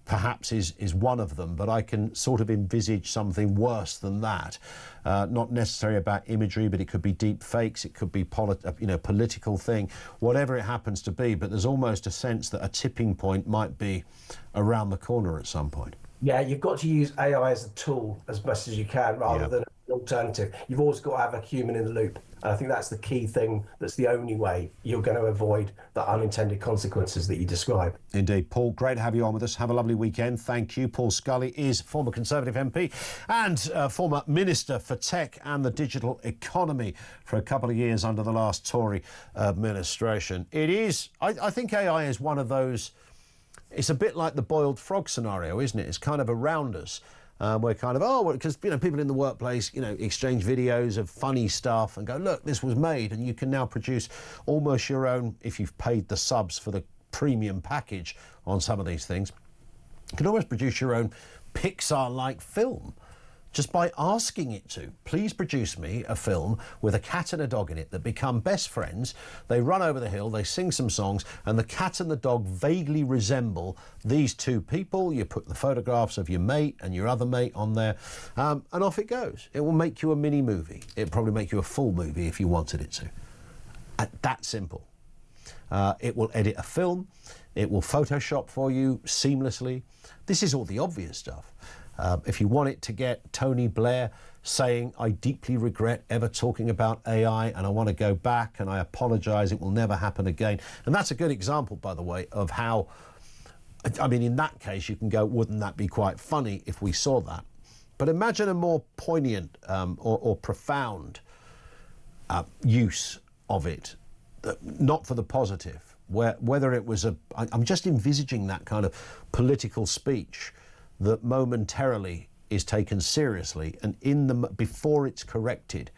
perhaps is one of them, but I can sort of envisage something worse than that. Not necessarily about imagery, but it could be deep fakes, it could be political thing, whatever it happens to be, but there's almost a sense that a tipping point might be around the corner at some point. Yeah, you've got to use AI as a tool as best as you can, rather than an alternative. You've always got to have a human in the loop. And I think that's the key thing. That's the only way you're going to avoid the unintended consequences that you describe. Indeed. Paul, great to have you on with us. Have a lovely weekend. Thank you. Paul Scully is former Conservative MP and former Minister for Tech and the Digital Economy for a couple of years under the last Tory administration. It is, I think AI is one of those, it's a bit like the boiled frog scenario, isn't it? It's kind of around us. We're kind of, because people in the workplace, exchange videos of funny stuff and go, look, this was made, and you can now produce almost your own, if you've paid the subs for the premium package on some of these things, you can almost produce your own Pixar-like film just by asking it to. Please produce me a film with a cat and a dog in it that become best friends. They run over the hill, they sing some songs, and the cat and the dog vaguely resemble these two people. You put the photographs of your mate and your other mate on there, and off it goes. It will make you a mini movie. It'll probably make you a full movie if you wanted it to. That simple. It will edit a film. It will Photoshop for you seamlessly. This is all the obvious stuff. If you want it to get Tony Blair saying, I deeply regret ever talking about AI and I want to go back and I apologise, it will never happen again. And that's a good example, by the way, of how, I mean, in that case, you can go, wouldn't that be quite funny if we saw that? But imagine a more poignant or profound use of it, not for the positive, whether it was I'm just envisaging that kind of political speech that momentarily is taken seriously, and before it's corrected,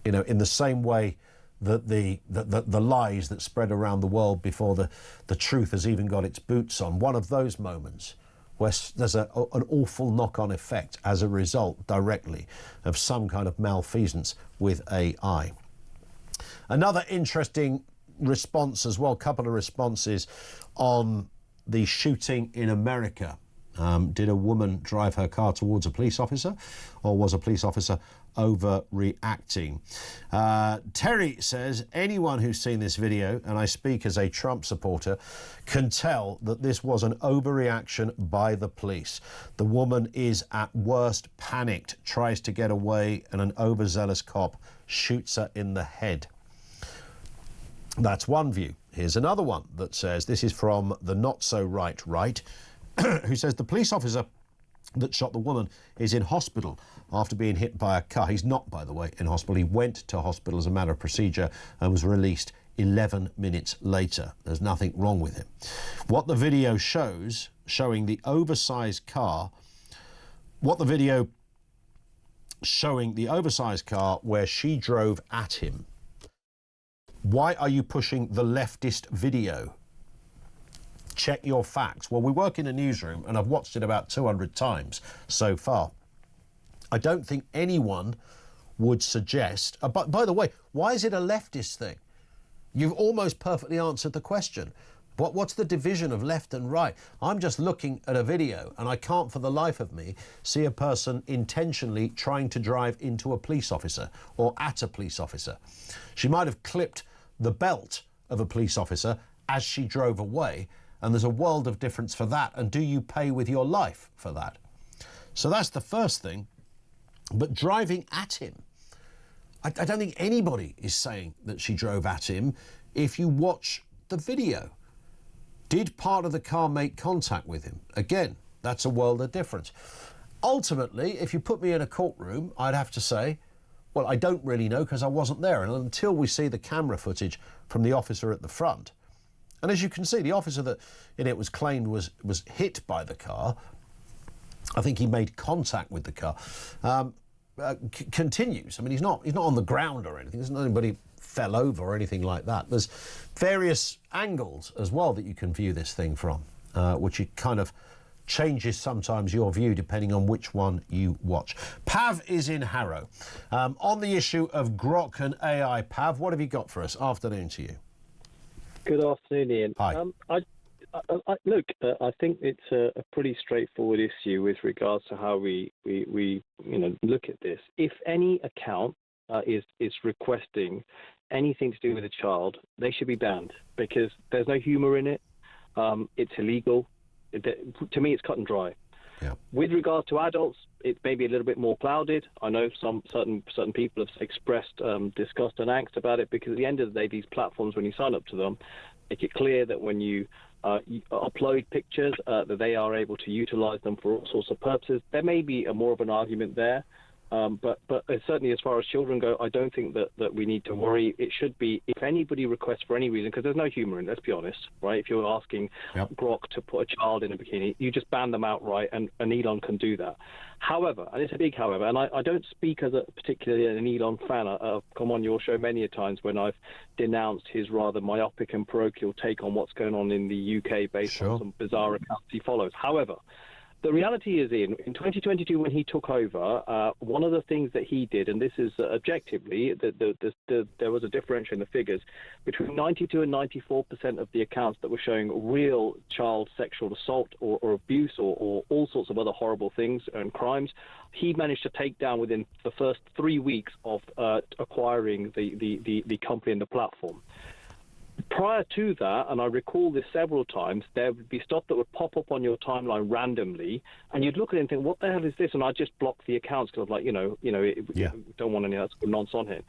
in the same way that the lies that spread around the world before the truth has even got its boots on, one of those moments where there's an awful knock-on effect as a result directly of some kind of malfeasance with AI. Another interesting response as well, a couple of responses on the shooting in America. Did a woman drive her car towards a police officer, or was a police officer overreacting? Terry says, anyone who's seen this video, and I speak as a Trump supporter, can tell that this was an overreaction by the police. The woman is at worst panicked, tries to get away, and an overzealous cop shoots her in the head. That's one view. Here's another one that says, this is from the not so right, who says the police officer that shot the woman is in hospital after being hit by a car. He's not, by the way, in hospital. He went to hospital as a matter of procedure and was released 11 minutes later. There's nothing wrong with him. What the video shows, showing the oversized car, where she drove at him. Why are you pushing the leftist video? Check your facts. Well, we work in a newsroom and I've watched it about 200 times so far. I don't think anyone would suggest, but by the way, why is it a leftist thing? You've almost perfectly answered the question. What's the division of left and right? I'm just looking at a video and I can't for the life of me see a person intentionally trying to drive into a police officer or at a police officer. She might have clipped the belt of a police officer as she drove away, and there's a world of difference for that. And do you pay with your life for that? So that's the first thing. But driving at him, I don't think anybody is saying that she drove at him. If you watch the video, did part of the car make contact with him? Again, that's a world of difference. Ultimately, if you put me in a courtroom, I'd have to say, well, I don't really know because I wasn't there. And until we see the camera footage from the officer at the front, and as you can see, the officer that it was claimed was hit by the car, I think he made contact with the car, continues. I mean, he's not on the ground or anything. There's not anybody fell over or anything like that. There's various angles as well that you can view this thing from, which you kind of changes sometimes your view depending on which one you watch. Pav is in Harrow. On the issue of Grok and AI, Pav, what have you got for us? Afternoon to you. Good afternoon, Ian. Hi. Look, I think it's a pretty straightforward issue with regards to how we look at this. If any account is requesting anything to do with a child, they should be banned because there's no humour in it. It's illegal. To me, it's cut and dry. Yeah. With regards to adults, it may be a little bit more clouded. I know some certain people have expressed disgust and angst about it because at the end of the day, these platforms, when you sign up to them, make it clear that when you upload pictures, that they are able to utilize them for all sorts of purposes. There may be more of an argument there. But certainly as far as children go, I don't think that we need to worry. It should be, if anybody requests for any reason, because there's no humour in it, let's be honest, right? If you're asking Grok to put a child in a bikini, you just ban them outright, and Elon can do that. However, and it's a big however, and I don't speak as particularly an Elon fan. I've come on your show many a times when I've denounced his rather myopic and parochial take on what's going on in the UK based on some bizarre accounts he follows. However, the reality is, in 2022, when he took over, one of the things that he did, and this is objectively, there was a differential in the figures between 92 and 94% of the accounts that were showing real child sexual assault or abuse or all sorts of other horrible things and crimes. He managed to take down within the first 3 weeks of acquiring the company and the platform. Prior to that, and I recall this several times, there would be stuff that would pop up on your timeline randomly, and you'd look at it and think, what the hell is this? And I'd just block the accounts because I was like, don't want any of that sort of nonsense on here.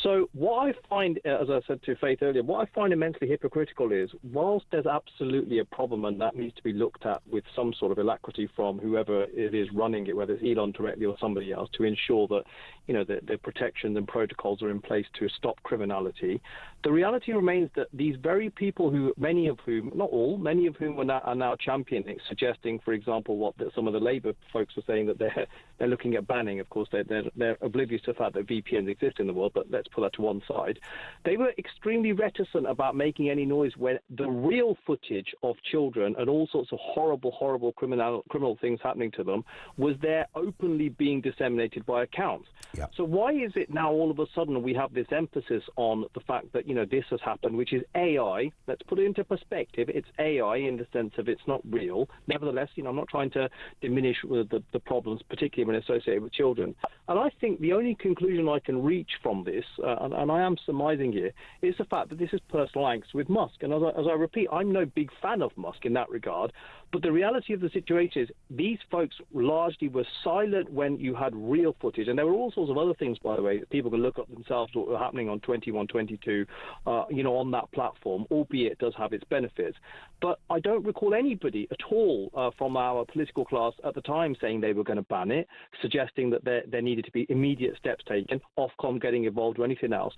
So what I find, as I said to Faith earlier, what I find immensely hypocritical is, whilst there's absolutely a problem and that needs to be looked at with some sort of alacrity from whoever it is running it, whether it's Elon directly or somebody else, to ensure that the protections and protocols are in place to stop criminality, the reality remains that these very people who, many of whom, not all, many of whom are now championing, suggesting, for example, some of the Labour folks were saying that they're looking at banning. Of course, they're oblivious to the fact that VPNs exist in the world, but let's put that to one side. They were extremely reticent about making any noise when the real footage of children and all sorts of horrible criminal things happening to them was there openly being disseminated by accounts. Yep. So why is it now all of a sudden we have this emphasis on the fact that this has happened, which is AI? Let's put it into perspective. It's AI in the sense of it's not real. Nevertheless, I'm not trying to diminish the problems, particularly when associated with children. And I think the only conclusion I can reach from this, and I am surmising here, is the fact that this is personal angst with Musk. And as I repeat, I'm no big fan of Musk in that regard. But the reality of the situation is these folks largely were silent when you had real footage. And there were all sorts of other things, by the way, that people can look up themselves what were happening on 21, 22, on that platform, albeit it does have its benefits. But I don't recall anybody at all from our political class at the time saying they were going to ban it, suggesting that there needed to be immediate steps taken, Ofcom getting involved or anything else.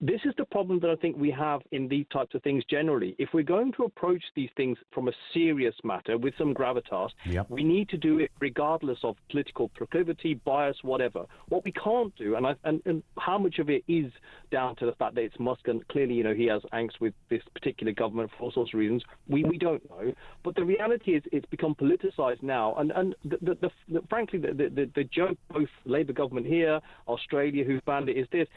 This is the problem that I think we have in these types of things generally. If we're going to approach these things from a serious matter with some gravitas, we need to do it regardless of political proclivity, bias, whatever. What we can't do, and how much of it is down to the fact that it's Musk, and clearly, he has angst with this particular government for all sorts of reasons, we don't know. But the reality is it's become politicized now. And frankly, the joke, both Labour government here, Australia, who's banned it, is this.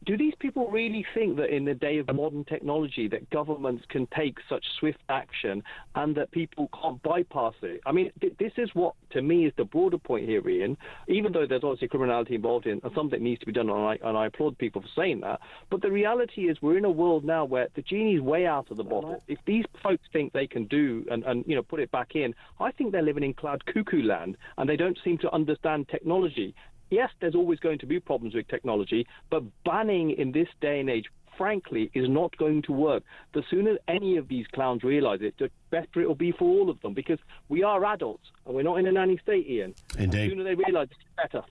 Do these people really think that in the day of modern technology that governments can take such swift action and that people can't bypass it? I mean, this is what, to me, is the broader point here, Ian, even though there's obviously criminality involved in and something needs to be done, and I applaud people for saying that. But the reality is we're in a world now where the genie's way out of the bottle. If these folks think they can do and put it back in, I think they're living in cloud cuckoo land and they don't seem to understand technology. Yes, there's always going to be problems with technology, but banning in this day and age, frankly, is not going to work. The sooner any of these clowns realize it, the better it will be for all of them, because we are adults and we're not in a nanny state, Ian. Indeed. The sooner they realize it, the better.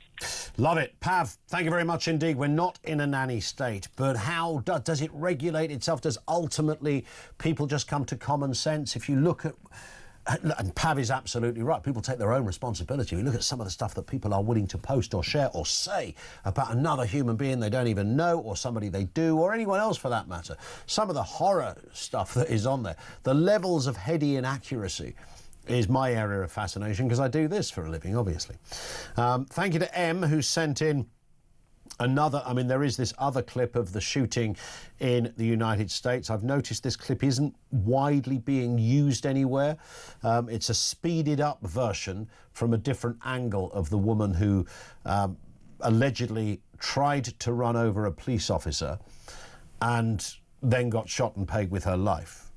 Love it. Pav, thank you very much indeed. We're not in a nanny state, but how does it regulate itself? Does ultimately people just come to common sense? If you look at... And Pav is absolutely right. People take their own responsibility. We look at some of the stuff that people are willing to post or share or say about another human being they don't even know, or somebody they do, or anyone else for that matter. Some of the horror stuff that is on there, the levels of heady inaccuracy is my area of fascination because I do this for a living, obviously. Thank you to M, who sent in another. I mean, there is this other clip of the shooting in the United States. I've noticed this clip isn't widely being used anywhere. It's a speeded up version from a different angle of the woman who allegedly tried to run over a police officer and then got shot and paid with her life.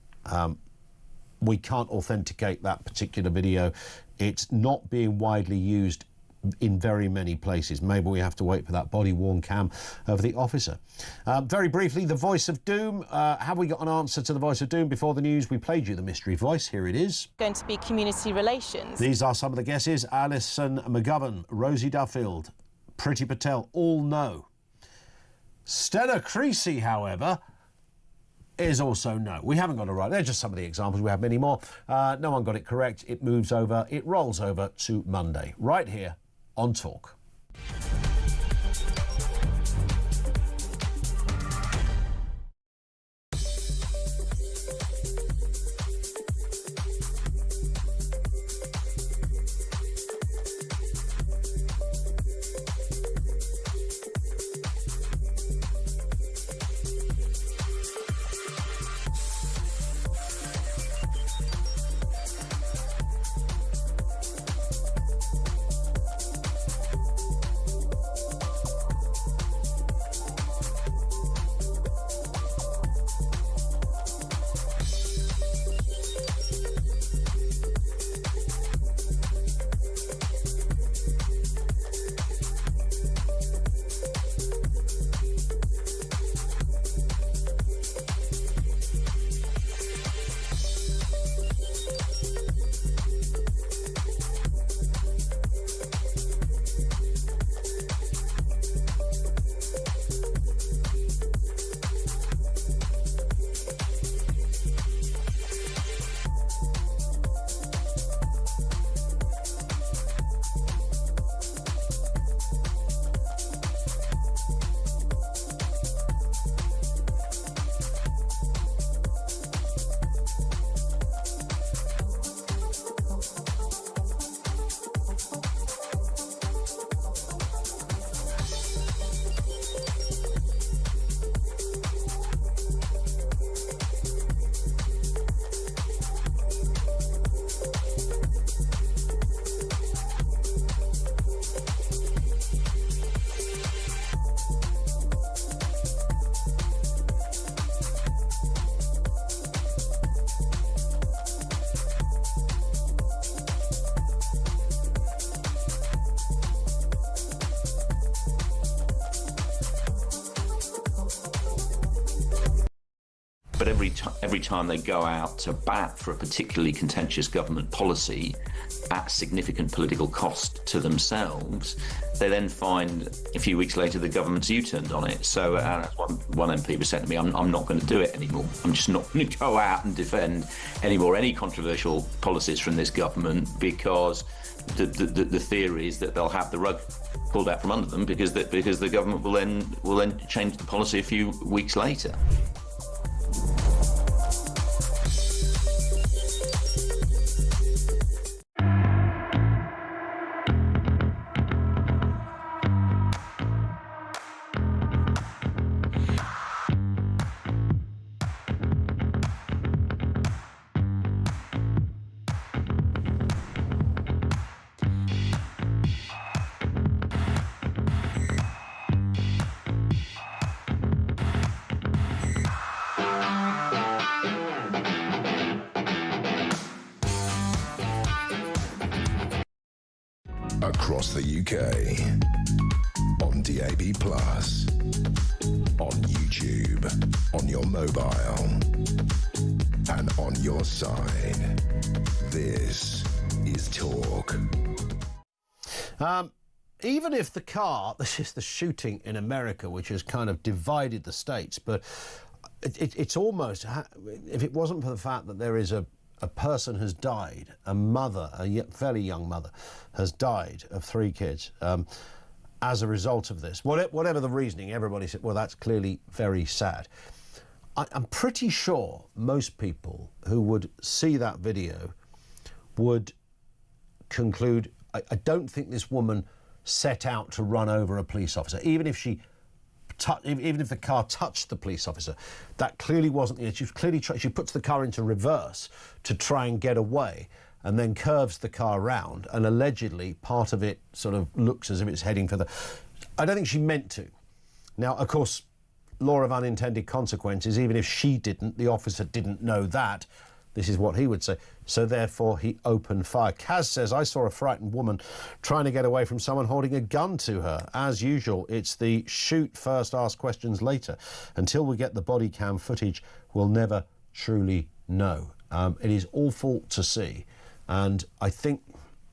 We can't authenticate that particular video. It's not being widely used in very many places. Maybe we have to wait for that body-worn cam of the officer. Very briefly, the voice of doom. Have we got an answer to the voice of doom? Before the news, we played you the mystery voice. Here it is. Going to be community relations. These are some of the guesses. Alison McGovern, Rosie Duffield, Priti Patel, all no. Stella Creasy, however, is also no. We haven't got it right. They're just some of the examples. We have many more. No one got it correct. It moves over. It rolls over to Monday, right here on Talk. But every time they go out to bat for a particularly contentious government policy at significant political cost to themselves, they then find a few weeks later the government's U-turned on it. So one MP was saying to me, I'm not going to do it anymore. I'm just not going to go out and defend any controversial policies from this government, because the theory is that they'll have the rug pulled out from under them because the government will then change the policy a few weeks later. Across the UK, on DAB+, on YouTube, on your mobile, and on your side. This is Talk. Even if this is the shooting in America, which has kind of divided the states, but it's almost, if it wasn't for the fact that there is a person has died, a mother, a fairly young mother, has died of 3 kids as a result of this. Whatever the reasoning, everybody said, well, that's clearly very sad. I'm pretty sure most people who would see that video would conclude, I don't think this woman set out to run over a police officer, even if even if the car touched the police officer. That clearly wasn't the issue. She puts the car into reverse to try and get away, and then curves the car round, and allegedly part of it sort of looks as if it's heading for the... I don't think she meant to. Now, of course, law of unintended consequences, even if she didn't, the officer didn't know that. This is what he would say. So therefore, he opened fire. Kaz says, I saw a frightened woman trying to get away from someone holding a gun to her. As usual, it's the shoot first, ask questions later. Until we get the body cam footage, we'll never truly know. It is awful to see. And I think,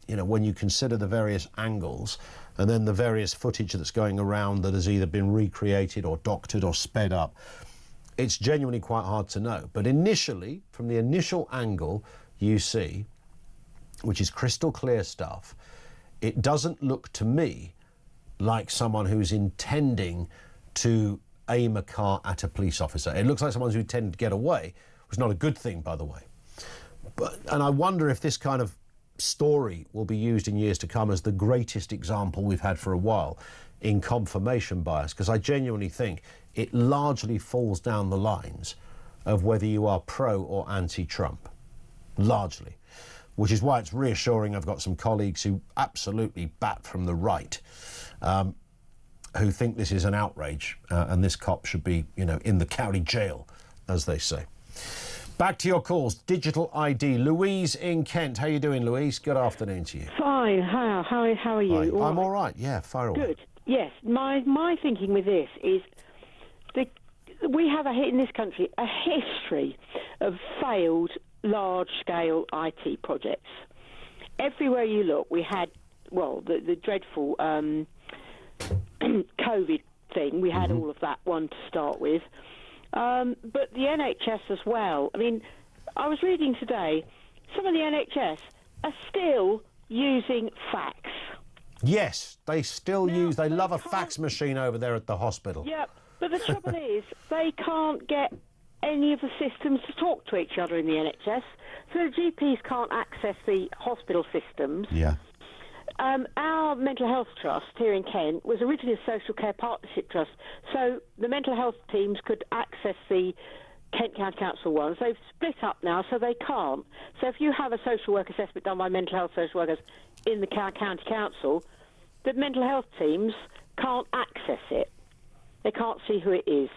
you know, when you consider the various angles and then the various footage that's going around that has either been recreated or doctored or sped up, it's genuinely quite hard to know. But initially, from the initial angle you see, which is crystal clear stuff, it doesn't look to me like someone who's intending to aim a car at a police officer. It looks like someone who intended to get away, which is not a good thing, by the way. And I wonder if this kind of story will be used in years to come as the greatest example we've had for a while in confirmation bias, because I genuinely think it largely falls down the lines of whether you are pro or anti-Trump, largely, which is why it's reassuring. I've got some colleagues who absolutely bat from the right, who think this is an outrage, and this cop should be, you know, in the county jail, as they say. Back to your calls. Digital ID. Louise in Kent. How you doing, Louise? Good afternoon to you. Fine. How are you? Hi. I'm all right. Yeah, fire away. Good. Yes. My thinking with this is we have in this country a history of failed large-scale IT projects. Everywhere you look, we had, well, the dreadful COVID thing. We had all of that one to start with. But the NHS as well. I mean, I was reading today, some of the NHS are still using fax. Yes, they still use, they love a fax machine over there at the hospital. Yep, but the trouble is, they can't get any of the systems to talk to each other in the NHS, so the GPs can't access the hospital systems. Yeah. Our mental health trust here in Kent was originally a social care partnership trust, so the mental health teams could access the Kent County Council ones. They've split up now, so they can't. So if you have a social work assessment done by mental health social workers in the County Council, the mental health teams can't access it. They can't see who it is.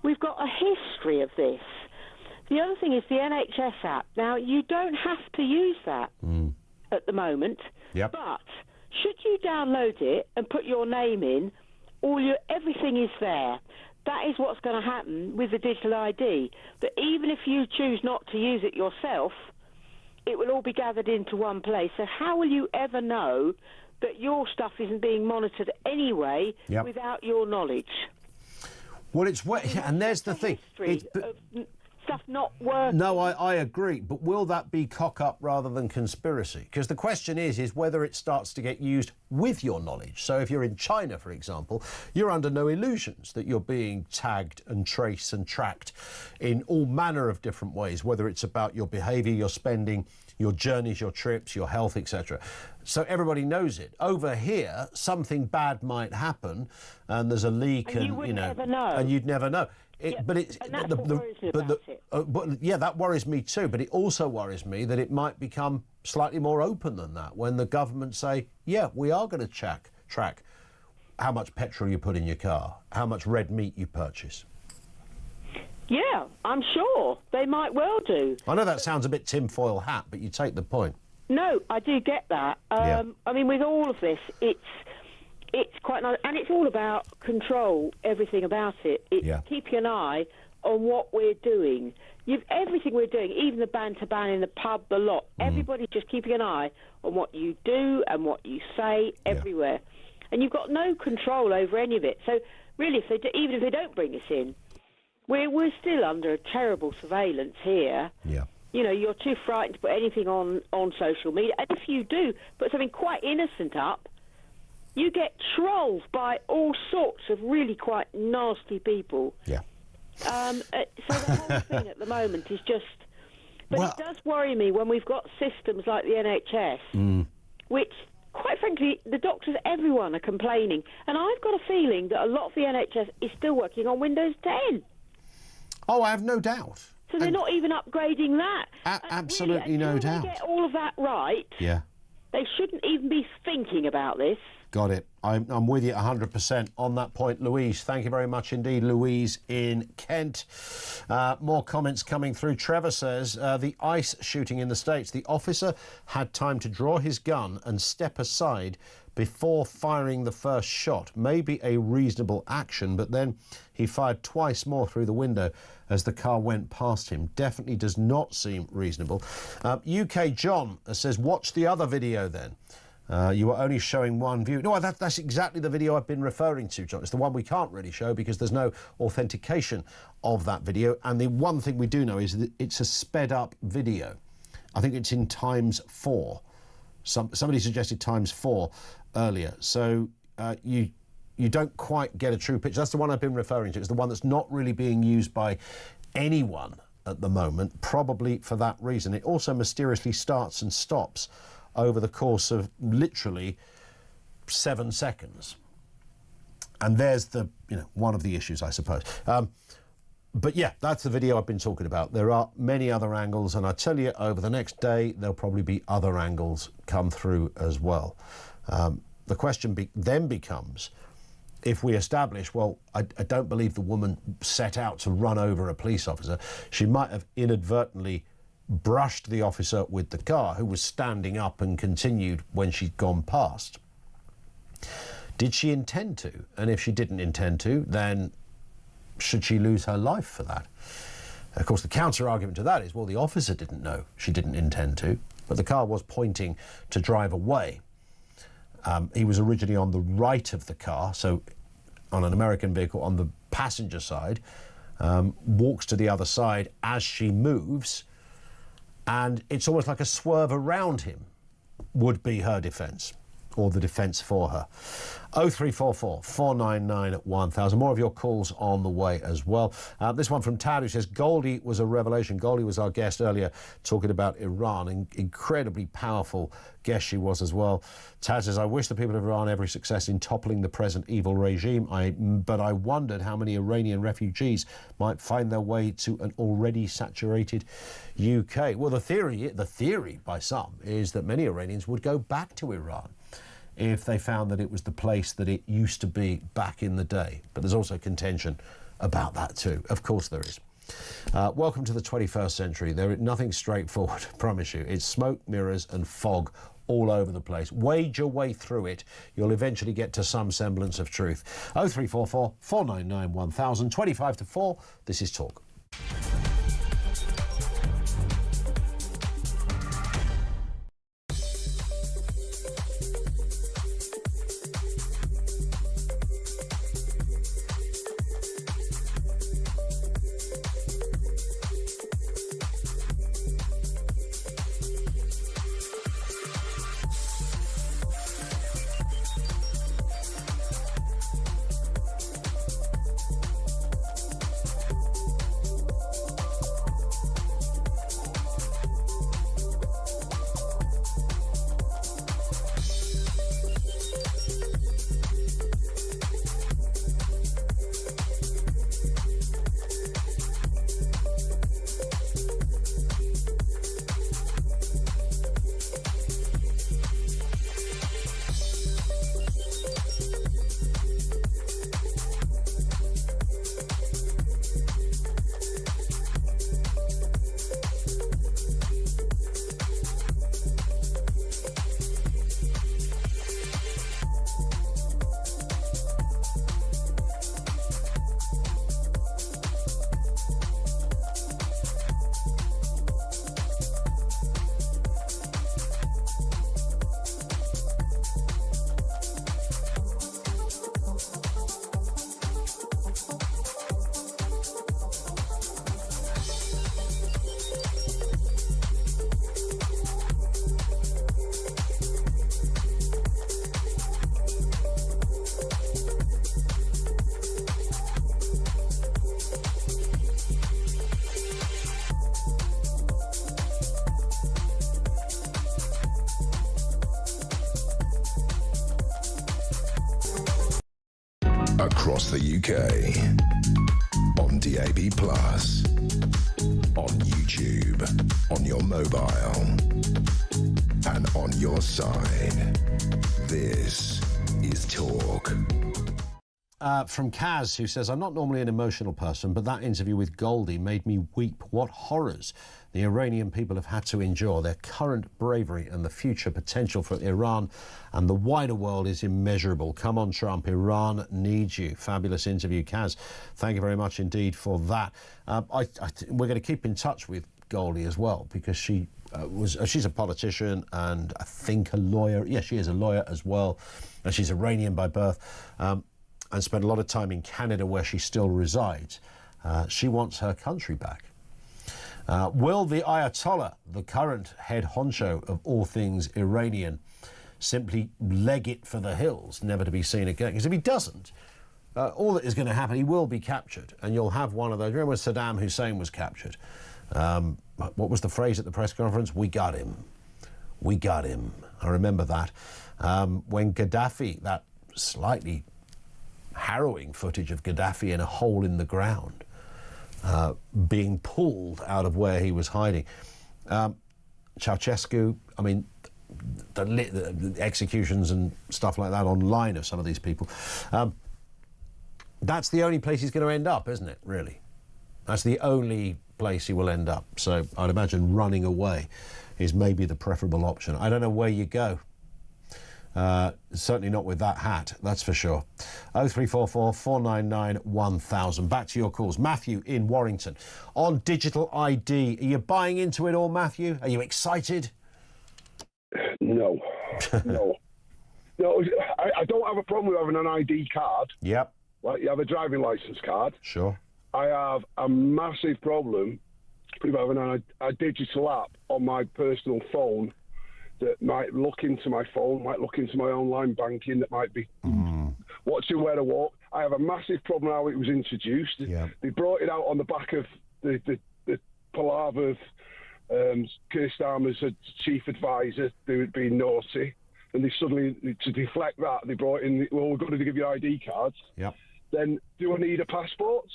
We've got a history of this. The other thing is the NHS app. Now, you don't have to use that at the moment. Yep. But should you download it and put your name in, everything is there. That is what's going to happen with the digital ID. That even if you choose not to use it yourself, it will all be gathered into one place. So how will you ever know that your stuff isn't being monitored anyway without your knowledge? Well, and there's the thing. Stuff not working. No, I agree. But will that be cock-up rather than conspiracy? Because the question is whether it starts to get used with your knowledge. So if you're in China, for example, you're under no illusions that you're being tagged and traced and tracked in all manner of different ways, whether it's about your behaviour, your spending, your journeys, your trips, your health, etc. So everybody knows it. Over here, something bad might happen, and there's a leak, and you wouldn't ever know. And you'd never know. But that worries me too. But it also worries me that it might become slightly more open than that when the government say, yeah, we are going to track how much petrol you put in your car, how much red meat you purchase. Yeah, I'm sure they might well do. I know that sounds a bit tinfoil hat, but you take the point. No, I do get that. I mean, with all of this, it's quite nice, and it's all about control. Everything about it. Keeping an eye on what we're doing. Everything we're doing, even the banter ban in the pub, the lot. Everybody's just keeping an eye on what you do and what you say everywhere, and you've got no control over any of it. So really, even if they don't bring us in, we're still under a terrible surveillance here. Yeah. You know, you're too frightened to put anything on social media, and if you do put something quite innocent up, you get trolled by all sorts of really quite nasty people. Yeah. So the whole thing at the moment is just But it does worry me when we've got systems like the NHS, which, quite frankly, the doctors, everyone are complaining. And I've got a feeling that a lot of the NHS is still working on Windows 10. Oh, I have no doubt. So they're not even upgrading that. Absolutely really, no doubt. They get all of that right. Yeah. They shouldn't even be thinking about this. Got it. I'm with you 100% on that point, Louise. Thank you very much indeed, Louise in Kent. More comments coming through. Trevor says, the ICE shooting in the States, the officer had time to draw his gun and step aside before firing the first shot. Maybe a reasonable action, but then he fired twice more through the window as the car went past him. Definitely does not seem reasonable. UK John says, watch the other video then. You were only showing one view. No, that's exactly the video I've been referring to, John. It's the one we can't really show because there's no authentication of that video. And the one thing we do know is that it's a sped up video. I think it's in ×4. Somebody suggested ×4 earlier. So you don't quite get a true picture. That's the one I've been referring to. It's the one that's not really being used by anyone at the moment, probably for that reason. It also mysteriously starts and stops over the course of literally 7 seconds. And there's one of the issues, I suppose. But yeah, that's the video I've been talking about. There are many other angles, and I tell you, over the next day, there'll probably be other angles come through as well. The question then becomes, if we establish, well, I don't believe the woman set out to run over a police officer. She might have inadvertently brushed the officer with the car, who was standing up, and continued when she'd gone past. Did she intend to? And if she didn't intend to, then should she lose her life for that? Of course, the counter-argument to that is, well, the officer didn't know she didn't intend to, but the car was pointing to drive away. He was originally on the right of the car, so on an American vehicle on the passenger side, walks to the other side as she moves, and it's almost like a swerve around him would be her defence, or the defence for her. 0344 499 1000. More of your calls on the way as well. This one from Tad, who says, Goldie was a revelation. Goldie was our guest earlier talking about Iran. Incredibly powerful guest she was as well. Tad says, I wish the people of Iran every success in toppling the present evil regime, but I wondered how many Iranian refugees might find their way to an already saturated UK. Well, the theory by some is that many Iranians would go back to Iran if they found that it was the place that it used to be back in the day. But there's also contention about that too. Of course there is. Welcome to the 21st century. There is nothing straightforward, I promise you. It's smoke, mirrors and fog all over the place. Wade your way through it. You'll eventually get to some semblance of truth. 0344 499 1000, 25 to 4. This is Talk. across the UK, on DAB+, on YouTube, on your mobile, and on your side. This is Talk. From Kaz, who says, I'm not normally an emotional person, but that interview with Goldie made me weep. What horrors the Iranian people have had to endure. Their current bravery and the future potential for Iran and the wider world is immeasurable. Come on, Trump. Iran needs you. Fabulous interview, Kaz. Thank you very much indeed for that. We're going to keep in touch with Goldie as well, because she's a politician and I think a lawyer. Yeah, she is a lawyer as well. And she's Iranian by birth. And spent a lot of time in Canada where she still resides. She wants her country back. Will the Ayatollah, the current head honcho of all things Iranian, simply leg it for the hills, never to be seen again? Because if he doesn't, all that is going to happen, he will be captured, and you'll have one of those. Remember when Saddam Hussein was captured? What was the phrase at the press conference? We got him. We got him. I remember that. When Gaddafi, that slightly harrowing footage of Gaddafi in a hole in the ground, being pulled out of where he was hiding. Ceausescu, I mean, the executions and stuff like that online of some of these people. That's the only place he's going to end up, isn't it, really? That's the only place he will end up. So I'd imagine running away is maybe the preferable option. I don't know where you go. Certainly not with that hat, that's for sure. 0344 499 1000. Back to your calls. Matthew in Warrington. On digital ID, are you buying into it all, Matthew? Are you excited? No. No. I don't have a problem with having an ID card. Yep. Like you have a driving licence card. Sure. I have a massive problem with having a digital app on my personal phone that might look into my phone, might look into my online banking, that might be watching where I walk. I have a massive problem how it was introduced. Yeah. They brought it out on the back of the palaver of Keir Starmer's chief advisor, who had been naughty. And they suddenly, to deflect that, they brought in, well, we're going to give you ID cards. Yep. Then, do I need a passport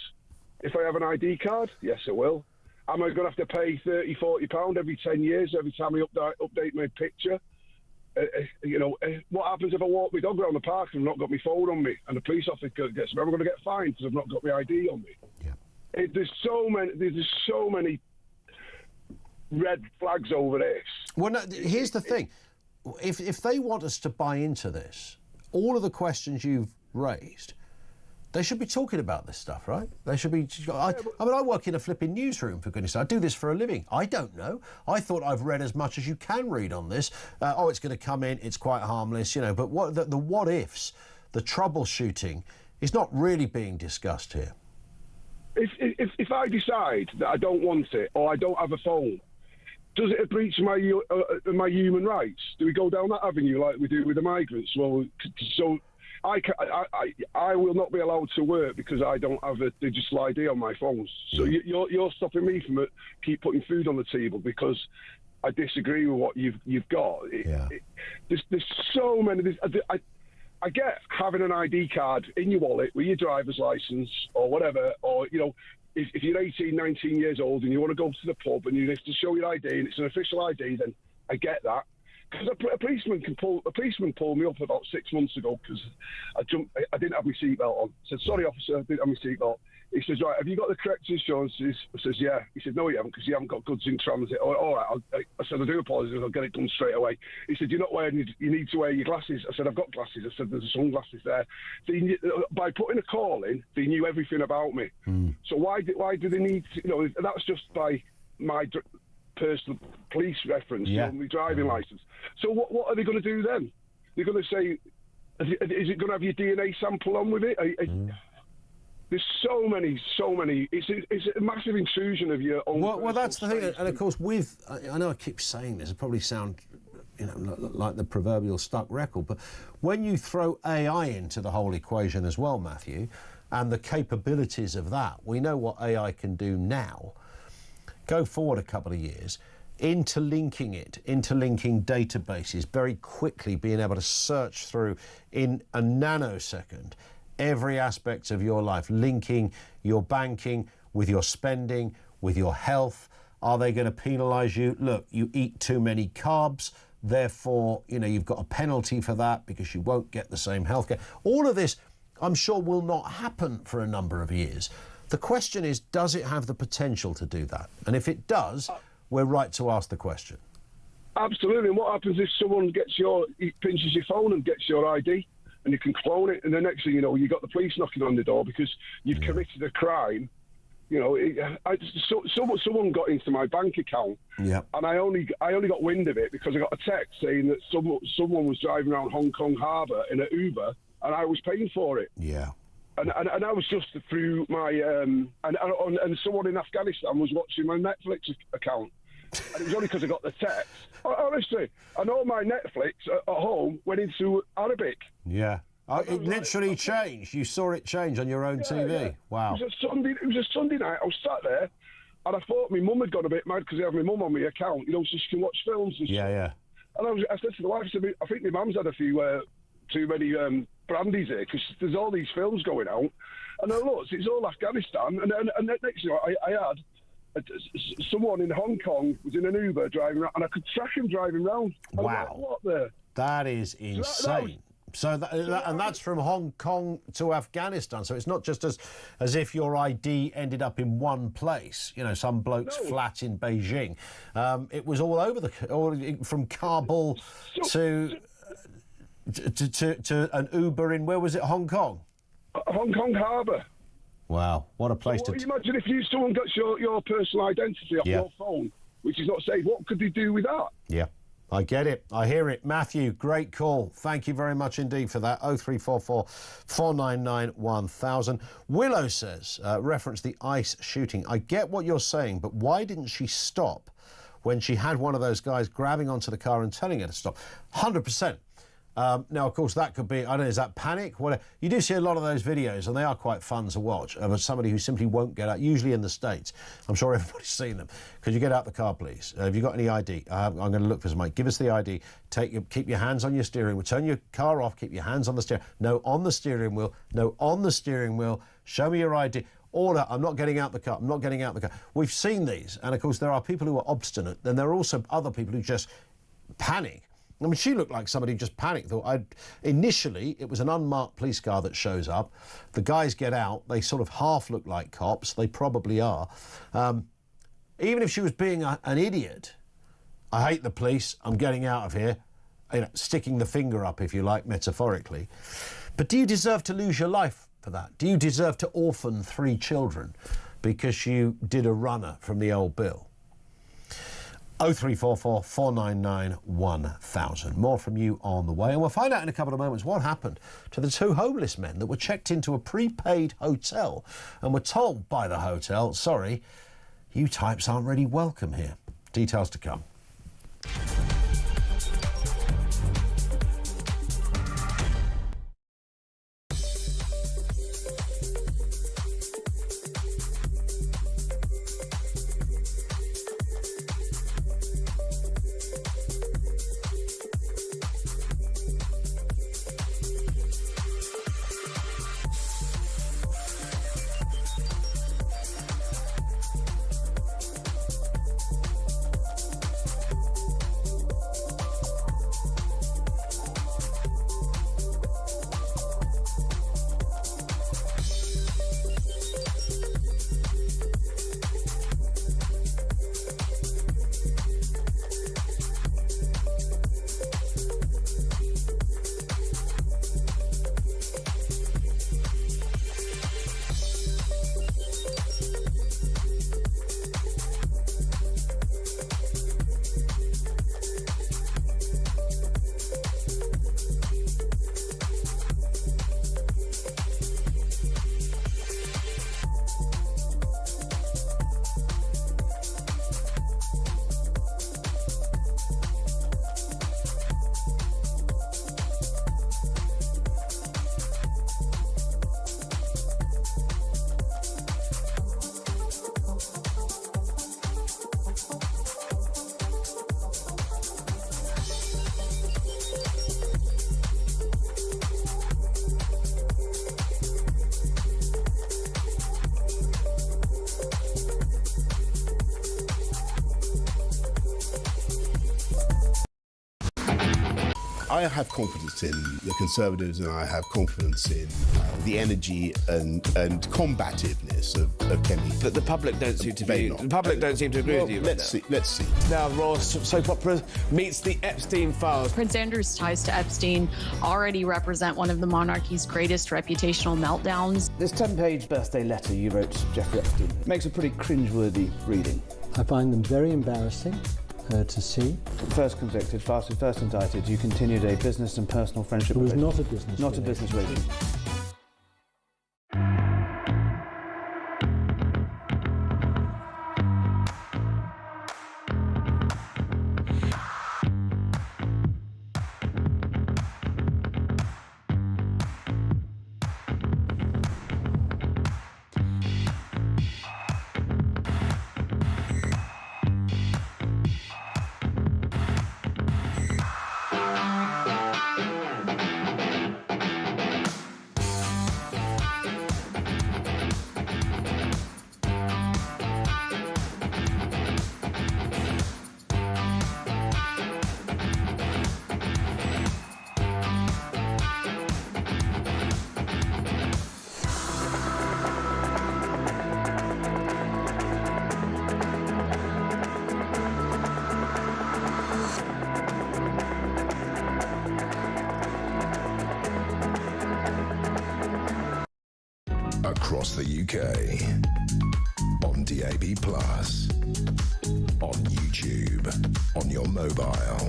if I have an ID card? Yes, I will. Am I going to have to pay £30, £40 every 10 years every time I update my picture? What happens if I walk my dog around the park and I've not got my phone on me, and the police officer gets me? Am I going to get fined because I've not got my ID on me? Yeah. There's so many red flags over this. Well, no, here's the thing. If they want us to buy into this, all of the questions you've raised, they should be talking about this stuff, right? They should be... I work in a flipping newsroom, for goodness sake. I do this for a living. I don't know. I thought I've read as much as you can read on this. It's going to come in, it's quite harmless, but what the what-ifs, the troubleshooting, is not really being discussed here. If I decide that I don't want it, or I don't have a phone, does it breach my human rights? Do we go down that avenue like we do with the migrants? Well, so... I will not be allowed to work because I don't have a digital ID on my phone. So you're stopping me from keep putting food on the table because I disagree with what you've got. There's so many. I get having an ID card in your wallet with your driver's license or whatever, or if you're 18, 19 years old and you want to go to the pub and you have to show your ID and it's an official ID, then I get that. Because a policeman pulled me up about 6 months ago because I didn't have my seatbelt on. I said, sorry, officer, I didn't have my seatbelt. He says, right, have you got the correct insurances? I says, yeah. He said, no, you haven't, because you haven't got goods in transit. Oh, all right, I said, I do apologise, I'll get it done straight away. He said, you're not wearing, you need to wear your glasses. I said, I've got glasses. I said, there's sunglasses there. By putting a call in, they knew everything about me. So why do they need to, that's just by my personal police reference on my driving licence. So what are they going to do then? They're going to say, is it going to have your DNA sample on with it? There's so many. It's a massive intrusion of your own. Well, that's the thing, and of course, I know I keep saying this. It probably sound, like the proverbial stuck record, but when you throw AI into the whole equation as well, Matthew, and the capabilities of that, we know what AI can do now. Go forward a couple of years, interlinking databases very quickly, being able to search through in a nanosecond every aspect of your life, linking your banking with your spending, with your health. Are they going to penalise you? Look, you eat too many carbs, therefore, you've got a penalty for that because you won't get the same healthcare. All of this, I'm sure, will not happen for a number of years. The question is, does it have the potential to do that? And if it does, we're right to ask the question. Absolutely. And what happens if someone pinches your phone and gets your ID, and you can clone it, and the next thing you know, you've got the police knocking on the door because you've committed a crime. Someone got into my bank account, and I only got wind of it because I got a text saying that someone was driving around Hong Kong Harbour in an Uber, and I was paying for it. Yeah. And I was just through my and someone in Afghanistan was watching my Netflix account, and it was only because I got the text. Honestly, and all my Netflix at home went into Arabic. Yeah. It literally changed. You saw it change on your own TV. Yeah. Wow. It was a Sunday night. I was sat there, and I thought my mum had got a bit mad because I have my mum on my account, so she can watch films and stuff. Yeah. And I said to the wife, I think my mum's had a few too many brandies here because there's all these films going out. And I looked, it's all Afghanistan. And next thing I had someone in Hong Kong was in an Uber driving around, and I could track him driving around. Wow. What the? That is insane. And that's from Hong Kong to Afghanistan. So it's not just as if your ID ended up in one place, some bloke's flat in Beijing. It was all over from Kabul to an Uber in, where was it, Hong Kong? Hong Kong Harbour. Wow, what a place to... Imagine if someone got your personal identity off your phone, which is not safe, what could they do with that? Yeah. I get it. I hear it. Matthew, great call. Thank you very much indeed for that. 0344 499 1000. Willow says, reference the ICE shooting. I get what you're saying, but why didn't she stop when she had one of those guys grabbing onto the car and telling her to stop? 100%. Now, of course, that could be, I don't know, is that panic? Whatever. You do see a lot of those videos, and they are quite fun to watch, of somebody who simply won't get out, usually in the States. I'm sure everybody's seen them. Could you get out the car, please? Have you got any ID? I'm going to look for somebody. Give us the ID. Keep your hands on your steering wheel. Turn your car off. Keep your hands on the steering. No, on the steering wheel. No, on the steering wheel. Show me your ID. Order, I'm not getting out the car. I'm not getting out the car. We've seen these, and of course, there are people who are obstinate. Then there are also other people who just panic. I mean, she looked like somebody who just panicked. Initially, it was an unmarked police car that shows up. The guys get out. They sort of half look like cops. They probably are. Even if she was being an idiot, I hate the police. I'm getting out of here. Sticking the finger up, if you like, metaphorically. But do you deserve to lose your life for that? Do you deserve to orphan 3 children because you did a runner from the old bill? 0344 499 1000. More from you on the way. And we'll find out in a couple of moments what happened to the 2 homeless men that were checked into a prepaid hotel and were told by the hotel, sorry, you types aren't really welcome here. Details to come. I have confidence in the Conservatives, and I have confidence in the energy and combativeness of Kemi. But the public don't seem to be. The public don't seem to agree with you. Let's see. Let's see. Now, Raw soap opera meets the Epstein files. Prince Andrew's ties to Epstein already represent one of the monarchy's greatest reputational meltdowns. This 10-page birthday letter you wrote to Jeffrey Epstein makes a pretty cringeworthy reading. I find them very embarrassing to see. First convicted, first indicted, you continued a business and personal friendship. It was not a business. Not a business relationship. Across the UK, on DAB+, on YouTube, on your mobile,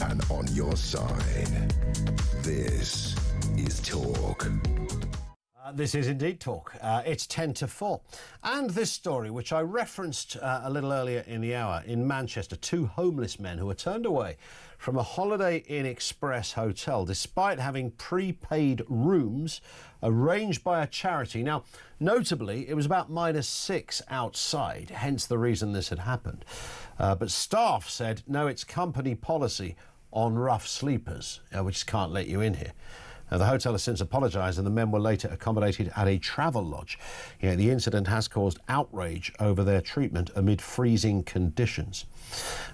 and on your side. This is Talk. This is indeed Talk. It's 10 to 4. And this story, which I referenced a little earlier in the hour, in Manchester, 2 homeless men who were turned away from a Holiday Inn Express hotel despite having prepaid rooms arranged by a charity. Now, notably, it was about -6 outside, hence the reason this had happened. But staff said, no, it's company policy on rough sleepers. We just can't let you in here. The hotel has since apologised, and the men were later accommodated at a travel lodge. The incident has caused outrage over their treatment amid freezing conditions.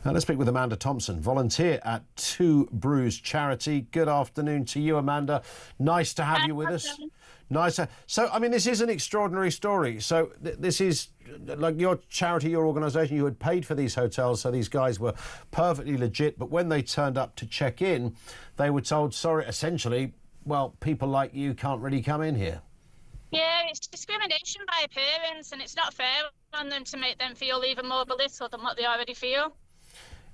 Now, let's speak with Amanda Thompson, volunteer at Two Brews Charity. Good afternoon to you, Amanda. Nice to have you with us. Nice. So, I mean, this is an extraordinary story. So this is like your charity, your organisation, you had paid for these hotels, so these guys were perfectly legit. But when they turned up to check in, they were told, sorry, essentially, well, people like you can't really come in here. Yeah, it's discrimination by appearance, and it's not fair on them to make them feel even more belittled than what they already feel.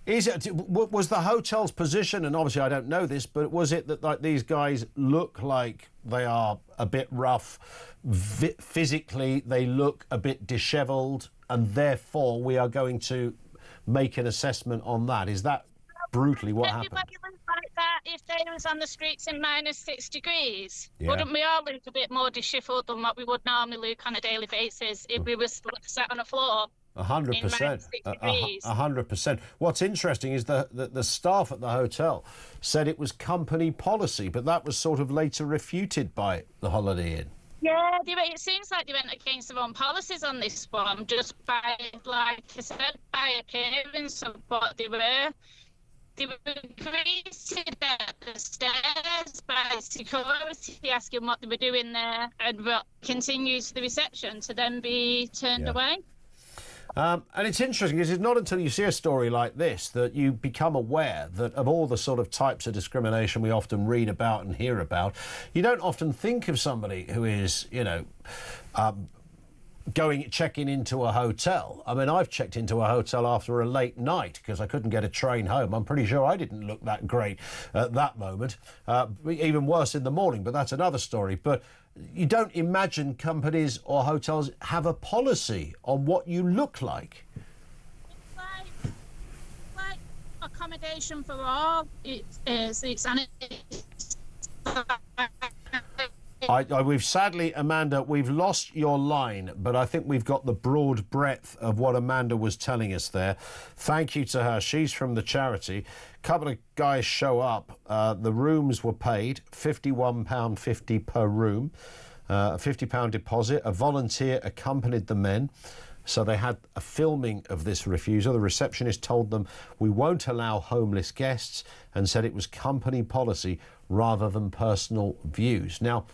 Is it, was the hotel's position, and obviously I don't know this, but was it that like these guys look like they are a bit rough, physically they look a bit dishevelled, and therefore we are going to make an assessment on that? Is that brutally what happened? Everybody looks like that if they was on the streets in -6 degrees. Yeah. Wouldn't we all look a bit more dishevelled than what we would normally look on a daily basis if we were sat on a floor? 100%. 100%. What's interesting is that the staff at the hotel said it was company policy, but that was sort of later refuted by the Holiday Inn. Yeah, it seems like they went against their own policies on this one, just by, like I said, by appearance of what they were. They were greeted at the stairs by security asking what they were doing there, and continued to the reception to then be turned away. And it's interesting because it's not until you see a story like this that you become aware that of all the sort of types of discrimination we often read about and hear about, you don't often think of somebody who is, you know, checking into a hotel. I mean, I've checked into a hotel after a late night because I couldn't get a train home. I'm pretty sure I didn't look that great at that moment. Even worse in the morning, but that's another story. But you don't imagine companies or hotels have a policy on what you look like. It's like accommodation for all. We've sadly, Amanda, we've lost your line, but I think we've got the broad breadth of what Amanda was telling us there. Thank you to her. She's from the charity. A couple of guys show up. The rooms were paid, £51.50 per room, a £50 deposit. A volunteer accompanied the men. So they had a filming of this refusal. The receptionist told them, "We won't allow homeless guests," and said it was company policy rather than personal views. Now,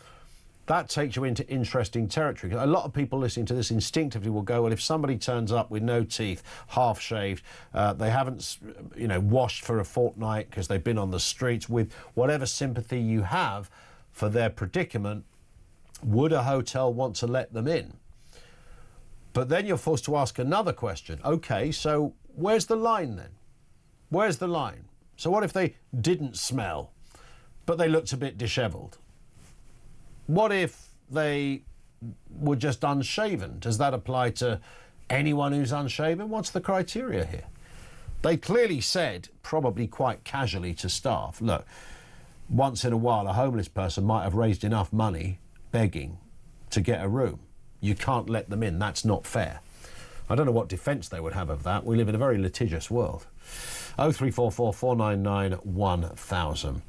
that takes you into interesting territory. A lot of people listening to this instinctively will go, well, if somebody turns up with no teeth, half-shaved, they haven't, washed for a fortnight because they've been on the streets, with whatever sympathy you have for their predicament, would a hotel want to let them in? But then you're forced to ask another question. OK, so where's the line then? Where's the line? So what if they didn't smell, but they looked a bit dishevelled? What if they were just unshaven? Does that apply to anyone who's unshaven? What's the criteria here? They clearly said, probably quite casually to staff, look, once in a while a homeless person might have raised enough money begging to get a room. You can't let them in. That's not fair. I don't know what defence they would have of that. We live in a very litigious world. 0344 499 1000.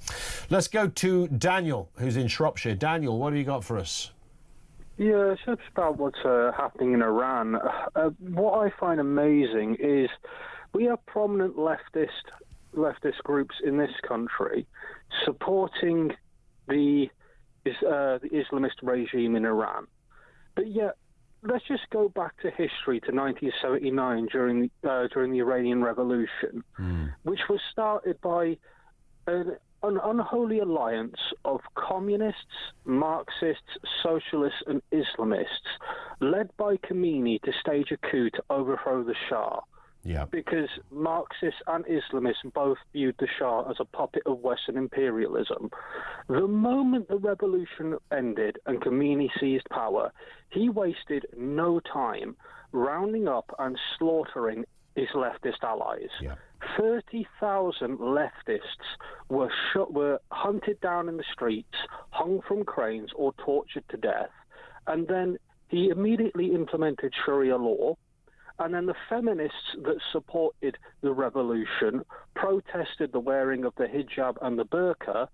Let's go to Daniel, who's in Shropshire. Daniel, what have you got for us? Yeah, it's just about what's happening in Iran. What I find amazing is we have prominent leftist groups in this country supporting the Islamist regime in Iran. But yet, let's just go back to history to 1979 during the Iranian Revolution, which was started by an unholy alliance of communists, Marxists, socialists, and Islamists, led by Khomeini to stage a coup to overthrow the Shah. Yeah. Because Marxists and Islamists both viewed the Shah as a puppet of Western imperialism. The moment the revolution ended and Khomeini seized power, he wasted no time rounding up and slaughtering his leftist allies. Yeah. 30,000 leftists were hunted down in the streets, hung from cranes, or tortured to death. And then he immediately implemented Sharia law. And then the feminists that supported the revolution protested the wearing of the hijab and the burqa,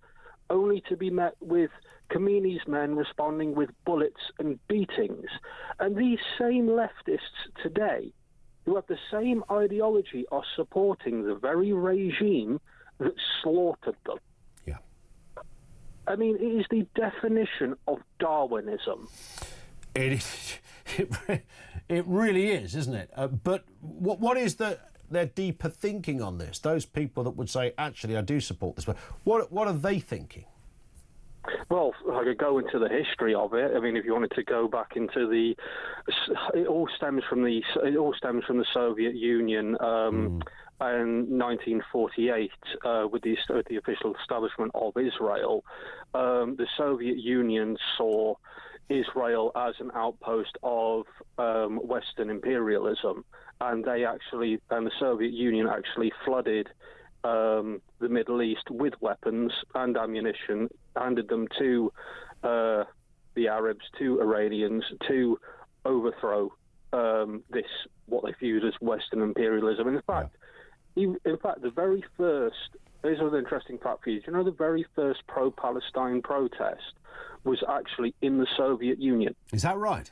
only to be met with Khomeini's men responding with bullets and beatings. And these same leftists today, who have the same ideology, are supporting the very regime that slaughtered them. Yeah. I mean, it is the definition of Darwinism. It is. It really is, isn't it? But what is their deeper thinking on this? Those people that would say, actually, I do support this. What are they thinking? Well, I could go into the history of it. I mean, if you wanted to go back into it all stems from the Soviet Union in 1948 with the official establishment of Israel. The Soviet Union saw Israel as an outpost of Western imperialism, and the Soviet Union actually flooded the Middle East with weapons and ammunition, handed them to the Arabs, to Iranians, to overthrow this, what they viewed as Western imperialism. And in fact, the very first, here's an interesting fact for you. Do you know the very first pro-Palestine protest was actually in the Soviet Union? Is that right?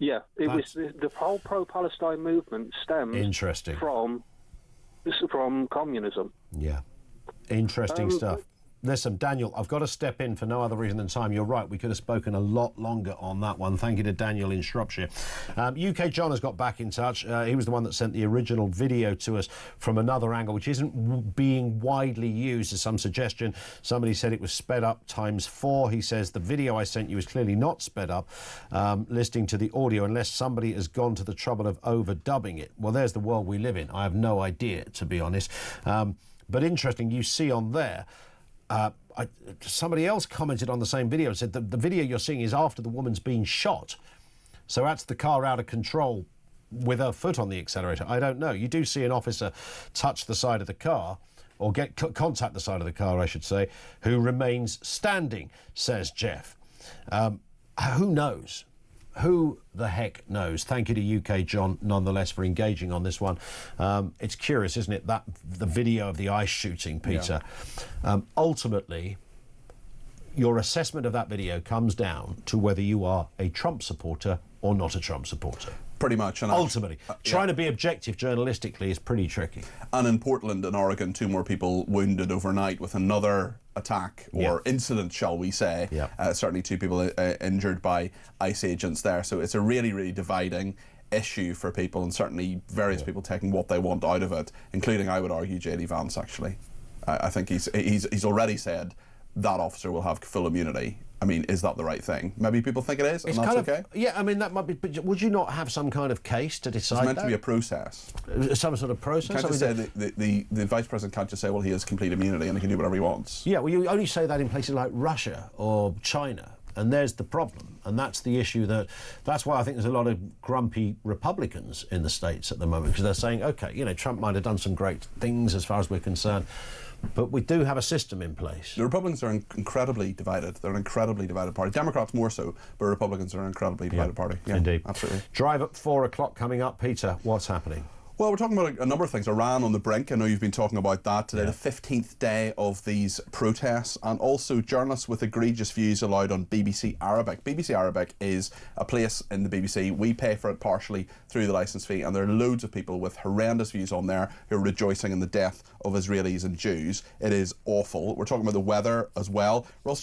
Yeah, it was the whole pro-Palestine movement stems from communism. Yeah, interesting stuff. Listen, Daniel, I've got to step in for no other reason than time. You're right, we could have spoken a lot longer on that one. Thank you to Daniel in Shropshire. UK John has got back in touch. He was the one that sent the original video to us from another angle, which isn't being widely used as some suggestion. Somebody said it was sped up ×4. He says, the video I sent you is clearly not sped up, listening to the audio, unless somebody has gone to the trouble of overdubbing it. Well, there's the world we live in. I have no idea, to be honest. But interesting, you see on there, somebody else commented on the same video and said that the video you're seeing is after the woman's been shot. So that's the car out of control with her foot on the accelerator. I don't know. You do see an officer touch the side of the car, or contact the side of the car, I should say, who remains standing, says Jeff. Who knows? Who the heck knows? Thank you to UK John, nonetheless, for engaging on this one. It's curious, isn't it, that the video of the ICE shooting, Peter. Yeah. Ultimately, your assessment of that video comes down to whether you are a Trump supporter or not a Trump supporter. Pretty much. And ultimately, trying to be objective journalistically is pretty tricky. And in Portland and Oregon, 2 more people wounded overnight with another attack or incident, shall we say. Certainly 2 people injured by ICE agents there. So it's a really, really dividing issue for people, and certainly various people taking what they want out of it, including, I would argue, JD Vance, actually. I think he's already said that officer will have full immunity. I mean, is that the right thing? Maybe people think it is, and that's okay. Yeah, I mean, that might be. But would you not have some kind of case to decide that? It's meant to be a process. Some sort of process? You can't just say the Vice President can't just say, well, he has complete immunity and he can do whatever he wants. Yeah, well, you only say that in places like Russia or China. And there's the problem, and that's the issue. That's why I think there's a lot of grumpy Republicans in the States at the moment, because they're saying, OK, you know, Trump might have done some great things as far as we're concerned, but we do have a system in place. The Republicans are incredibly divided. They're an incredibly divided party. Democrats more so, but Republicans are an incredibly divided party. Yeah, indeed. Absolutely. Drive at 4 o'clock coming up. Peter, what's happening? Well, we're talking about a number of things. Iran on the brink. I know you've been talking about that today, the 15th day of these protests, and also journalists with egregious views allowed on BBC Arabic. BBC Arabic is a place in the BBC. We pay for it partially through the licence fee, and there are loads of people with horrendous views on there who are rejoicing in the death of Israelis and Jews. It is awful. We're talking about the weather as well. We're also talking